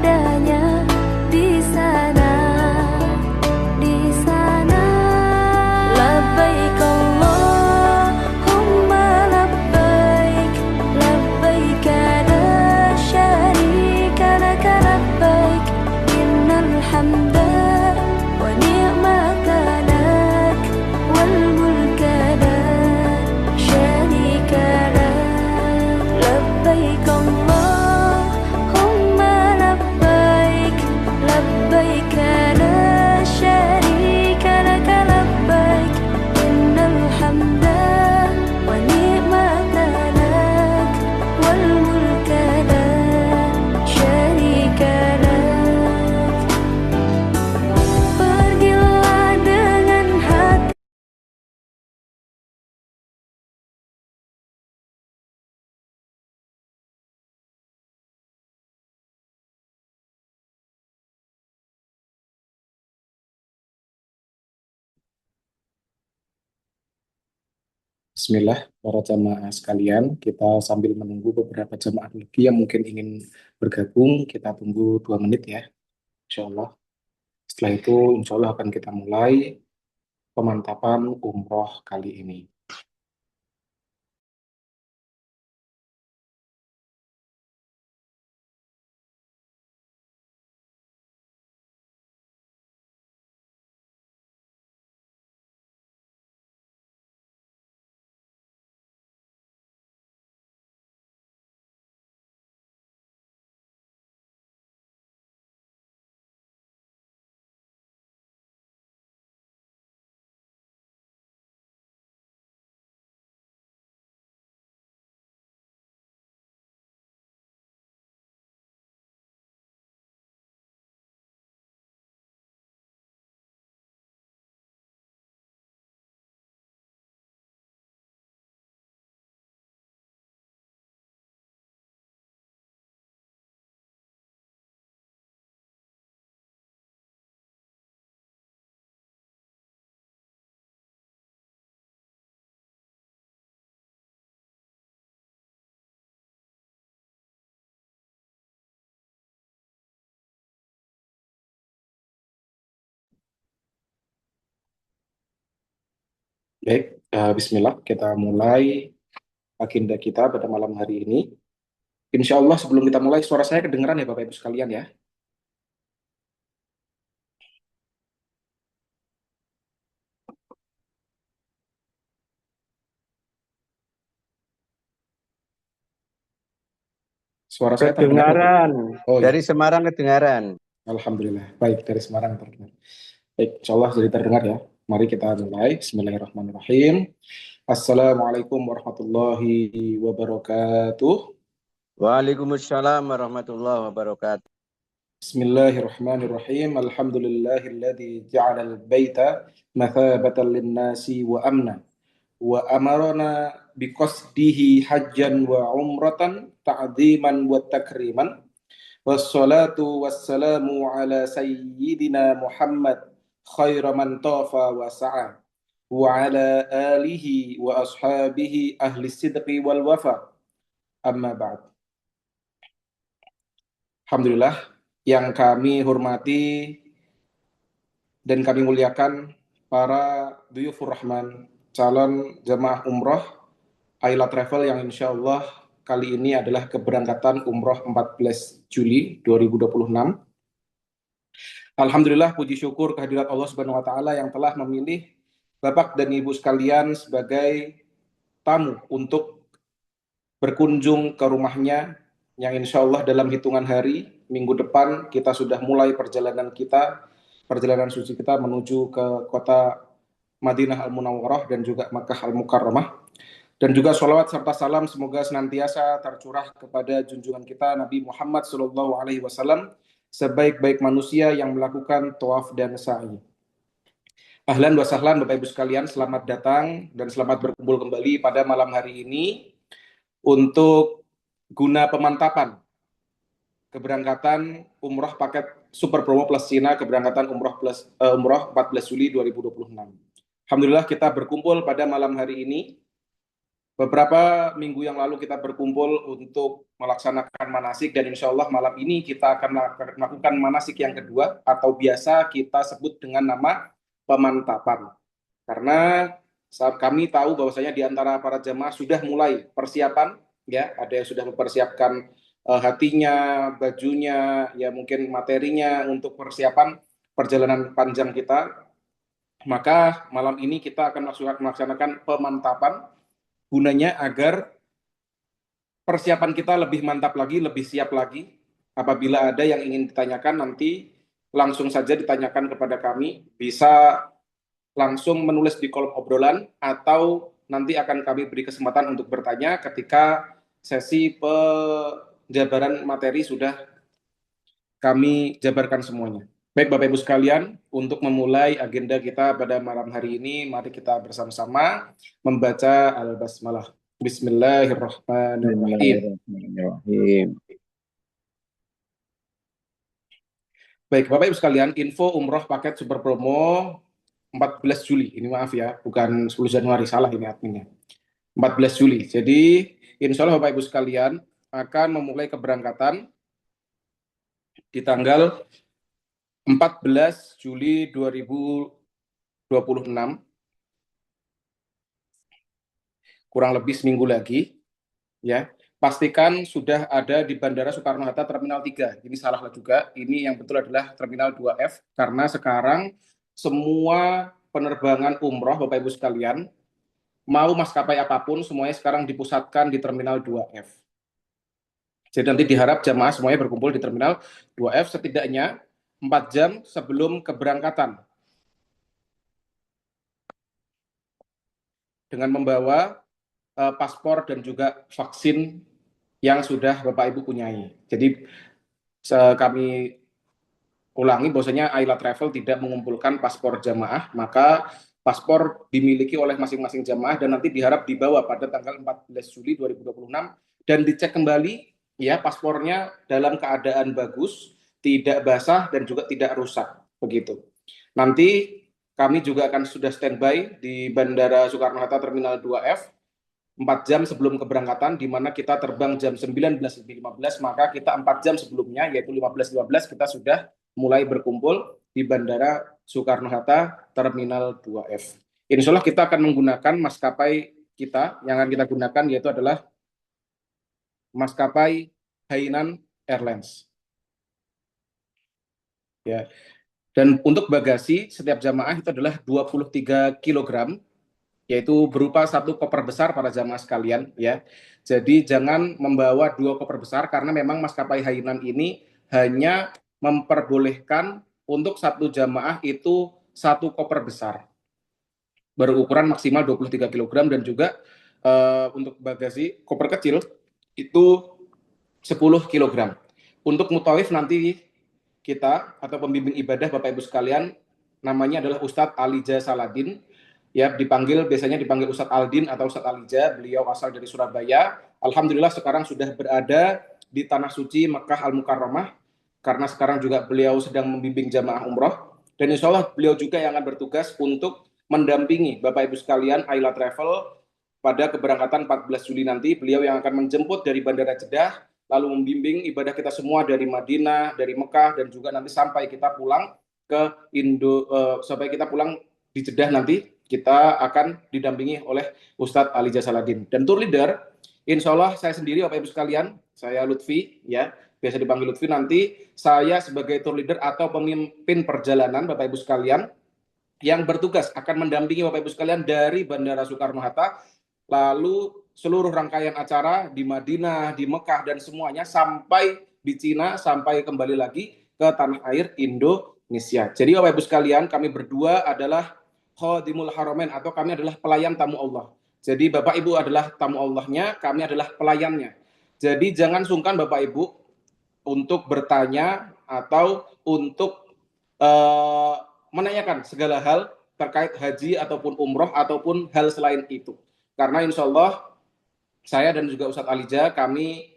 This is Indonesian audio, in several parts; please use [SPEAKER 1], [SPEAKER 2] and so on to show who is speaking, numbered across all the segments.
[SPEAKER 1] adanya di sana, di sana. Labbaik Allahumma labbaik, labbaik la syarika laka labbaik, innal hamda wa ni'mata lak, wal mulka la syarika lak. Labbaik Allahumma labbaik, labbaik la syarika laka labbaik, innal hamda wa ni'mata lak, wal mulka la syarika lak. Pergilah dengan hati.
[SPEAKER 2] Bismillah, para jamaah sekalian, kita sambil menunggu beberapa jamaah lagi yang mungkin ingin bergabung, kita tunggu 2 menit ya, insya Allah. Setelah itu, insya Allah akan kita mulai pemantapan umroh kali ini. Baik, Bismillah, kita mulai agenda kita pada malam hari ini. Insya Allah sebelum kita mulai, suara saya kedengeran ya Bapak Ibu sekalian ya? Suara saya terdengar Bapak Ibu?
[SPEAKER 3] Kedengaran.
[SPEAKER 2] Oh iya,
[SPEAKER 3] Dari Semarang kedengaran.
[SPEAKER 2] Alhamdulillah. Baik, dari Semarang terdengar. Baik, insya Allah jadi terdengar ya. Mari kita mulai. Bismillahirrahmanirrahim. Assalamualaikum warahmatullahi wabarakatuh.
[SPEAKER 3] Waalaikumsalam warahmatullahi wabarakatuh.
[SPEAKER 2] Bismillahirrahmanirrahim. Alhamdulillahilladzi ja'alal baita mathabatan linnasi wa amna wa amarana biqasdihi hajjan wa umratan ta'dziman wa takriman. Wassalatu wassalamu ala sayyidina Muhammad khaira man tafa wa sa'a wa ala alihi wa ashabihi ahli sidqi wal wafa. Amma ba'd. Alhamdulillah, yang kami hormati dan kami muliakan para duyufur rahman, calon jamaah umroh Ayla Travel yang insya Allah kali ini adalah keberangkatan umroh 14 Juli 2026. Alhamdulillah, puji syukur kehadirat Allah Subhanahu wa taala yang telah memilih Bapak dan Ibu sekalian sebagai tamu untuk berkunjung ke rumahnya yang insya Allah dalam hitungan hari minggu depan kita sudah mulai perjalanan suci kita menuju ke kota Madinah Al-Munawwarah dan juga Makkah Al-Mukarramah. Dan juga sholawat serta salam semoga senantiasa tercurah kepada junjungan kita Nabi Muhammad SAW, sebaik-baik manusia yang melakukan tawaf dan sa'i. Ahlan wa sahlan Bapak Ibu sekalian, selamat datang dan selamat berkumpul kembali pada malam hari ini untuk guna pemantapan keberangkatan umroh paket Super Promo Plus Cina, keberangkatan umroh 14 Juli 2026. Alhamdulillah kita berkumpul pada malam hari ini Beberapa minggu yang lalu kita berkumpul untuk melaksanakan manasik dan insya Allah malam ini kita akan melakukan manasik yang kedua atau biasa kita sebut dengan nama pemantapan. Karena saat kami tahu bahwasanya di antara para jemaah sudah mulai persiapan, ya ada yang sudah mempersiapkan hatinya, bajunya, ya mungkin materinya untuk persiapan perjalanan panjang kita. Maka malam ini kita akan melaksanakan pemantapan gunanya agar persiapan kita lebih mantap lagi, lebih siap lagi. Apabila ada yang ingin ditanyakan nanti langsung saja ditanyakan kepada kami, bisa langsung menulis di kolom obrolan atau nanti akan kami beri kesempatan untuk bertanya ketika sesi penjabaran materi sudah kami jabarkan semuanya. Baik Bapak Ibu sekalian, untuk memulai agenda kita pada malam hari ini, mari kita bersama-sama membaca Al-Basmalah. Bismillahirrahmanirrahim. Baik Bapak Ibu sekalian, info umroh paket super promo 14 Juli. Ini maaf ya, bukan 10 Januari, salah ini adminnya. 14 Juli. Jadi insya Allah Bapak Ibu sekalian akan memulai keberangkatan di tanggal 14 Juli 2026, kurang lebih seminggu lagi, ya. Pastikan sudah ada di Bandara Soekarno-Hatta Terminal 3. Ini salah juga, ini yang betul adalah Terminal 2F, karena sekarang semua penerbangan umroh Bapak Ibu sekalian, mau maskapai apapun, semuanya sekarang dipusatkan di Terminal 2F. Jadi nanti diharap jamaah semuanya berkumpul di Terminal 2F setidaknya 4 jam sebelum keberangkatan dengan membawa paspor dan juga vaksin yang sudah Bapak Ibu punyai. Jadi kami ulangi bahwasanya Ayla Travel tidak mengumpulkan paspor jamaah, maka paspor dimiliki oleh masing-masing jamaah dan nanti diharap dibawa pada tanggal 14 Juli 2026 dan dicek kembali ya paspornya dalam keadaan bagus, tidak basah dan juga tidak rusak begitu. Nanti kami juga akan sudah standby di Bandara Soekarno-Hatta Terminal 2F 4 jam sebelum keberangkatan, di mana kita terbang jam 19.15, maka kita 4 jam sebelumnya, yaitu 15.15, kita sudah mulai berkumpul di Bandara Soekarno-Hatta Terminal 2F. Insya Allah kita akan menggunakan maskapai kita, yang akan kita gunakan yaitu adalah maskapai Hainan Airlines. Ya. Dan untuk bagasi setiap jamaah itu adalah 23 kg, yaitu berupa satu koper besar para jamaah sekalian ya. Jadi jangan membawa 2 koper besar karena memang maskapai Hainan ini hanya memperbolehkan untuk satu jamaah itu 1 koper besar berukuran maksimal 23 kg dan juga untuk bagasi koper kecil itu 10 kg. Untuk mutawif nanti kita atau pembimbing ibadah Bapak Ibu sekalian namanya adalah Ustadz Alija Saladin. Ya, biasanya dipanggil Ustadz Aldin atau Ustadz Alija. Beliau asal dari Surabaya. Alhamdulillah sekarang sudah berada di tanah suci Mekah Al-Mukarramah karena sekarang juga beliau sedang membimbing jamaah umroh dan insya Allah beliau juga yang akan bertugas untuk mendampingi Bapak Ibu sekalian Ayla Travel pada keberangkatan 14 Juli nanti. Beliau yang akan menjemput dari Bandara Jeddah lalu membimbing ibadah kita semua dari Madinah, dari Mekah dan juga nanti sampai kita pulang ke sampai kita pulang di Jeddah nanti kita akan didampingi oleh Ustadz Alija Saladin. Dan tour leader, insya Allah saya sendiri Bapak Ibu sekalian, saya Lutfi, ya biasa dipanggil Lutfi, nanti saya sebagai tour leader atau pemimpin perjalanan Bapak Ibu sekalian yang bertugas akan mendampingi Bapak Ibu sekalian dari Bandara Soekarno-Hatta, lalu seluruh rangkaian acara di Madinah, di Mekah dan semuanya sampai di Cina, sampai kembali lagi ke tanah air Indonesia. Jadi Bapak Ibu sekalian, kami berdua adalah Khadimul Haramain atau kami adalah pelayan tamu Allah. Jadi Bapak Ibu adalah tamu Allahnya, kami adalah pelayannya. Jadi jangan sungkan Bapak Ibu untuk bertanya atau untuk menanyakan segala hal terkait haji ataupun umroh ataupun hal selain itu. Karena insya Allah saya dan juga Ustadz Alija kami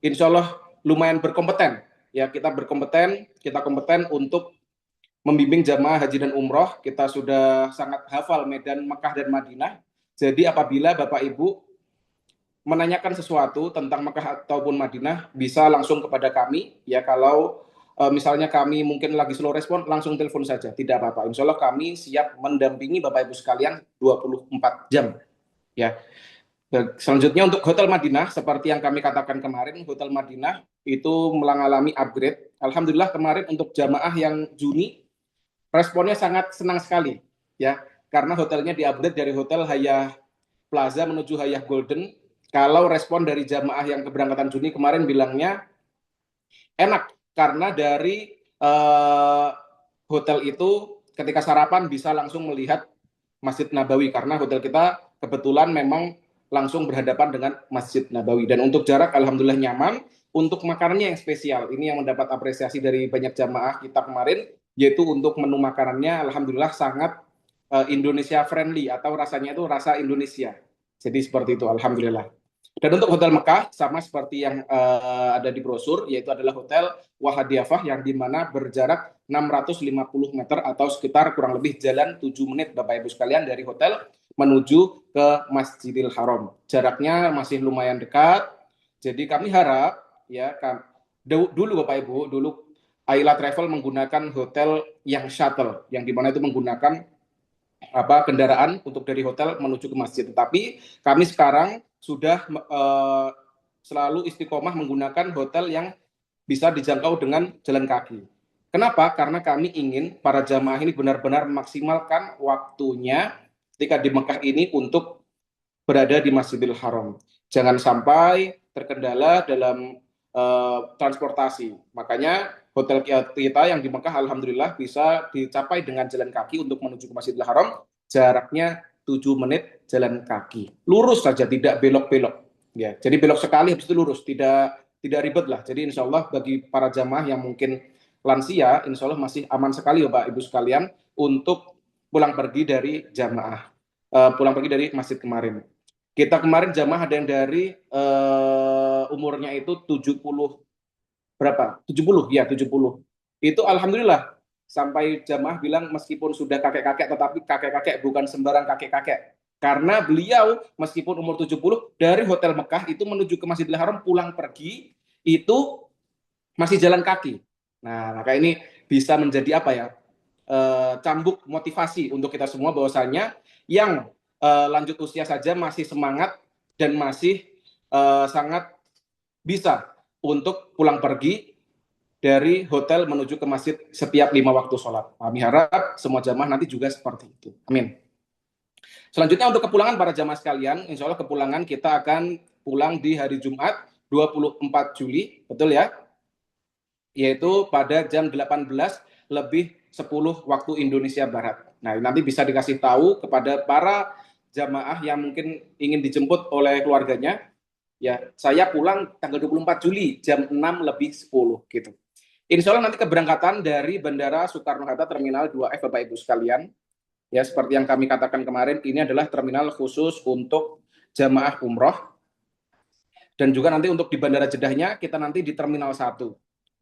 [SPEAKER 2] insya Allah lumayan berkompeten. Ya kita berkompeten, kita kompeten untuk membimbing jamaah haji dan umroh. Kita sudah sangat hafal medan Mekah dan Madinah. Jadi apabila Bapak Ibu menanyakan sesuatu tentang Mekah ataupun Madinah, bisa langsung kepada kami. Ya, kalau misalnya kami mungkin lagi slow respon, langsung telepon saja, tidak apa-apa. Insya Allah kami siap mendampingi Bapak Ibu sekalian 24 jam. Ya. Selanjutnya untuk Hotel Madinah, seperti yang kami katakan kemarin, Hotel Madinah itu mengalami upgrade. Alhamdulillah kemarin untuk jamaah yang Juni, responnya sangat senang sekali, ya, karena hotelnya di-upgrade dari Hotel Hayah Plaza menuju Hayah Golden. Kalau respon dari jamaah yang keberangkatan Juni kemarin bilangnya enak, karena dari hotel itu ketika sarapan bisa langsung melihat Masjid Nabawi, karena hotel kita kebetulan memang langsung berhadapan dengan Masjid Nabawi. Dan untuk jarak alhamdulillah nyaman. Untuk makanannya yang spesial, ini yang mendapat apresiasi dari banyak jamaah kita kemarin, yaitu untuk menu makanannya alhamdulillah sangat Indonesia friendly, atau rasanya itu rasa Indonesia. Jadi seperti itu alhamdulillah. Dan untuk Hotel Mekah sama seperti yang ada di brosur, yaitu adalah Hotel Wahadiafah yang dimana berjarak 650 meter atau sekitar kurang lebih jalan 7 menit Bapak Ibu sekalian dari hotel menuju ke Masjidil Haram. Jaraknya masih lumayan dekat. Jadi kami harap ya dulu Bapak Ibu, dulu Ayla Travel menggunakan hotel yang shuttle, yang dimana itu menggunakan kendaraan untuk dari hotel menuju ke masjid. Tetapi kami sekarang sudah selalu istiqomah menggunakan hotel yang bisa dijangkau dengan jalan kaki. Kenapa? Karena kami ingin para jamaah ini benar-benar memaksimalkan waktunya ketika di Mekah ini untuk berada di Masjidil Haram. Jangan sampai terkendala dalam transportasi. Makanya hotel kita yang di Mekah alhamdulillah bisa dicapai dengan jalan kaki untuk menuju ke Masjidil Haram, jaraknya 7 menit jalan kaki. Lurus saja, tidak belok-belok. Ya, jadi belok sekali habis itu lurus, tidak ribet lah. Jadi insya Allah bagi para jamaah yang mungkin lansia, insya Allah masih aman sekali Bapak Ibu sekalian untuk pulang pergi dari jamaah, pulang pergi dari masjid kemarin. Kita kemarin jamaah ada yang dari umurnya itu 70 berapa? 70 ya, 70. Itu alhamdulillah sampai jamaah bilang meskipun sudah kakek-kakek, tetapi kakek-kakek bukan sembarang kakek-kakek. Karena beliau meskipun umur 70 dari Hotel Mekah itu menuju ke Masjidil Haram pulang pergi itu masih jalan kaki. Nah, maka ini bisa menjadi apa ya? Cambuk motivasi untuk kita semua bahwasanya yang lanjut usia saja masih semangat dan masih sangat bisa untuk pulang pergi dari hotel menuju ke masjid setiap 5 waktu sholat. Kami harap semua jamaah nanti juga seperti itu. Amin. Selanjutnya untuk kepulangan para jamaah sekalian, insya Allah kepulangan kita akan pulang di hari Jumat 24 Juli, betul ya? Yaitu pada jam 18:10 waktu Indonesia Barat. Nah, nanti bisa dikasih tahu kepada para jamaah yang mungkin ingin dijemput oleh keluarganya, ya, saya pulang tanggal 24 Juli jam 6:10 gitu. Insya Allah nanti keberangkatan dari Bandara Soekarno-Hatta Terminal 2F Bapak Ibu sekalian, ya seperti yang kami katakan kemarin, ini adalah terminal khusus untuk jamaah umroh. Dan juga nanti untuk di Bandara Jedahnya kita nanti di Terminal 1.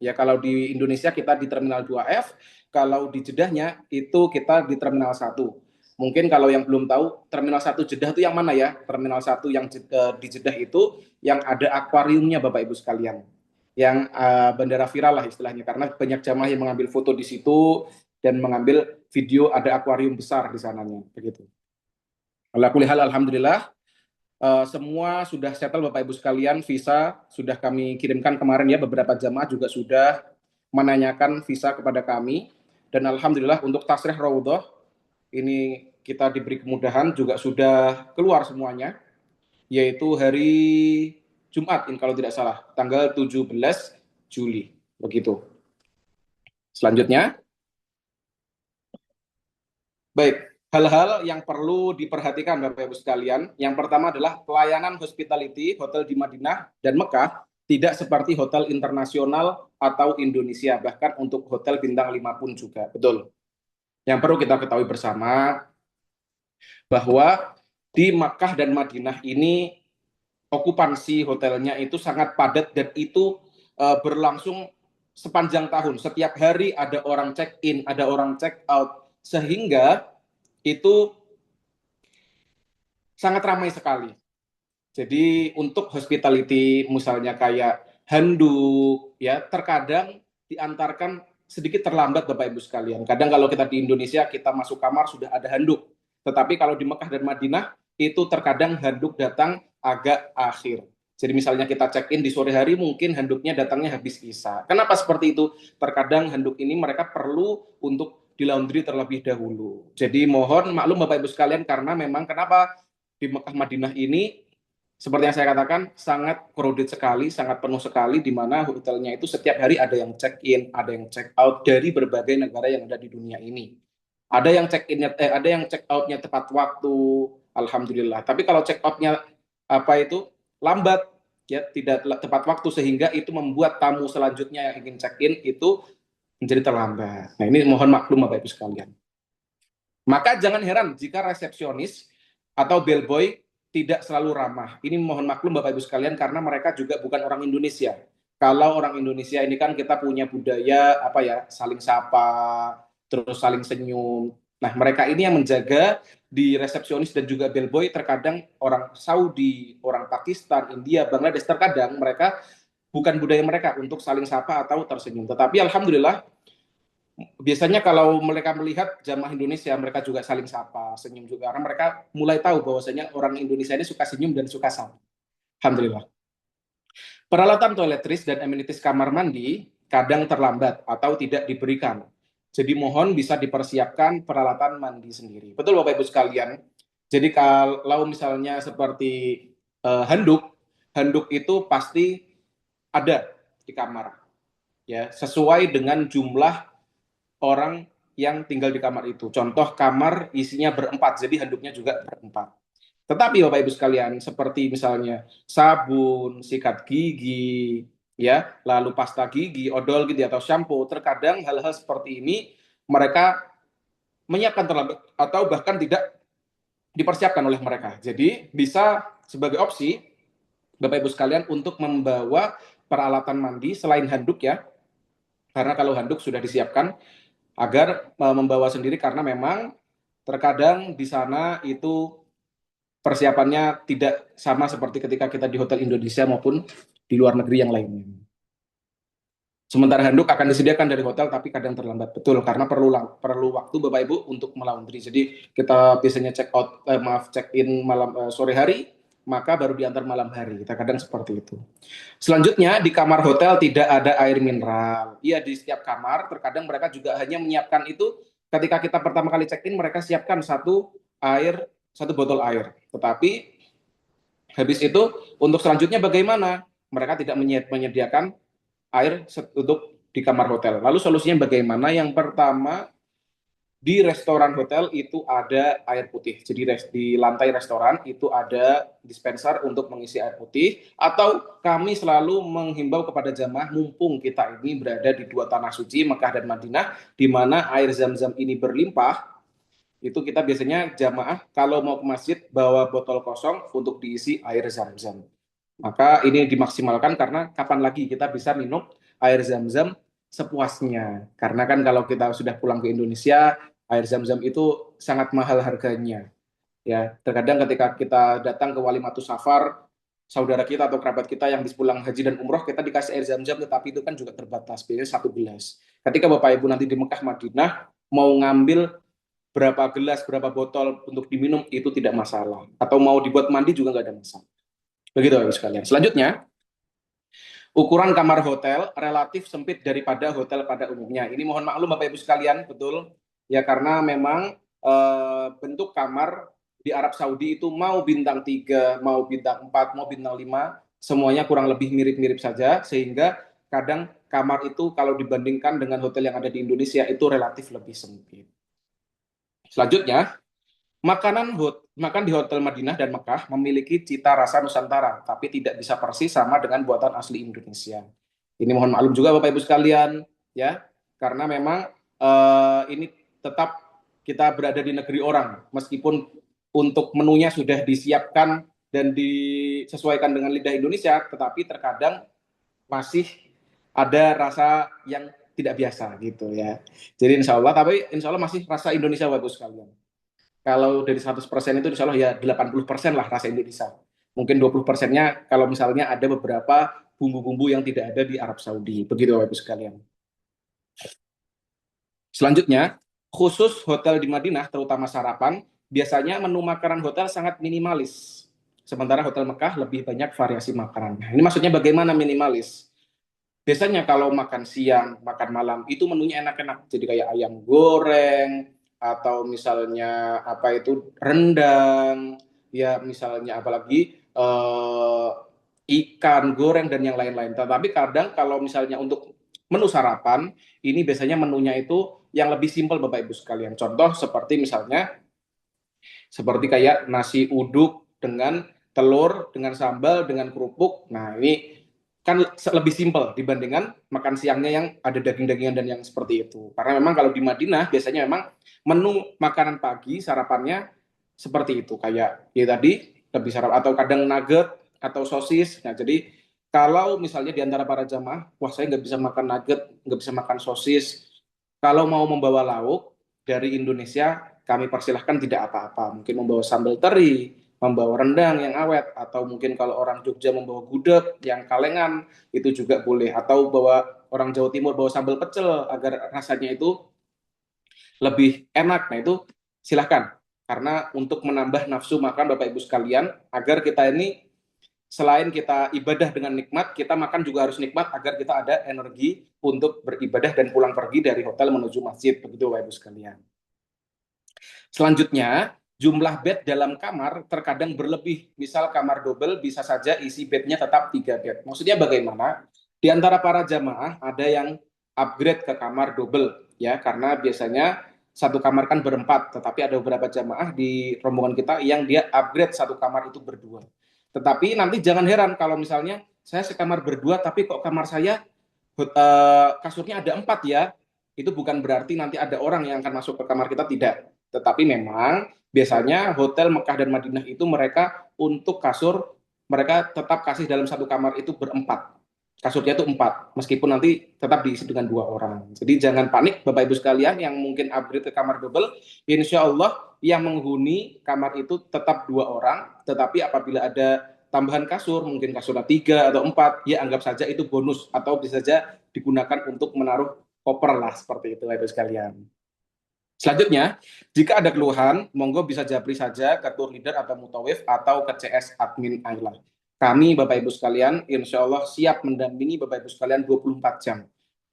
[SPEAKER 2] Ya, kalau di Indonesia kita di Terminal 2F, kalau di Jedahnya itu kita di Terminal 1. Mungkin kalau yang belum tahu, Terminal 1 Jeddah itu yang mana ya? Terminal 1 yang di Jeddah itu yang ada akuariumnya Bapak Ibu sekalian. Yang bandara viral lah istilahnya, karena banyak jamaah yang mengambil foto di situ dan mengambil video ada akuarium besar di sananya, begitu. Alhamdulillah semua sudah settle Bapak Ibu sekalian, visa sudah kami kirimkan kemarin ya, beberapa jamaah juga sudah menanyakan visa kepada kami, dan alhamdulillah untuk tasrih raudhah ini kita diberi kemudahan, juga sudah keluar semuanya, yaitu hari Jumat kalau tidak salah, tanggal 17 Juli, begitu. Selanjutnya, baik. Hal-hal yang perlu diperhatikan Bapak Ibu sekalian, yang pertama adalah pelayanan hospitality hotel di Madinah dan Mekah tidak seperti hotel internasional atau Indonesia, bahkan untuk hotel bintang 5 pun juga, betul. Yang perlu kita ketahui bersama bahwa di Makkah dan Madinah ini okupansi hotelnya itu sangat padat dan itu berlangsung sepanjang tahun. Setiap hari ada orang check in, ada orang check out, sehingga itu sangat ramai sekali. Jadi untuk hospitality misalnya kayak handuk ya terkadang diantarkan sedikit terlambat Bapak Ibu sekalian. Kadang kalau kita di Indonesia kita masuk kamar sudah ada handuk. Tetapi kalau di Mekah dan Madinah itu terkadang handuk datang agak akhir. Jadi misalnya kita check-in di sore hari mungkin handuknya datangnya habis isya. Kenapa seperti itu? Terkadang handuk ini mereka perlu untuk di laundry terlebih dahulu. Jadi mohon maklum Bapak Ibu sekalian karena memang kenapa di Mekah Madinah ini seperti yang saya katakan sangat crowded sekali, sangat penuh sekali di mana hotelnya itu setiap hari ada yang check-in, ada yang check-out dari berbagai negara yang ada di dunia ini. Ada yang check-innya ada yang check-outnya tepat waktu, alhamdulillah. Tapi kalau check-outnya apa itu lambat ya tidak tepat waktu sehingga itu membuat tamu selanjutnya yang ingin check-in itu menjadi terlambat. Nah, ini mohon maklum Bapak Ibu sekalian. Maka jangan heran jika resepsionis atau bellboy tidak selalu ramah. Ini mohon maklum Bapak Ibu sekalian karena mereka juga bukan orang Indonesia. Kalau orang Indonesia ini kan kita punya budaya apa ya, saling sapa, terus saling senyum. Nah, mereka ini yang menjaga di resepsionis dan juga bellboy terkadang orang Saudi, orang Pakistan, India, Bangladesh terkadang mereka bukan budaya mereka untuk saling sapa atau tersenyum. Tetapi alhamdulillah biasanya kalau mereka melihat jamaah Indonesia, mereka juga saling sapa, senyum juga. Karena mereka mulai tahu bahwasanya orang Indonesia ini suka senyum dan suka sapa. Alhamdulillah. Peralatan toiletries dan amenities kamar mandi kadang terlambat atau tidak diberikan. Jadi mohon bisa dipersiapkan peralatan mandi sendiri. Betul Bapak Ibu sekalian. Jadi kalau misalnya seperti handuk, handuk itu pasti ada di kamar. Ya, sesuai dengan jumlah orang yang tinggal di kamar itu. Contoh kamar isinya berempat, jadi handuknya juga berempat. Tetapi Bapak Ibu sekalian, seperti misalnya sabun, sikat gigi, ya, lalu pasta gigi, odol gitu atau shampoo, terkadang hal-hal seperti ini mereka menyiapkan terlambat atau bahkan tidak dipersiapkan oleh mereka. Jadi bisa sebagai opsi Bapak Ibu sekalian untuk membawa peralatan mandi selain handuk ya. Karena kalau handuk sudah disiapkan agar membawa sendiri karena memang terkadang di sana itu persiapannya tidak sama seperti ketika kita di hotel Indonesia maupun di luar negeri yang lainnya. Sementara handuk akan disediakan dari hotel tapi kadang terlambat. Betul, karena perlu waktu Bapak Ibu untuk melaundry. Jadi kita biasanya check in malam sore hari, maka baru diantar malam hari. Kita kadang seperti itu. Selanjutnya di kamar hotel tidak ada air mineral. Iya, di setiap kamar terkadang mereka juga hanya menyiapkan itu ketika kita pertama kali check in mereka siapkan satu botol air. Tetapi habis itu untuk selanjutnya bagaimana? Mereka tidak menyediakan air untuk di kamar hotel. Lalu solusinya bagaimana? Yang pertama, di restoran hotel itu ada air putih. Jadi di lantai restoran itu ada dispenser untuk mengisi air putih. Atau kami selalu menghimbau kepada jamaah mumpung kita ini berada di dua tanah suci Mekah dan Madinah, di mana air zam-zam ini berlimpah. Itu kita biasanya jamaah kalau mau ke masjid bawa botol kosong untuk diisi air zam-zam. Maka ini dimaksimalkan karena kapan lagi kita bisa minum air zam-zam sepuasnya. Karena kan kalau kita sudah pulang ke Indonesia, air zam-zam itu sangat mahal harganya. Ya, terkadang ketika kita datang ke Walimatus Safar, saudara kita atau kerabat kita yang habis pulang haji dan umroh, kita dikasih air zam-zam, tetapi itu kan juga terbatas, biasanya 1 gelas. Ketika Bapak Ibu nanti di Mekah Madinah, mau ngambil berapa gelas, berapa botol untuk diminum, itu tidak masalah. Atau mau dibuat mandi juga nggak ada masalah. Begitu Bapak Ibu sekalian. Selanjutnya, ukuran kamar hotel relatif sempit daripada hotel pada umumnya. Ini mohon maklum Bapak Ibu sekalian, betul. Ya karena memang bentuk kamar di Arab Saudi itu mau bintang 3, mau bintang 4, mau bintang 5, semuanya kurang lebih mirip-mirip saja, sehingga kadang kamar itu kalau dibandingkan dengan hotel yang ada di Indonesia itu relatif lebih sempit. Selanjutnya, makan di Hotel Madinah dan Mekah memiliki cita rasa Nusantara, tapi tidak bisa persis sama dengan buatan asli Indonesia. Ini mohon maklum juga Bapak Ibu sekalian, ya, karena memang ini tetap kita berada di negeri orang, meskipun untuk menunya sudah disiapkan dan disesuaikan dengan lidah Indonesia, tetapi terkadang masih ada rasa yang tidak biasa gitu ya. Jadi insya Allah masih rasa Indonesia Bapak Ibu sekalian. Kalau dari 100% itu insya Allah ya 80% lah rasa Indonesia. Mungkin 20%-nya kalau misalnya ada beberapa bumbu-bumbu yang tidak ada di Arab Saudi. Begitu Bapak Ibu sekalian. Selanjutnya, khusus hotel di Madinah, terutama sarapan, biasanya menu makanan hotel sangat minimalis. Sementara hotel Mekah lebih banyak variasi makanannya. Ini maksudnya bagaimana minimalis? Biasanya kalau makan siang, makan malam, itu menunya enak-enak. Jadi kayak ayam goreng, atau misalnya apa itu rendang, ya misalnya apalagi ikan goreng dan yang lain-lain. Tetapi kadang kalau misalnya untuk menu sarapan, ini biasanya menunya itu yang lebih simpel Bapak Ibu sekalian. Contoh seperti misalnya seperti kayak nasi uduk dengan telur, dengan sambal, dengan kerupuk. Nah, ini kan lebih simpel dibandingkan makan siangnya yang ada daging-dagingan dan yang seperti itu. Karena memang kalau di Madinah biasanya memang menu makanan pagi sarapannya seperti itu. Kayak ya tadi lebih sarapan atau kadang nugget atau sosis. Nah, jadi kalau misalnya di antara para jamaah, wah saya nggak bisa makan nugget, nggak bisa makan sosis. Kalau mau membawa lauk dari Indonesia, kami persilahkan tidak apa-apa. Mungkin membawa sambal teri, membawa rendang yang awet, atau mungkin kalau orang Jogja membawa gudeg yang kalengan, itu juga boleh. Atau bawa orang Jawa Timur bawa sambal pecel agar rasanya itu lebih enak. Nah itu silahkan. Karena untuk menambah nafsu makan Bapak Ibu sekalian, agar kita ini selain kita ibadah dengan nikmat, kita makan juga harus nikmat agar kita ada energi untuk beribadah dan pulang pergi dari hotel menuju masjid. Begitu Bapak Ibu sekalian. Selanjutnya, jumlah bed dalam kamar terkadang berlebih. Misal kamar double bisa saja isi bednya tetap 3 bed. Maksudnya bagaimana? Di antara para jamaah ada yang upgrade ke kamar double, ya, karena biasanya satu kamar kan berempat, tetapi ada beberapa jamaah di rombongan kita yang dia upgrade satu kamar itu berdua. Tetapi nanti jangan heran kalau misalnya saya sekamar berdua, tapi kok kamar saya kasurnya ada 4 ya. Itu bukan berarti nanti ada orang yang akan masuk ke kamar kita, tidak. Tetapi memang biasanya hotel Mekah dan Madinah itu mereka untuk kasur mereka tetap kasih dalam satu kamar itu berempat. Kasurnya itu 4, meskipun nanti tetap diisi dengan 2 orang. Jadi jangan panik Bapak Ibu sekalian yang mungkin upgrade ke kamar double, insya Allah yang menghuni kamar itu tetap 2 orang, tetapi apabila ada tambahan kasur, mungkin kasurnya 3 atau 4, ya anggap saja itu bonus atau bisa saja digunakan untuk menaruh koper lah, seperti itu Bapak Ibu sekalian. Selanjutnya, jika ada keluhan, monggo bisa japri saja ke tour leader atau mutawif atau ke CS admin Ayla. Kami, Bapak Ibu sekalian, insya Allah siap mendampingi Bapak Ibu sekalian 24 jam.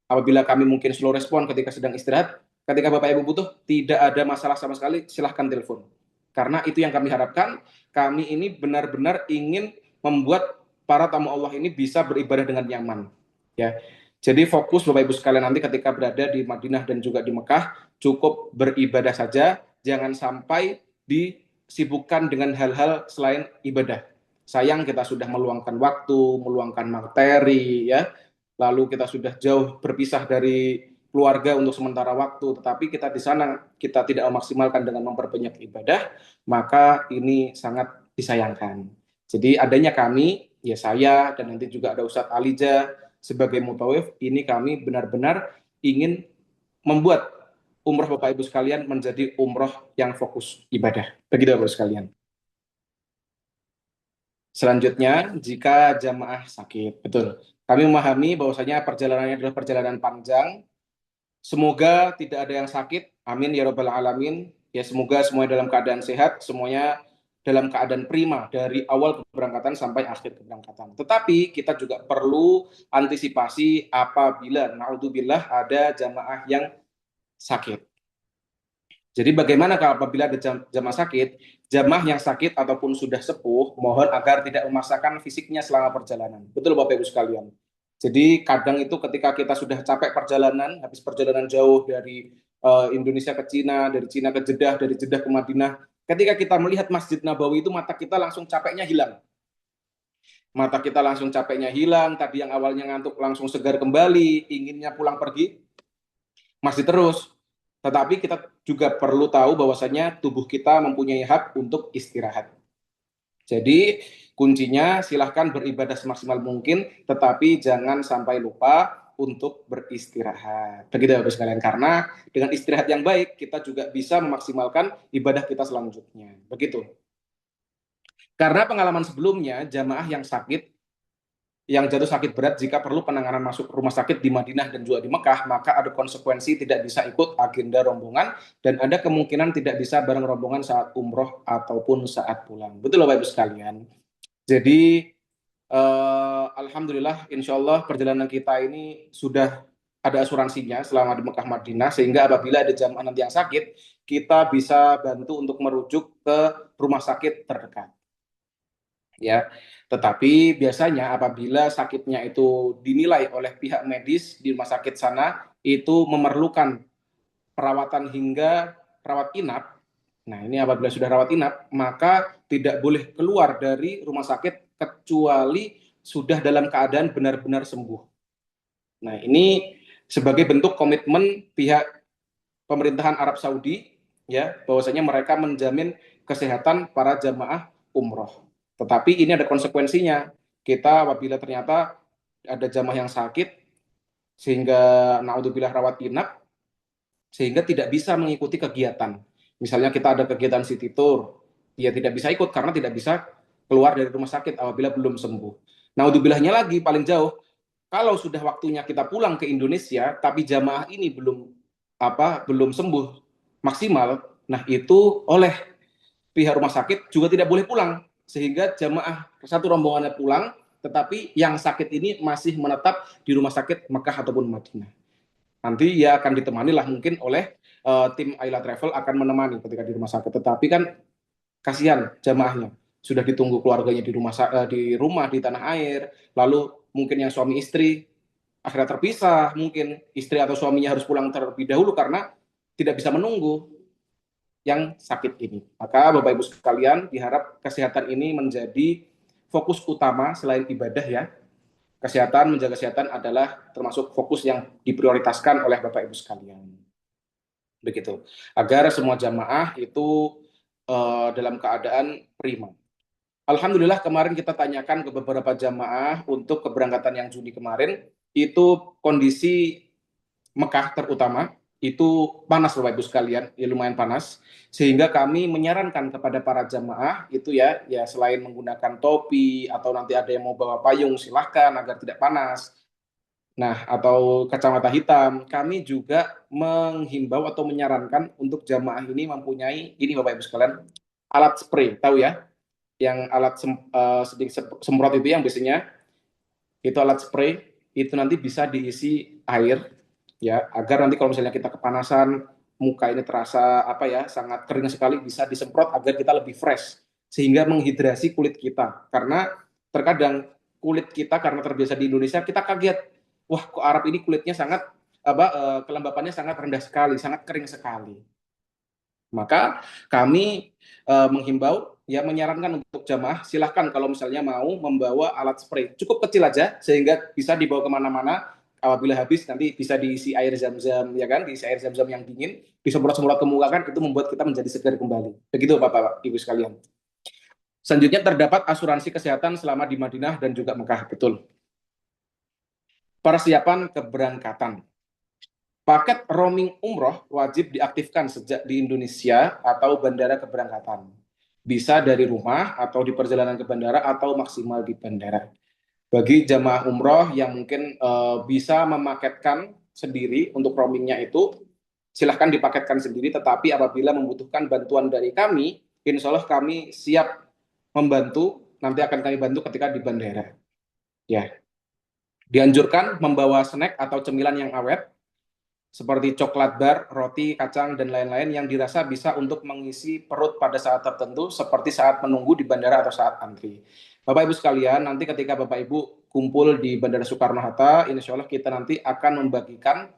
[SPEAKER 2] Apabila kami mungkin slow respon ketika sedang istirahat, ketika Bapak Ibu butuh, tidak ada masalah sama sekali, silahkan telepon. Karena itu yang kami harapkan, kami ini benar-benar ingin membuat para tamu Allah ini bisa beribadah dengan nyaman. Ya, jadi fokus Bapak Ibu sekalian nanti ketika berada di Madinah dan juga di Mekah, cukup beribadah saja, jangan sampai disibukkan dengan hal-hal selain ibadah. Sayang kita sudah meluangkan waktu, meluangkan materi, ya. Lalu kita sudah jauh berpisah dari keluarga untuk sementara waktu, tetapi kita di sana kita tidak memaksimalkan dengan memperbanyak ibadah, maka ini sangat disayangkan. Jadi adanya kami, ya saya dan nanti juga ada Ustadz Alija sebagai mutawif, ini kami benar-benar ingin membuat umroh Bapak Ibu sekalian menjadi umroh yang fokus ibadah. Begitu Bapak Ibu sekalian. Selanjutnya, jika jamaah sakit, betul. Kami memahami bahwasanya perjalanannya adalah perjalanan panjang. Semoga tidak ada yang sakit. Amin ya rabbal alamin. Ya semoga semuanya dalam keadaan sehat, semuanya dalam keadaan prima dari awal keberangkatan sampai akhir keberangkatan. Tetapi kita juga perlu antisipasi apabila naudzubillah ada jamaah yang sakit. Jadi bagaimana kalau apabila ada jamaah sakit, jamaah yang sakit ataupun sudah sepuh, mohon agar tidak memaksakan fisiknya selama perjalanan. Betul Bapak Ibu sekalian. Jadi kadang itu ketika kita sudah capek perjalanan, habis perjalanan jauh dari Indonesia ke Cina, dari Cina ke Jeddah, dari Jeddah ke Madinah, ketika kita melihat Masjid Nabawi itu mata kita langsung capeknya hilang. Mata kita langsung capeknya hilang, tadi yang awalnya ngantuk langsung segar kembali, inginnya pulang pergi, masih terus. Tetapi kita juga perlu tahu bahwasanya tubuh kita mempunyai hak untuk istirahat. Jadi kuncinya silahkan beribadah semaksimal mungkin, tetapi jangan sampai lupa untuk beristirahat. Begitu Bapak sekalian, karena dengan istirahat yang baik kita juga bisa memaksimalkan ibadah kita selanjutnya. Begitu. Karena pengalaman sebelumnya, jamaah yang sakit, yang jatuh sakit berat jika perlu penanganan masuk rumah sakit di Madinah dan juga di Mekah, maka ada konsekuensi tidak bisa ikut agenda rombongan dan ada kemungkinan tidak bisa bareng rombongan saat umroh ataupun saat pulang. Betul Bapak Ibu sekalian. Jadi alhamdulillah, insya Allah perjalanan kita ini sudah ada asuransinya selama di Mekah Madinah, sehingga apabila ada jamaah nanti yang sakit, kita bisa bantu untuk merujuk ke rumah sakit terdekat. Ya, tetapi biasanya apabila sakitnya itu dinilai oleh pihak medis di rumah sakit sana itu memerlukan perawatan hingga rawat inap. Nah, ini apabila sudah rawat inap, maka tidak boleh keluar dari rumah sakit kecuali sudah dalam keadaan benar-benar sembuh. Nah, ini sebagai bentuk komitmen pihak pemerintahan Arab Saudi, ya, bahwasanya mereka menjamin kesehatan para jamaah umroh. Tetapi ini ada konsekuensinya. Kita apabila ternyata ada jamaah yang sakit sehingga naudzubillah rawat inap, sehingga tidak bisa mengikuti kegiatan. Misalnya kita ada kegiatan city tour, dia tidak bisa ikut karena tidak bisa keluar dari rumah sakit apabila belum sembuh. Naudzubillahnya lagi paling jauh, kalau sudah waktunya kita pulang ke Indonesia, tapi jamaah ini belum sembuh maksimal, nah itu oleh pihak rumah sakit juga tidak boleh pulang, sehingga jamaah satu rombongannya pulang, tetapi yang sakit ini masih menetap di rumah sakit Mekah ataupun Madinah. Nanti ya akan ditemani lah mungkin oleh tim Ayla Travel akan menemani ketika di rumah sakit. Tetapi kan kasihan jamaahnya, sudah ditunggu keluarganya di tanah air, lalu mungkin yang suami istri akhirnya terpisah, mungkin istri atau suaminya harus pulang terlebih dahulu karena tidak bisa menunggu yang sakit ini. Maka Bapak Ibu sekalian, diharap kesehatan ini menjadi fokus utama selain ibadah ya. Kesehatan, menjaga kesehatan adalah termasuk fokus yang diprioritaskan oleh Bapak Ibu sekalian. Begitu. Agar semua jamaah itu dalam keadaan prima. Alhamdulillah kemarin kita tanyakan ke beberapa jamaah untuk keberangkatan yang Juni kemarin, itu kondisi Mekah terutama itu panas Bapak Ibu sekalian, ya lumayan panas, sehingga kami menyarankan kepada para jamaah itu ya selain menggunakan topi atau nanti ada yang mau bawa payung silahkan agar tidak panas. Nah, atau kacamata hitam, kami juga menghimbau atau menyarankan untuk jamaah ini mempunyai ini Bapak Ibu sekalian, alat spray, tahu ya? Yang alat semprot itu yang biasanya itu alat spray itu nanti bisa diisi air ya, agar nanti kalau misalnya kita kepanasan, muka ini terasa sangat kering sekali, bisa disemprot agar kita lebih fresh sehingga menghidrasi kulit kita. Karena terkadang kulit kita karena terbiasa di Indonesia, kita kaget, wah kok Arab ini kulitnya sangat kelembapannya sangat rendah sekali, sangat kering sekali. Maka kami menghimbau ya, menyarankan untuk jamaah silahkan kalau misalnya mau membawa alat spray, cukup kecil aja sehingga bisa dibawa kemana-mana. Apabila habis nanti bisa diisi air zam-zam, ya kan, diisi air zam-zam yang dingin, disemprot-semprot ke muka kan, itu membuat kita menjadi segar kembali. Begitu Bapak Ibu sekalian. Selanjutnya terdapat asuransi kesehatan selama di Madinah dan juga Mekah, betul. Persiapan keberangkatan. Paket roaming umroh wajib diaktifkan sejak di Indonesia atau bandara keberangkatan. Bisa dari rumah atau di perjalanan ke bandara atau maksimal di bandara. Bagi jamaah umroh yang mungkin bisa memaketkan sendiri untuk roamingnya itu, silahkan dipaketkan sendiri, tetapi apabila membutuhkan bantuan dari kami, insya Allah kami siap membantu, nanti akan kami bantu ketika di bandara. Ya, dianjurkan membawa snack atau cemilan yang awet, seperti coklat bar, roti, kacang, dan lain-lain yang dirasa bisa untuk mengisi perut pada saat tertentu, seperti saat menunggu di bandara atau saat antri. Bapak Ibu sekalian, nanti ketika Bapak Ibu kumpul di Bandara Soekarno-Hatta, insya Allah kita nanti akan membagikan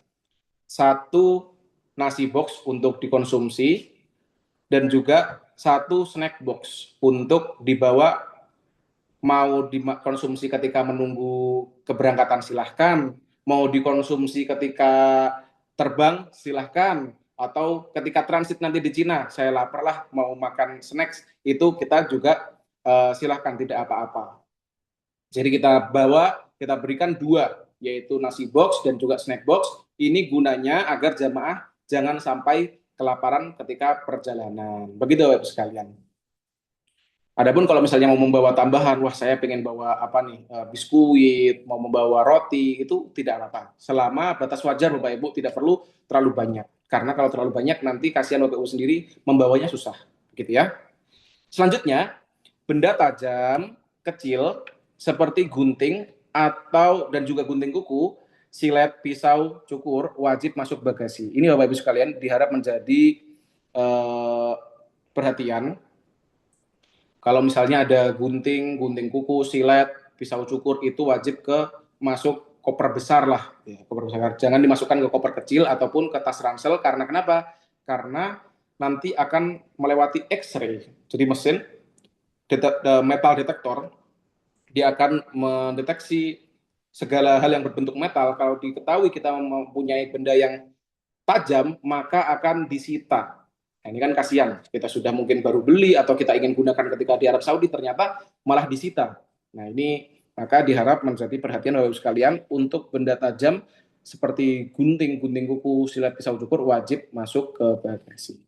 [SPEAKER 2] satu nasi box untuk dikonsumsi dan juga satu snack box untuk dibawa, mau dikonsumsi ketika menunggu keberangkatan silahkan, mau dikonsumsi ketika terbang silahkan, atau ketika transit nanti di Cina, saya lapar lah mau makan snacks, itu kita juga silahkan, tidak apa-apa. Jadi kita berikan dua, yaitu nasi box dan juga snack box. Ini gunanya agar jamaah jangan sampai kelaparan ketika perjalanan. Begitu Bapak sekalian. Adapun kalau misalnya mau membawa tambahan, wah saya pengen bawa apa nih, biskuit, mau membawa roti, itu tidak apa-apa. Selama batas wajar Bapak Ibu, tidak perlu terlalu banyak. Karena kalau terlalu banyak nanti kasihan Bapak Ibu sendiri membawanya susah, gitu ya. Selanjutnya, benda tajam kecil seperti gunting atau dan juga gunting kuku, silet, pisau, cukur wajib masuk bagasi. Ini Bapak Ibu sekalian diharap menjadi perhatian. Kalau misalnya ada gunting, gunting kuku, silet, pisau cukur itu wajib masuk koper besar lah, ya, koper besar. Jangan dimasukkan ke koper kecil ataupun ke tas ransel. Karena kenapa? Karena nanti akan melewati X-ray. Jadi mesin metal detektor dia akan mendeteksi segala hal yang berbentuk metal. Kalau diketahui kita mempunyai benda yang tajam, maka akan disita. Nah, ini kan kasihan, kita sudah mungkin baru beli atau kita ingin gunakan ketika di Arab Saudi, ternyata malah disita. Nah, ini maka diharap menjadi perhatian Bapak Ibu sekalian untuk benda tajam seperti gunting, gunting kuku, silet, pisau cukur wajib masuk ke bagasi.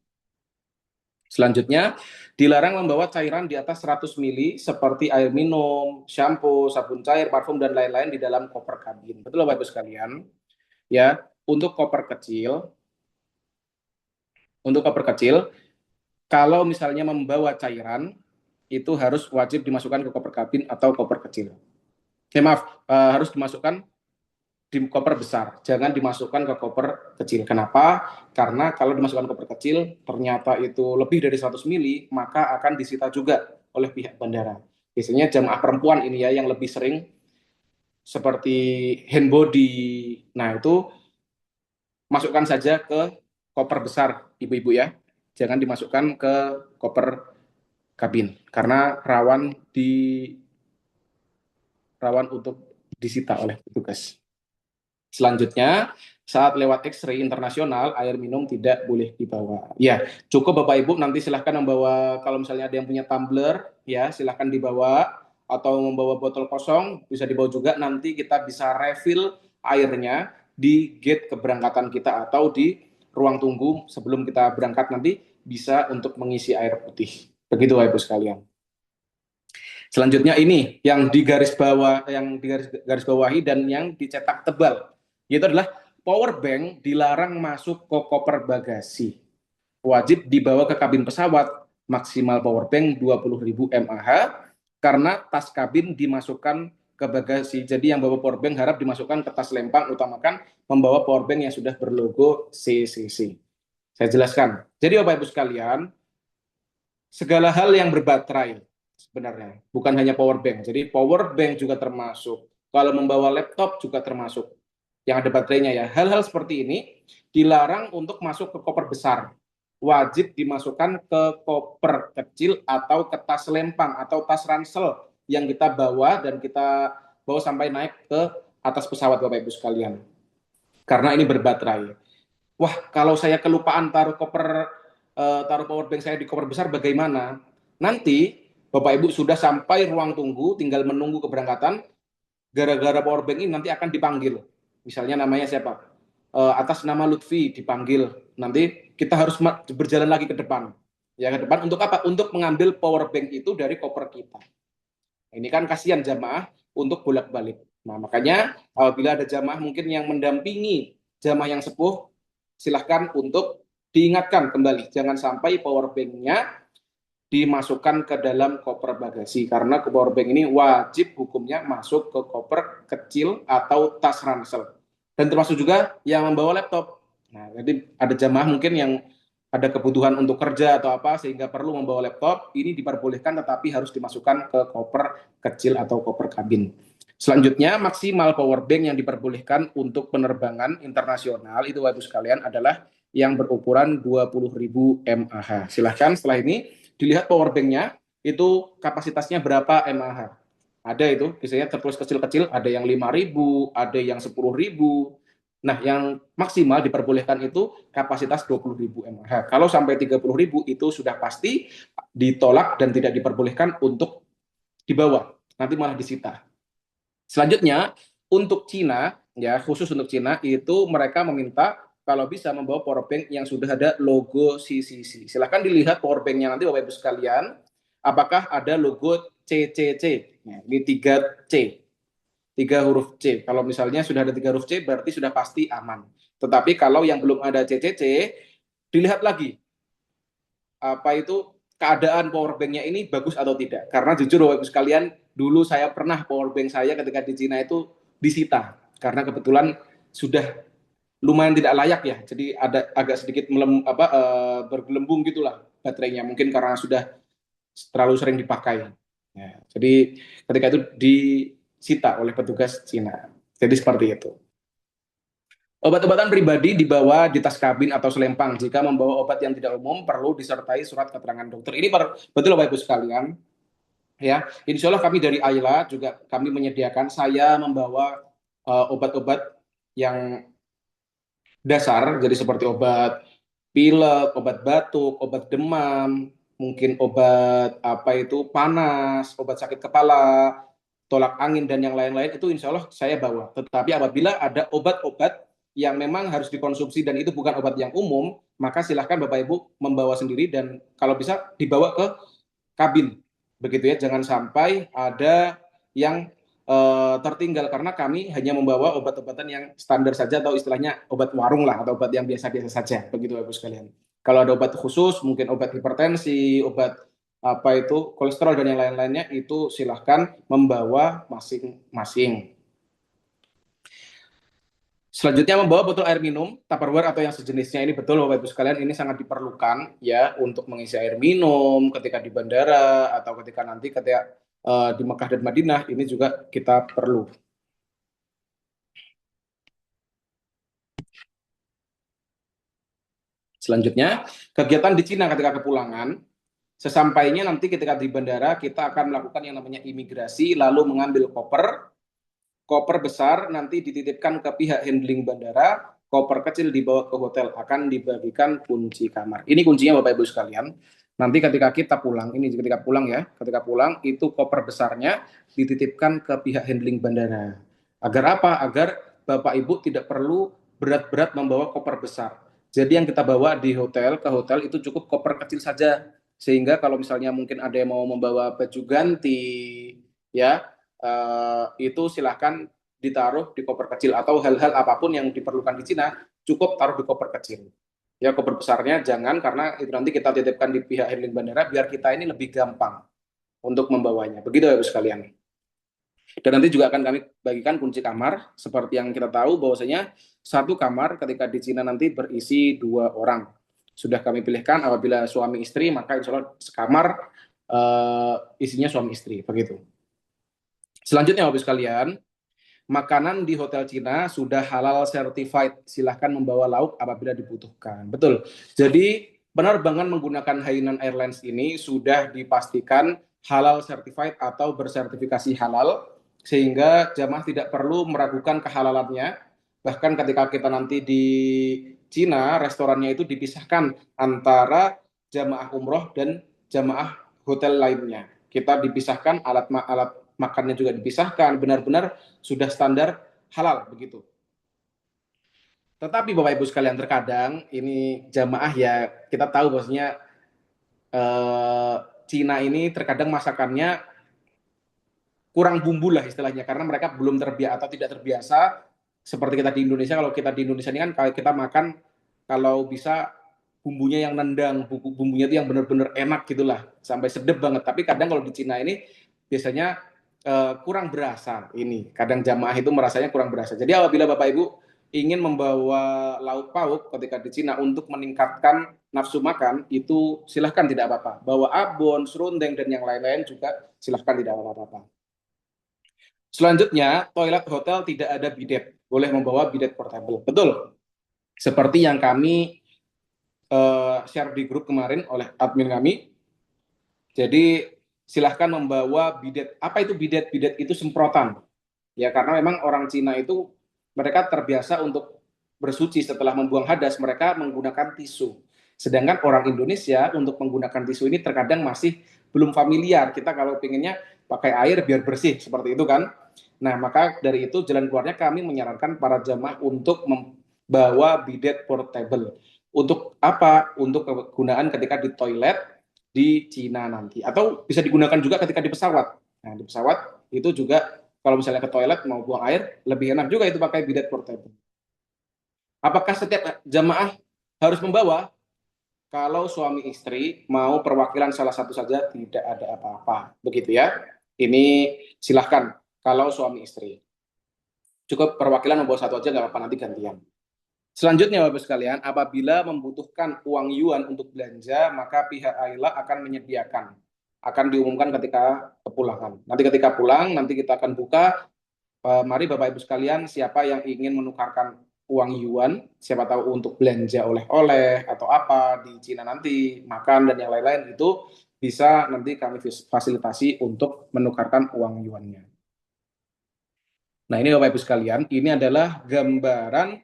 [SPEAKER 2] Selanjutnya, dilarang membawa cairan di atas 100 ml seperti air minum, shampoo, sabun cair, parfum, dan lain-lain di dalam koper kabin. Betul Bapak Ibu sekalian? Ya, untuk koper kecil, kalau misalnya membawa cairan, itu harus wajib dimasukkan ke koper kabin atau koper kecil. Harus dimasukkan di koper besar, jangan dimasukkan ke koper kecil. Kenapa? Karena kalau dimasukkan ke koper kecil, ternyata itu lebih dari 100 mili, maka akan disita juga oleh pihak bandara. Biasanya jamaah perempuan ini ya yang lebih sering seperti hand body. Nah, itu masukkan saja ke koper besar, ibu-ibu ya. Jangan dimasukkan ke koper kabin karena rawan untuk disita oleh petugas. Selanjutnya, saat lewat X-ray internasional, air minum tidak boleh dibawa. Ya, cukup Bapak Ibu nanti silahkan membawa, kalau misalnya ada yang punya tumbler, ya silahkan dibawa, atau membawa botol kosong, bisa dibawa juga, nanti kita bisa refill airnya di gate keberangkatan kita, atau di ruang tunggu sebelum kita berangkat nanti, bisa untuk mengisi air putih. Begitu Bapak Ibu sekalian. Selanjutnya ini yang digaris bawahi dan yang dicetak tebal, yaitu adalah power bank dilarang masuk ke koper bagasi. Wajib dibawa ke kabin pesawat, maksimal power bank 20.000 mAh, karena tas kabin dimasukkan ke bagasi. Jadi yang bawa power bank harap dimasukkan ke tas lempang, utamakan membawa power bank yang sudah berlogo CCC. Saya jelaskan. Jadi Bapak Ibu sekalian, segala hal yang berbaterai sebenarnya, bukan hanya power bank. Jadi power bank juga termasuk. Kalau membawa laptop juga termasuk. Yang ada baterainya ya. Hal-hal seperti ini dilarang untuk masuk ke koper besar. Wajib dimasukkan ke koper kecil atau ke tas lempang atau tas ransel yang kita bawa dan kita bawa sampai naik ke atas pesawat Bapak Ibu sekalian. Karena ini berbaterai. Wah, kalau saya kelupaan taruh power bank saya di koper besar bagaimana? Nanti Bapak Ibu sudah sampai ruang tunggu, tinggal menunggu keberangkatan, gara-gara power bank ini nanti akan dipanggil. Misalnya namanya siapa? Atas nama Lutfi dipanggil. Nanti kita harus berjalan lagi ke depan. Ya, ke depan untuk apa? Untuk mengambil power bank itu dari koper kita. Ini kan kasihan jamaah untuk bolak-balik. Nah, makanya apabila ada jamaah mungkin yang mendampingi jamaah yang sepuh, silahkan untuk diingatkan kembali. Jangan sampai power bank-nya dimasukkan ke dalam koper bagasi, karena power bank ini wajib hukumnya masuk ke koper kecil atau tas ransel, dan termasuk juga yang membawa laptop. Nah, jadi ada jamaah mungkin yang ada kebutuhan untuk kerja atau apa sehingga perlu membawa laptop, ini diperbolehkan tetapi harus dimasukkan ke koper kecil atau koper kabin. Selanjutnya, maksimal power bank yang diperbolehkan untuk penerbangan internasional itu Bapak Ibu sekalian adalah yang berukuran 20.000 mAh. Silahkan setelah ini dilihat power bank-nya itu kapasitasnya berapa mAh. Ada itu, biasanya tertulis kecil-kecil, ada yang 5.000, ada yang 10.000. Nah, yang maksimal diperbolehkan itu kapasitas 20.000 mAh. Kalau sampai 30.000 itu sudah pasti ditolak dan tidak diperbolehkan untuk dibawa. Nanti malah disita. Selanjutnya, untuk Cina, ya khusus untuk Cina, itu mereka meminta kalau bisa membawa power bank yang sudah ada logo CCC. Silahkan dilihat power bank-nya nanti Bapak Ibu sekalian. apakah ada logo CCC. Nah, ini 3C, 3 huruf C. Kalau misalnya sudah ada 3 huruf C, berarti sudah pasti aman. Tetapi kalau yang belum ada CCC, dilihat lagi apa itu keadaan powerbanknya ini bagus atau tidak. Karena jujur Bapak Ibu sekalian, dulu saya pernah powerbank saya ketika di Cina itu disita karena kebetulan sudah lumayan tidak layak ya. Jadi ada agak sedikit bergelembung gitulah baterainya. Mungkin karena sudah terlalu sering dipakai. Ya, jadi ketika itu disita oleh petugas Cina. Jadi seperti itu. Obat-obatan pribadi dibawa di tas kabin atau selempang. Jika membawa obat yang tidak umum, perlu disertai surat keterangan dokter. Ini betul Bapak Ibu sekalian. Ya, insya Allah kami dari Ayla juga kami menyediakan. Saya membawa obat-obat yang dasar, jadi seperti obat pilek, obat batuk, obat demam, mungkin obat panas, obat sakit kepala, tolak angin dan yang lain-lain itu insya Allah saya bawa. Tetapi apabila ada obat-obat yang memang harus dikonsumsi dan itu bukan obat yang umum, maka silahkan Bapak Ibu membawa sendiri dan kalau bisa dibawa ke kabin. Begitu ya, jangan sampai ada yang tertinggal karena kami hanya membawa obat-obatan yang standar saja atau istilahnya obat warung lah atau obat yang biasa-biasa saja. Begitu Bapak Ibu sekalian. Kalau ada obat khusus, mungkin obat hipertensi, obat kolesterol dan yang lain-lainnya itu silahkan membawa masing-masing. Selanjutnya membawa botol air minum, Tupperware atau yang sejenisnya. Ini betul Bapak Ibu sekalian, ini sangat diperlukan ya untuk mengisi air minum ketika di bandara atau ketika di Mekah dan Madinah, ini juga kita perlu. Selanjutnya, kegiatan di Cina ketika kepulangan. Sesampainya nanti ketika di bandara, kita akan melakukan yang namanya imigrasi, lalu mengambil koper besar nanti dititipkan ke pihak handling bandara, koper kecil dibawa ke hotel, akan dibagikan kunci kamar. Ini kuncinya Bapak Ibu sekalian. Nanti ketika kita pulang, ketika pulang itu koper besarnya dititipkan ke pihak handling bandara. Agar apa? Agar Bapak Ibu tidak perlu berat-berat membawa koper besar. Jadi yang kita bawa ke hotel itu cukup koper kecil saja. Sehingga kalau misalnya mungkin ada yang mau membawa baju ganti, ya itu silahkan ditaruh di koper kecil atau hal-hal apapun yang diperlukan di Cina cukup taruh di koper kecil. Ya koper besarnya jangan karena itu nanti kita titipkan di pihak handling bandara biar kita ini lebih gampang untuk membawanya. Begitu ya Ibu sekalian. Dan nanti juga akan kami bagikan kunci kamar seperti yang kita tahu bahwasanya satu kamar ketika di Cina nanti berisi 2 orang. Sudah kami pilihkan apabila suami istri maka insya Allah sekamar isinya suami istri begitu. Selanjutnya Bapak sekalian, makanan di hotel Cina sudah halal certified. Silahkan membawa lauk apabila dibutuhkan. Betul. Jadi penerbangan menggunakan Hainan Airlines ini sudah dipastikan halal certified atau bersertifikasi halal sehingga jamaah tidak perlu meragukan kehalalannya. Bahkan ketika kita nanti di Cina, restorannya itu dipisahkan antara jamaah umroh dan jamaah hotel lainnya. Kita dipisahkan, alat makannya juga dipisahkan, benar-benar sudah standar halal begitu. Tetapi Bapak Ibu sekalian terkadang ini jamaah ya kita tahu bahwasanya Cina ini terkadang masakannya kurang bumbu lah istilahnya karena mereka belum terbiasa atau tidak terbiasa seperti kita di Indonesia. Kalau kita di Indonesia ini kan kita makan kalau bisa bumbunya yang nendang, bumbunya itu yang benar-benar enak gitulah, sampai sedep banget. Tapi kadang kalau di Cina ini biasanya kurang berasa ini. Kadang jamaah itu merasanya kurang berasa. Jadi apabila Bapak Ibu ingin membawa lauk pauk ketika di Cina untuk meningkatkan nafsu makan, itu silahkan tidak apa-apa. Bawa abon, serundeng, dan yang lain-lain juga silahkan tidak apa-apa. Selanjutnya, toilet hotel tidak ada bidet. Boleh membawa bidet portable. Betul. Seperti yang kami share di grup kemarin oleh admin kami. Jadi silahkan membawa bidet. Apa itu bidet? Bidet itu semprotan. Ya karena memang orang Cina itu mereka terbiasa untuk bersuci setelah membuang hadas, mereka menggunakan tisu. Sedangkan orang Indonesia untuk menggunakan tisu ini terkadang masih belum familiar. Kita kalau pengennya pakai air biar bersih seperti itu kan. Nah, maka dari itu jalan keluarnya kami menyarankan para jamaah untuk membawa bidet portable. Untuk apa? Untuk kegunaan ketika di toilet di Cina nanti, atau bisa digunakan juga ketika di pesawat. Nah, di pesawat itu juga kalau misalnya ke toilet mau buang air, lebih enak juga itu pakai bidet portable. Apakah setiap jamaah harus membawa? Kalau suami istri mau perwakilan salah satu saja tidak ada apa-apa, begitu ya. Ini silahkan kalau suami istri. Cukup perwakilan membawa satu aja nggak apa-apa, nanti gantian. Selanjutnya Bapak sekalian, apabila membutuhkan uang yuan untuk belanja, maka pihak Ayla akan menyediakan. Akan diumumkan ketika kepulangan. Nanti ketika pulang, nanti kita akan buka. Mari Bapak Ibu sekalian, siapa yang ingin menukarkan uang yuan, siapa tahu untuk belanja oleh-oleh atau apa di Cina nanti, makan dan yang lain-lain, itu bisa nanti kami fasilitasi untuk menukarkan uang yuannya. Nah, ini Bapak Ibu sekalian, ini adalah gambaran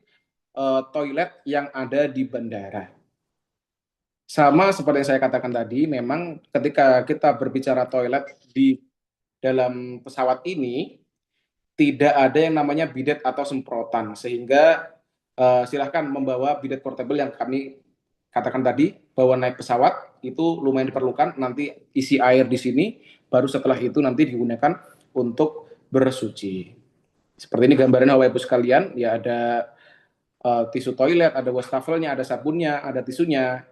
[SPEAKER 2] toilet yang ada di bandara. Sama seperti yang saya katakan tadi, memang ketika kita berbicara toilet di dalam pesawat ini, tidak ada yang namanya bidet atau semprotan, sehingga silahkan membawa bidet portable yang kami katakan tadi, bahwa naik pesawat itu lumayan diperlukan, nanti isi air di sini, baru setelah itu nanti digunakan untuk bersuci. Seperti ini gambaran Bapak Ibu sekalian, ya ada tisu toilet, ada wastafelnya, ada sabunnya, ada tisunya.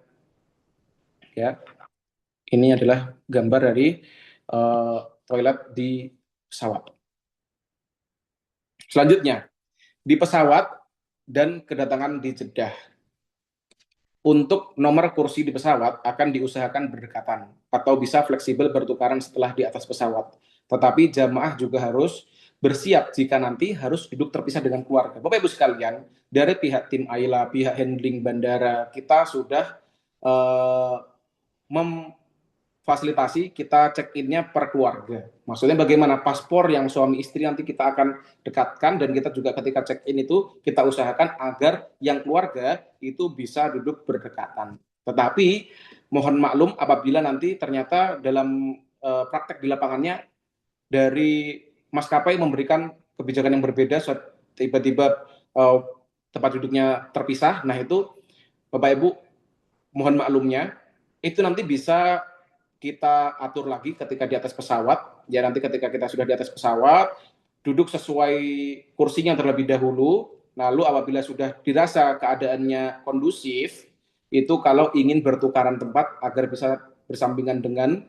[SPEAKER 2] Ya, ini adalah gambar dari toilet di pesawat. Selanjutnya, di pesawat dan kedatangan di Jeddah. Untuk nomor kursi di pesawat akan diusahakan berdekatan atau bisa fleksibel bertukaran setelah di atas pesawat. Tetapi jamaah juga harus bersiap jika nanti harus duduk terpisah dengan keluarga. Bapak Ibu sekalian, dari pihak tim Ayla, pihak handling bandara, kita sudah memfasilitasi kita check-in-nya per keluarga. Maksudnya bagaimana paspor yang suami istri nanti kita akan dekatkan, dan kita juga ketika check-in itu kita usahakan agar yang keluarga itu bisa duduk berdekatan. Tetapi mohon maklum apabila nanti ternyata dalam praktek di lapangannya dari maskapai memberikan kebijakan yang berbeda, tiba-tiba tempat duduknya terpisah, nah itu Bapak Ibu mohon maklumnya, itu nanti bisa kita atur lagi ketika di atas pesawat. Ya, nanti ketika kita sudah di atas pesawat, duduk sesuai kursinya terlebih dahulu, lalu apabila sudah dirasa keadaannya kondusif, itu kalau ingin bertukaran tempat agar bisa bersampingan dengan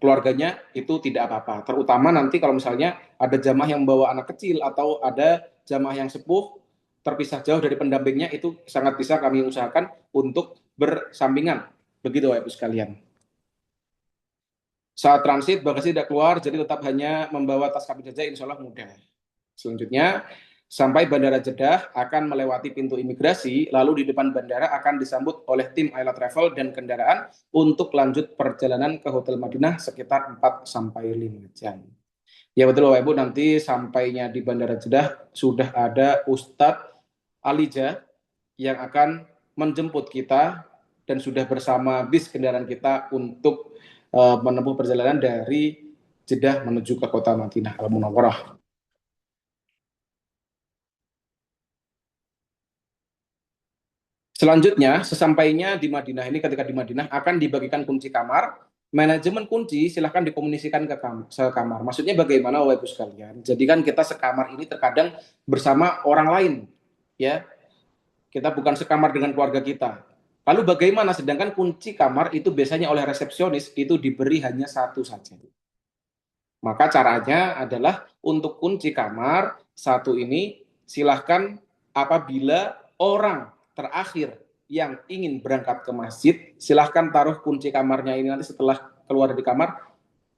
[SPEAKER 2] keluarganya, itu tidak apa-apa. Terutama nanti kalau misalnya ada jamaah yang membawa anak kecil atau ada jamaah yang sepuh terpisah jauh dari pendampingnya, itu sangat bisa kami usahakan untuk bersampingan. Begitu Bapak Ibu sekalian. Saat transit bagasi tidak keluar, jadi tetap hanya membawa tas kabin saja, insya Allah mudah. Selanjutnya, sampai Bandara Jeddah akan melewati pintu imigrasi, lalu di depan bandara akan disambut oleh tim Ayla Travel dan kendaraan untuk lanjut perjalanan ke Hotel Madinah sekitar 4-5 jam. Ya betul Bapak Ibu, nanti sampainya di Bandara Jeddah sudah ada Ustadz Alija yang akan menjemput kita dan sudah bersama bis kendaraan kita untuk menempuh perjalanan dari Jeddah menuju ke kota Madinah Al-Munawwarah. Selanjutnya, sesampainya di Madinah ini, ketika di Madinah akan dibagikan kunci kamar. Manajemen kunci silahkan dikomunikasikan ke kamar. Maksudnya bagaimana Bapak Ibu sekalian? Jadi kan kita sekamar ini terkadang bersama orang lain, ya. Kita bukan sekamar dengan keluarga kita. Lalu bagaimana? Sedangkan kunci kamar itu biasanya oleh resepsionis itu diberi hanya satu saja. Maka caranya adalah untuk kunci kamar satu ini silahkan apabila orang terakhir yang ingin berangkat ke masjid, silahkan taruh kunci kamarnya ini nanti setelah keluar dari kamar,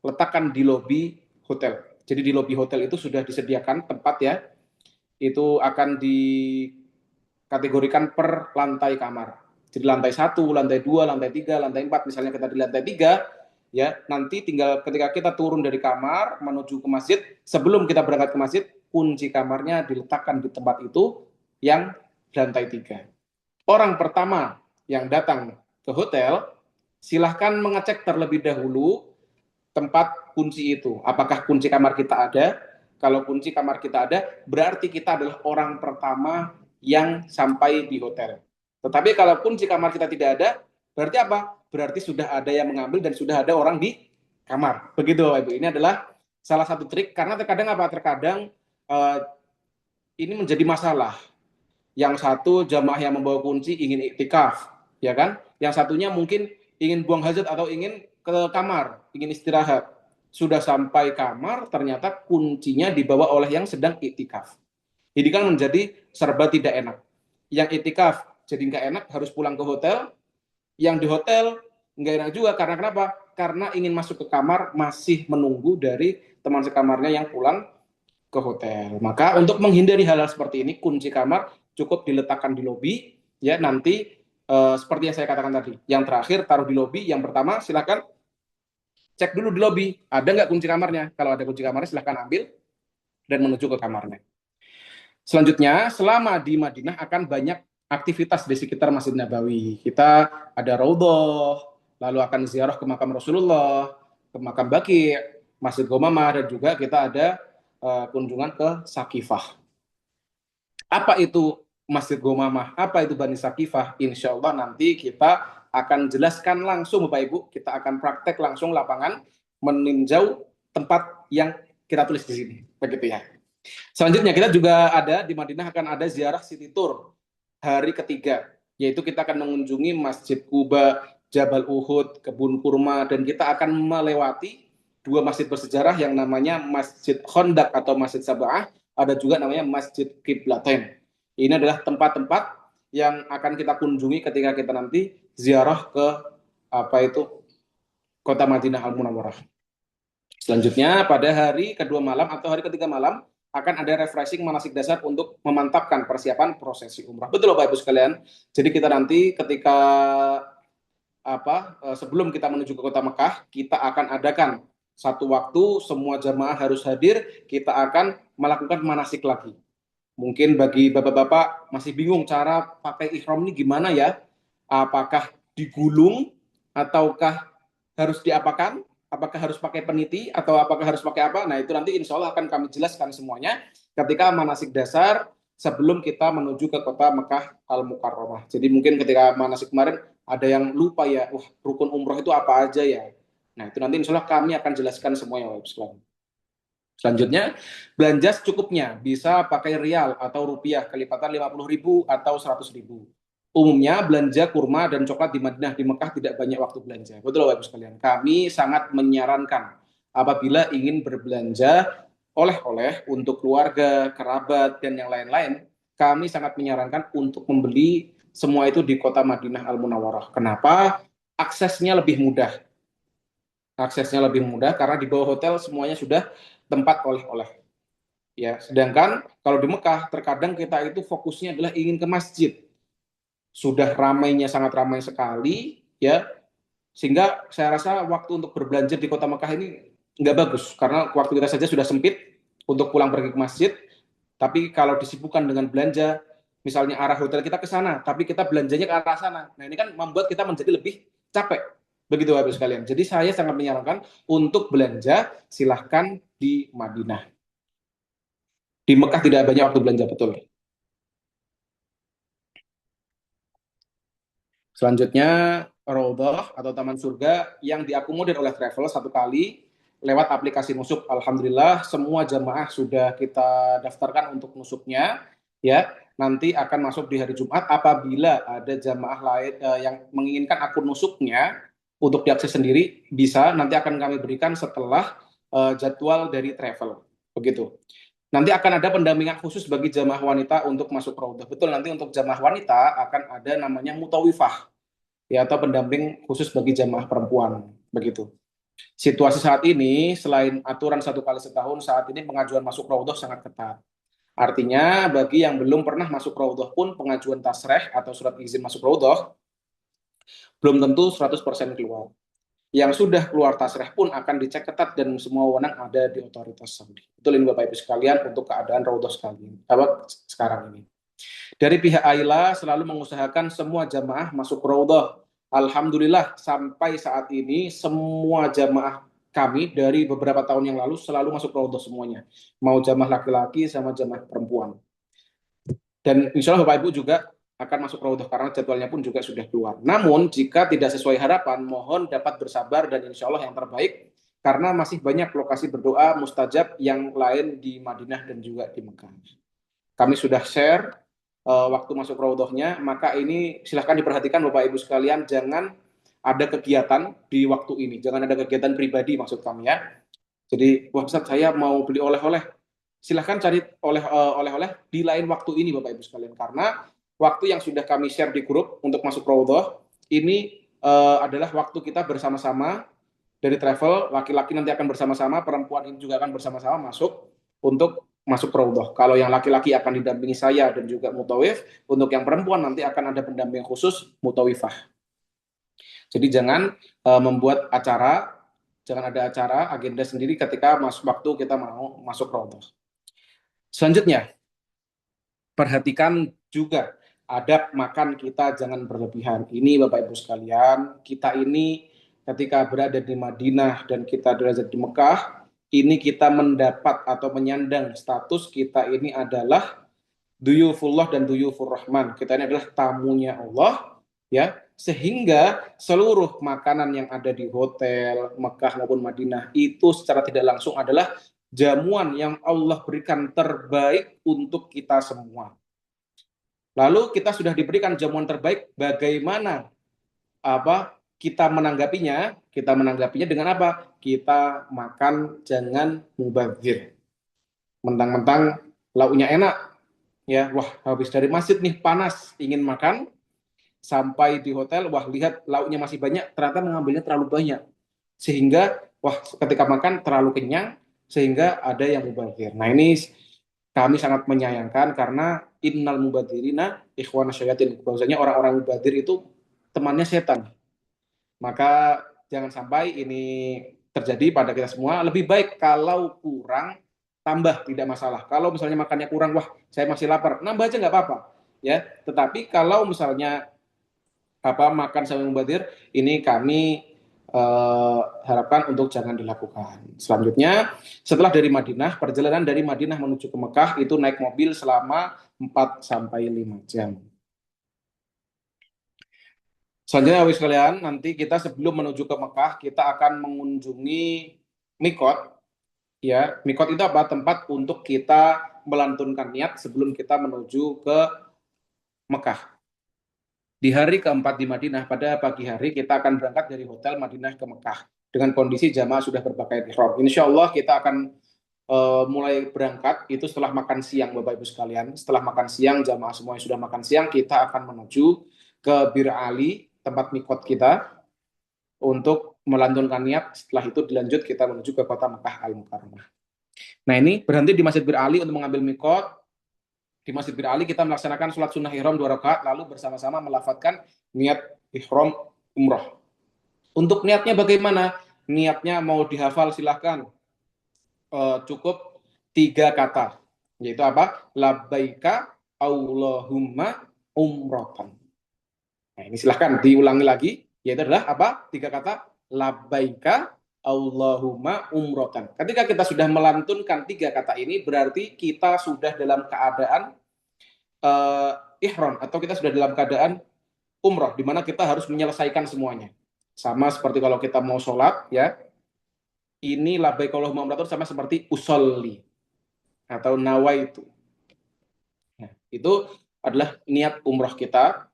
[SPEAKER 2] letakkan di lobi hotel. Jadi di lobi hotel itu sudah disediakan tempat ya, itu akan dikategorikan per lantai kamar. Jadi lantai 1, lantai 2, lantai 3, lantai 4, misalnya kita di lantai 3, ya nanti tinggal ketika kita turun dari kamar menuju ke masjid, sebelum kita berangkat ke masjid, kunci kamarnya diletakkan di tempat itu yang lantai 3. Orang pertama yang datang ke hotel, silahkan mengecek terlebih dahulu tempat kunci itu. Apakah kunci kamar kita ada? Kalau kunci kamar kita ada, berarti kita adalah orang pertama yang sampai di hotel. Tetapi kalau kunci kamar kita tidak ada, berarti apa? berarti sudah ada yang mengambil dan sudah ada orang di kamar. Begitu Bapak Ibu. Ini adalah salah satu trik, karena terkadang apa? Terkadang ini menjadi masalah. Yang satu jamaah yang membawa kunci ingin iktikaf, ya kan? Yang satunya mungkin ingin buang hajat atau ingin ke kamar, ingin istirahat. Sudah sampai kamar, ternyata kuncinya dibawa oleh yang sedang iktikaf. Ini kan menjadi serba tidak enak. Yang iktikaf jadi nggak enak, harus pulang ke hotel. Yang di hotel nggak enak juga, karena kenapa? Karena ingin masuk ke kamar, masih menunggu dari teman sekamarnya yang pulang ke hotel. Maka untuk menghindari hal-hal seperti ini, kunci kamar cukup diletakkan di lobi, ya nanti seperti yang saya katakan tadi. Yang terakhir taruh di lobi, yang pertama silakan cek dulu di lobi, ada nggak kunci kamarnya. Kalau ada kunci kamarnya silakan ambil dan menuju ke kamarnya. Selanjutnya, selama di Madinah akan banyak aktivitas di sekitar Masjid Nabawi. Kita ada Raudhah, lalu akan ziarah ke makam Rasulullah, ke makam Baqi', Masjid Ghamamah, dan juga kita ada kunjungan ke Sakifah. Apa itu Masjid Ghamamah? Apa itu Bani Sakifah? Insya Allah nanti kita akan jelaskan langsung Bapak Ibu. Kita akan praktek langsung lapangan, meninjau tempat yang kita tulis di sini. Begitu ya. Selanjutnya kita juga ada di Madinah akan ada ziarah City Tour hari ketiga, yaitu kita akan mengunjungi Masjid Quba, Jabal Uhud, Kebun Kurma, dan kita akan melewati dua masjid bersejarah yang namanya Masjid Khandaq atau Masjid Sab'ah, ada juga namanya Masjid Qiblatain. Ini adalah tempat-tempat yang akan kita kunjungi ketika kita nanti ziarah ke kota Madinah Al-Munawwarah. Selanjutnya pada hari kedua malam atau hari ketiga malam akan ada refreshing manasik dasar untuk memantapkan persiapan prosesi umrah. Betul Bapak Ibu sekalian. Jadi kita nanti ketika sebelum kita menuju ke kota Mekah, kita akan adakan satu waktu semua jamaah harus hadir, kita akan melakukan manasik lagi. Mungkin bagi bapak-bapak masih bingung cara pakai ihram ini gimana ya? Apakah digulung ataukah harus diapakan? Apakah harus pakai peniti atau apakah harus pakai apa? Nah itu nanti insya Allah akan kami jelaskan semuanya ketika manasik dasar sebelum kita menuju ke kota Mekah Al-Mukarramah. Jadi mungkin ketika manasik kemarin ada yang lupa ya, rukun umroh itu apa aja ya. Nah itu nanti insya Allah kami akan jelaskan semuanya. Selanjutnya, belanja secukupnya, bisa pakai rial atau rupiah, kelipatan 50.000 atau 100.000. Umumnya belanja kurma dan coklat di Madinah, di Mekah tidak banyak waktu belanja. Betul Bapak Ibu sekalian. Kami sangat menyarankan apabila ingin berbelanja oleh-oleh untuk keluarga, kerabat, dan yang lain-lain, kami sangat menyarankan untuk membeli semua itu di kota Madinah Al-Munawwarah. Kenapa? Aksesnya lebih mudah. Aksesnya lebih mudah karena di bawah hotel semuanya sudah tempat oleh-oleh. Ya, sedangkan kalau di Mekah terkadang kita itu fokusnya adalah ingin ke masjid. Sudah ramainya sangat ramai sekali, ya. Sehingga saya rasa waktu untuk berbelanja di kota Mekah ini nggak bagus karena waktu kita saja sudah sempit untuk pulang pergi ke masjid. Tapi kalau disibukkan dengan belanja, misalnya arah hotel kita ke sana, tapi kita belanjanya ke arah sana. Nah, ini kan membuat kita menjadi lebih capek. Begitu Bapak sekalian. Jadi saya sangat menyarankan untuk belanja silahkan di Madinah. Di Mekah tidak banyak waktu belanja, betul. Selanjutnya Raudhah atau Taman Surga yang diakomodir oleh travel satu kali lewat aplikasi nusuk. Alhamdulillah semua jamaah sudah kita daftarkan untuk nusuknya, ya. Nanti akan masuk di hari Jumat. Apabila ada jamaah lain yang menginginkan akun nusuknya untuk diakses sendiri, bisa nanti akan kami berikan setelah jadwal dari travel. Begitu. Nanti akan ada pendampingan khusus bagi jamaah wanita untuk masuk Raudhah. Betul, nanti untuk jamaah wanita akan ada namanya mutawifah, ya, atau pendamping khusus bagi jamaah perempuan. Begitu. Situasi saat ini, selain aturan 1 kali setahun, saat ini pengajuan masuk Raudhah sangat ketat. Artinya, bagi yang belum pernah masuk Raudhah pun, pengajuan tasreh atau surat izin masuk Raudhah belum tentu 100% keluar. Yang sudah keluar tasreh pun akan dicek ketat dan semua wewenang ada di otoritas Saudi. Betul ini Bapak Ibu sekalian untuk keadaan Raudhah sekarang ini. Dari pihak AILA selalu mengusahakan semua jamaah masuk Raudhah. Alhamdulillah sampai saat ini semua jamaah kami dari beberapa tahun yang lalu selalu masuk Raudhah semuanya. Mau jamaah laki-laki sama jamaah perempuan. Dan insya Allah Bapak Ibu juga akan masuk raudhah karena jadwalnya pun juga sudah keluar. Namun jika tidak sesuai harapan, mohon dapat bersabar dan insya Allah yang terbaik karena masih banyak lokasi berdoa mustajab yang lain di Madinah dan juga di Mekah. Kami sudah share waktu masuk raudhahnya, maka ini silahkan diperhatikan Bapak Ibu sekalian, jangan ada kegiatan di waktu ini, jangan ada kegiatan pribadi maksud kami ya. Jadi, wah Ustaz saya mau beli oleh-oleh, silahkan cari oleh-oleh di lain waktu ini Bapak Ibu sekalian, karena waktu yang sudah kami share di grup untuk masuk raudhah ini adalah waktu kita bersama-sama dari travel, laki-laki nanti akan bersama-sama, perempuan ini juga akan bersama-sama masuk untuk masuk raudhah. Kalau yang laki-laki akan didampingi saya dan juga mutawif, untuk yang perempuan nanti akan ada pendamping khusus mutawifah. Jadi jangan membuat acara, jangan ada acara agenda sendiri ketika waktu kita mau masuk raudhah. Selanjutnya, perhatikan juga adab makan kita jangan berlebihan. Ini Bapak Ibu sekalian, kita ini ketika berada di Madinah dan kita berada di Mekah, ini kita mendapat atau menyandang status kita ini adalah duyufullah dan duyufur rahman. Kita ini adalah tamunya Allah, ya. Sehingga seluruh makanan yang ada di hotel Mekah maupun Madinah itu secara tidak langsung adalah jamuan yang Allah berikan terbaik untuk kita semua. Lalu kita sudah diberikan jamuan terbaik, bagaimana kita menanggapinya? Kita menanggapinya dengan apa? Kita makan jangan mubazir. Mentang-mentang lauknya enak, ya, wah habis dari masjid nih panas, ingin makan, sampai di hotel, wah lihat lauknya masih banyak, ternyata mengambilnya terlalu banyak, sehingga wah ketika makan terlalu kenyang, sehingga ada yang mubazir. Nah ini kami sangat menyayangkan karena innal mubadzirina ikhwana syayatin, bahwasanya orang-orang mubazir itu temannya setan. Maka jangan sampai ini terjadi pada kita semua. Lebih baik kalau kurang tambah tidak masalah. Kalau misalnya makannya kurang, wah saya masih lapar, nambah aja nggak apa-apa, ya. Tetapi kalau misalnya makan sambil mubazir, ini kami harapkan untuk jangan dilakukan. Selanjutnya, setelah dari Madinah, perjalanan dari Madinah menuju ke Mekah itu naik mobil selama 4 sampai 5 jam. Selanjutnya, Bapak sekalian, nanti kita sebelum menuju ke Mekah, kita akan mengunjungi mikot. Ya, mikot itu apa? Tempat untuk kita melantunkan niat sebelum kita menuju ke Mekah. Di hari keempat di Madinah, pada pagi hari kita akan berangkat dari hotel Madinah ke Mekah dengan kondisi jamaah sudah berpakaian ihram. Insya Allah kita akan mulai berangkat itu setelah makan siang, Bapak Ibu sekalian. Setelah makan siang, jamaah semuanya sudah makan siang, kita akan menuju ke Bir Ali, tempat mikot kita, untuk melantunkan niat. Setelah itu dilanjut kita menuju ke kota Mekah Al-Mukarramah. Nah ini berhenti di Masjid Bir Ali untuk mengambil mikot. Di Masjid Bir Ali kita melaksanakan sholat sunnah ihram 2 rakaat, lalu bersama-sama melafadzkan niat ihram umroh. Untuk niatnya bagaimana? Niatnya mau dihafal silahkan. Cukup 3 kata, yaitu apa? Labbaika Allahumma umrotan. Nah ini silahkan diulangi lagi, yaitu adalah apa? 3 kata, labbaika Allahumma umrotan. Ketika kita sudah melantunkan 3 kata ini, berarti kita sudah dalam keadaan ihram, atau kita sudah dalam keadaan umroh, di mana kita harus menyelesaikan semuanya. Sama seperti kalau kita mau sholat, ya. Ini labbaik Allahumma umrotan sama seperti usolli atau nawaitu. Nah, itu adalah niat umroh kita.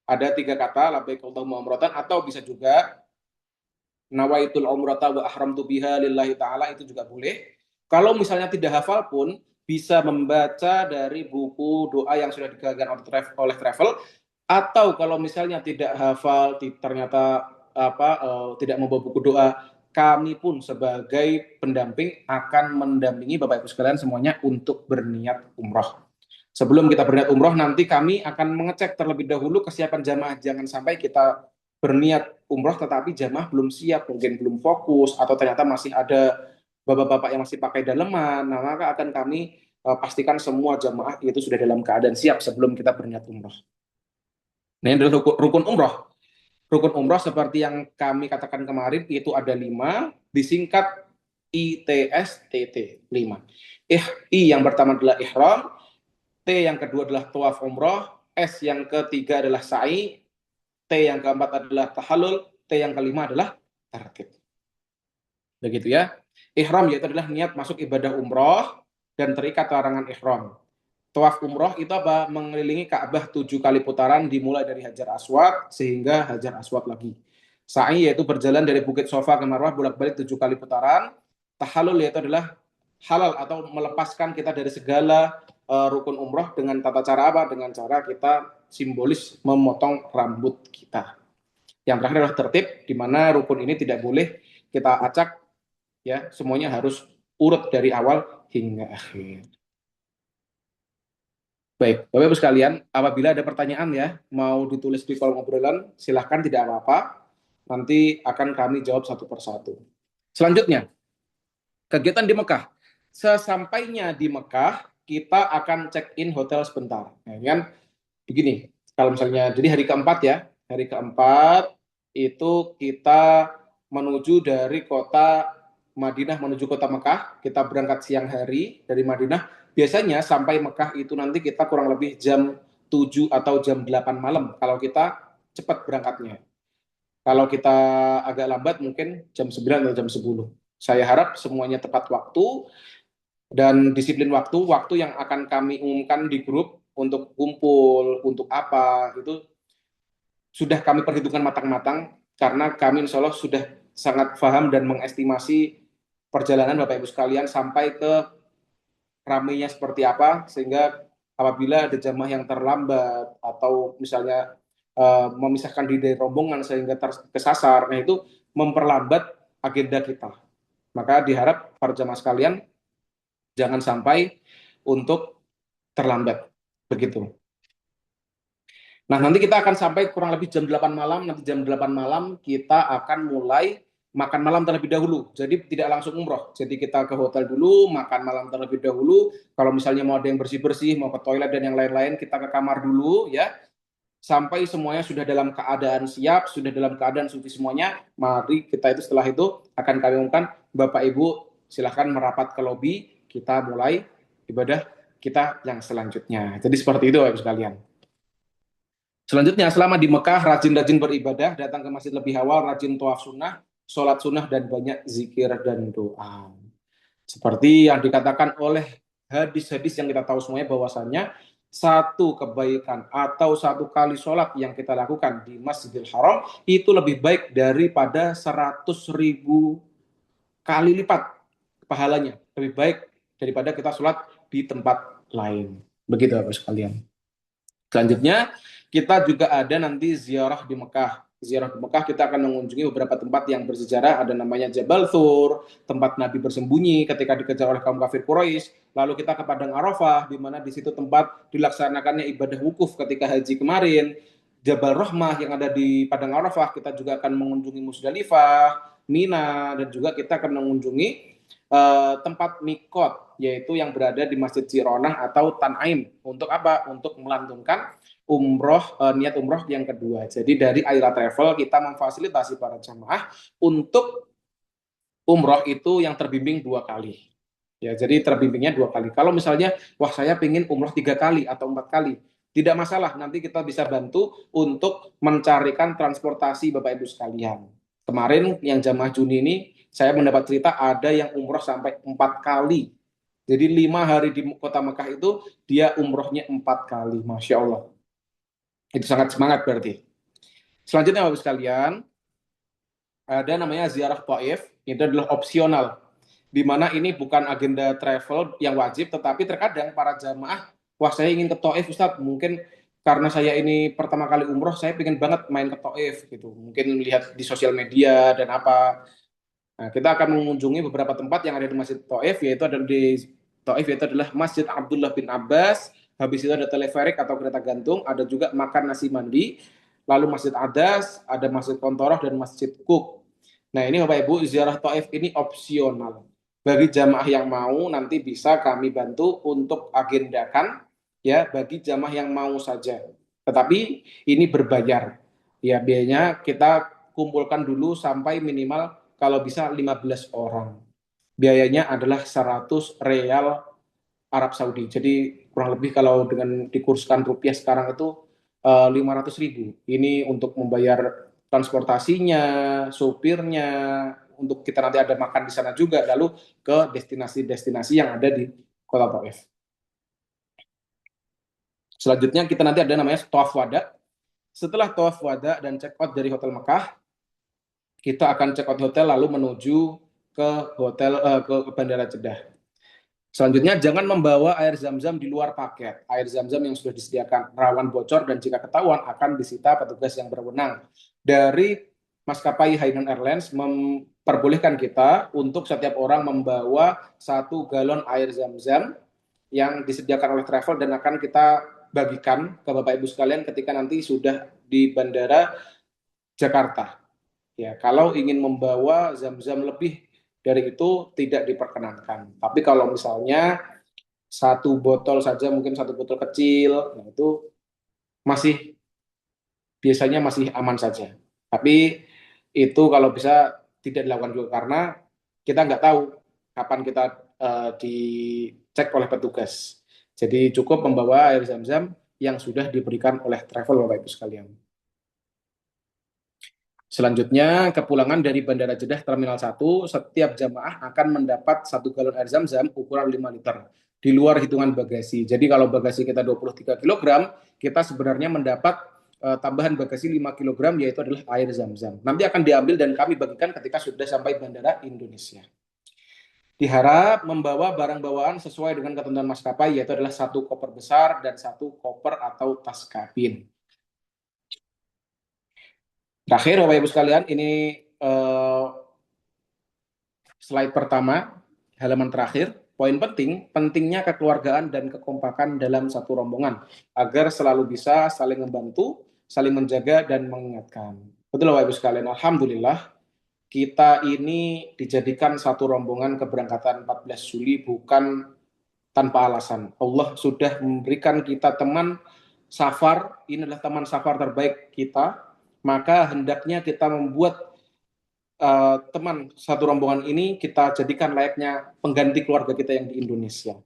[SPEAKER 2] Ada 3 kata, labbaik Allahumma umrotan, atau bisa juga nawaitul umrata wa ahramtu biha lillahi ta'ala, itu juga boleh. Kalau misalnya tidak hafal pun bisa membaca dari buku doa yang sudah digagas oleh travel, atau kalau misalnya tidak hafal, ternyata tidak membawa buku doa, kami pun sebagai pendamping akan mendampingi Bapak Ibu sekalian semuanya untuk berniat umroh. Sebelum kita berniat umroh, nanti kami akan mengecek terlebih dahulu kesiapan jamaah. Jangan sampai kita berniat umroh tetapi jamaah belum siap, mungkin belum fokus, atau ternyata masih ada bapak-bapak yang masih pakai daleman. Nah, maka akan kami pastikan semua jamaah itu sudah dalam keadaan siap sebelum kita berniat umroh. Nah, ini adalah rukun umroh. Rukun umroh seperti yang kami katakan kemarin itu ada 5, disingkat ITSTT 5. I yang pertama adalah ihram, T yang kedua adalah tawaf umroh, S yang ketiga adalah sa'i, T yang keempat adalah tahallul, T yang kelima adalah tartib. Begitu ya. Ihram yaitu adalah niat masuk ibadah umroh dan terikat larangan ihram. Tawaf umroh itu apa? Mengelilingi Ka'bah 7 kali putaran dimulai dari Hajar Aswad sehingga Hajar Aswad lagi. Sa'i yaitu berjalan dari Bukit Sofa ke Marwah bolak-balik 7 kali putaran. Tahallul yaitu adalah halal atau melepaskan kita dari segala rukun umroh dengan tata cara apa? Dengan cara kita simbolis memotong rambut kita. Yang terakhir adalah tertib, di mana rukun ini tidak boleh kita acak, ya semuanya harus urut dari awal hingga akhir. Baik, Bapak Ibu sekalian, apabila ada pertanyaan ya, mau ditulis di kolom obrolan, silahkan, tidak apa-apa. Nanti akan kami jawab satu persatu. Selanjutnya, kegiatan di Mekah. Sesampainya di Mekah, kita akan check-in hotel sebentar. Nah, kan begini, kalau misalnya, jadi hari keempat ya, hari keempat itu kita menuju dari kota Madinah menuju kota Mekah, kita berangkat siang hari dari Madinah. Biasanya sampai Mekah itu nanti kita kurang lebih jam 7 atau jam 8 malam kalau kita cepat berangkatnya. Kalau kita agak lambat mungkin jam 9 atau jam 10. Saya harap semuanya tepat waktu dan disiplin waktu yang akan kami umumkan di grup untuk kumpul, untuk apa, itu sudah kami perhitungkan matang-matang karena kami insya Allah sudah sangat paham dan mengestimasi perjalanan Bapak Ibu sekalian sampai ke ramainya seperti apa, sehingga apabila ada jamaah yang terlambat atau misalnya memisahkan diri dari rombongan sehingga kesasar, nah itu memperlambat agenda kita. Maka diharap para jamaah sekalian jangan sampai untuk terlambat, begitu. Nah, nanti kita akan sampai kurang lebih jam 8 malam, nanti jam 8 malam kita akan mulai makan malam terlebih dahulu. Jadi tidak langsung umroh. Jadi kita ke hotel dulu, makan malam terlebih dahulu. Kalau misalnya mau ada yang bersih-bersih, mau ke toilet dan yang lain-lain, kita ke kamar dulu ya. Sampai semuanya sudah dalam keadaan siap, sudah dalam keadaan suci semuanya, mari kita itu setelah itu akan kami umumkan, Bapak Ibu silahkan merapat ke lobi, kita mulai ibadah kita yang selanjutnya. Jadi seperti itu Bapak Ibu sekalian. Selanjutnya, selama di Mekah, rajin-rajin beribadah, datang ke masjid lebih awal, rajin tawaf sunnah, sholat sunnah, dan banyak zikir dan doa. Seperti yang dikatakan oleh hadis-hadis yang kita tahu semuanya, bahwasannya satu kebaikan atau satu kali sholat yang kita lakukan di Masjidil Haram itu lebih baik daripada 100.000 kali lipat pahalanya. Lebih baik daripada kita sholat di tempat lain. Begitu Bapak sekalian. Selanjutnya, kita juga ada nanti ziarah di Mekah. Ziarah di Mekah kita akan mengunjungi beberapa tempat yang bersejarah. Ada namanya Jabal Thur, tempat Nabi bersembunyi ketika dikejar oleh kaum kafir Quraisy. Lalu kita ke Padang Arafah, di mana di situ tempat dilaksanakannya ibadah wukuf ketika haji kemarin. Jabal Rahmah yang ada di Padang Arafah, kita juga akan mengunjungi Musdalifah, Mina, dan juga kita akan mengunjungi tempat mikot, yaitu yang berada di Masjid Jironah atau Tan'aim. Untuk apa? Untuk melantunkan niat umroh yang kedua. Jadi dari Aira Travel kita memfasilitasi para jamaah untuk umroh itu yang terbimbing 2 kali. Ya, jadi terbimbingnya 2 kali. Kalau misalnya, wah saya pengen umroh 3 kali atau 4 kali, tidak masalah. Nanti kita bisa bantu untuk mencarikan transportasi Bapak Ibu sekalian. Kemarin yang jamaah Juni ini, saya mendapat cerita ada yang umroh sampai 4 kali. Jadi 5 hari di kota Mekah itu dia umrohnya 4 kali, Masya Allah. Itu sangat semangat berarti. Selanjutnya Bapak sekalian, ada namanya ziarah Taif, itu adalah opsional. Di mana ini bukan agenda travel yang wajib, tetapi terkadang para jamaah, wah saya ingin ke Taif Ustadz, mungkin karena saya ini pertama kali umroh, saya pengen banget main ke Taif gitu. Mungkin melihat di sosial media dan apa. Nah, kita akan mengunjungi beberapa tempat yang ada di Masjid Taif, yaitu adalah Masjid Abdullah bin Abbas, habis itu ada teleferik atau kereta gantung, ada juga makan nasi mandi, lalu Masjid Adas, ada Masjid Kontoroh, dan Masjid Kuk. Nah ini Bapak Ibu, ziarah Taif ini opsional. Bagi jamaah yang mau nanti bisa kami bantu untuk agendakan, ya bagi jamaah yang mau saja. Tetapi ini berbayar. Ya biayanya kita kumpulkan dulu sampai minimal kalau bisa 15 orang. Biayanya adalah 100 real Arab Saudi. Jadi kurang lebih kalau dengan dikurskan rupiah sekarang itu 500.000. Ini untuk membayar transportasinya, supirnya, untuk kita nanti ada makan di sana juga, lalu ke destinasi-destinasi yang ada di Kota Taif. Selanjutnya kita nanti ada namanya tawaf wada. Setelah tawaf wada dan check out dari Hotel Mekah, kita akan check out hotel lalu menuju ke ke Bandara Jeddah. Selanjutnya, jangan membawa air zam-zam di luar paket. Air zam-zam yang sudah disediakan rawan bocor dan jika ketahuan akan disita petugas yang berwenang. Dari maskapai Hainan Airlines memperbolehkan kita untuk setiap orang membawa 1 galon air zam-zam yang disediakan oleh travel dan akan kita bagikan ke Bapak Ibu sekalian ketika nanti sudah di Bandara Jakarta. Ya, kalau ingin membawa zam-zam lebih dari itu tidak diperkenankan. Tapi kalau misalnya 1 botol saja, mungkin 1 botol kecil, nah itu biasanya masih aman saja. Tapi itu kalau bisa tidak dilakukan juga karena kita nggak tahu kapan kita dicek oleh petugas. Jadi cukup membawa air zam-zam yang sudah diberikan oleh travel Bapak Ibu sekalian. Selanjutnya, kepulangan dari Bandara Jeddah Terminal 1, setiap jamaah akan mendapat 1 galon air zam-zam ukuran 5 liter, di luar hitungan bagasi. Jadi kalau bagasi kita 23 kg, kita sebenarnya mendapat tambahan bagasi 5 kg, yaitu adalah air zam-zam. Nanti akan diambil dan kami bagikan ketika sudah sampai Bandara Indonesia. Diharap membawa barang bawaan sesuai dengan ketentuan maskapai, yaitu adalah 1 koper besar dan 1 koper atau tas kabin. Terakhir, Bapak Ibu sekalian, ini slide pertama, halaman terakhir. Poin pentingnya kekeluargaan dan kekompakan dalam satu rombongan, agar selalu bisa saling membantu, saling menjaga, dan mengingatkan. Betul Bapak Ibu sekalian, Alhamdulillah, kita ini dijadikan satu rombongan keberangkatan 14 Juli bukan tanpa alasan. Allah sudah memberikan kita teman safar, ini adalah teman safar terbaik kita, maka hendaknya kita membuat teman satu rombongan ini kita jadikan layaknya pengganti keluarga kita yang di Indonesia.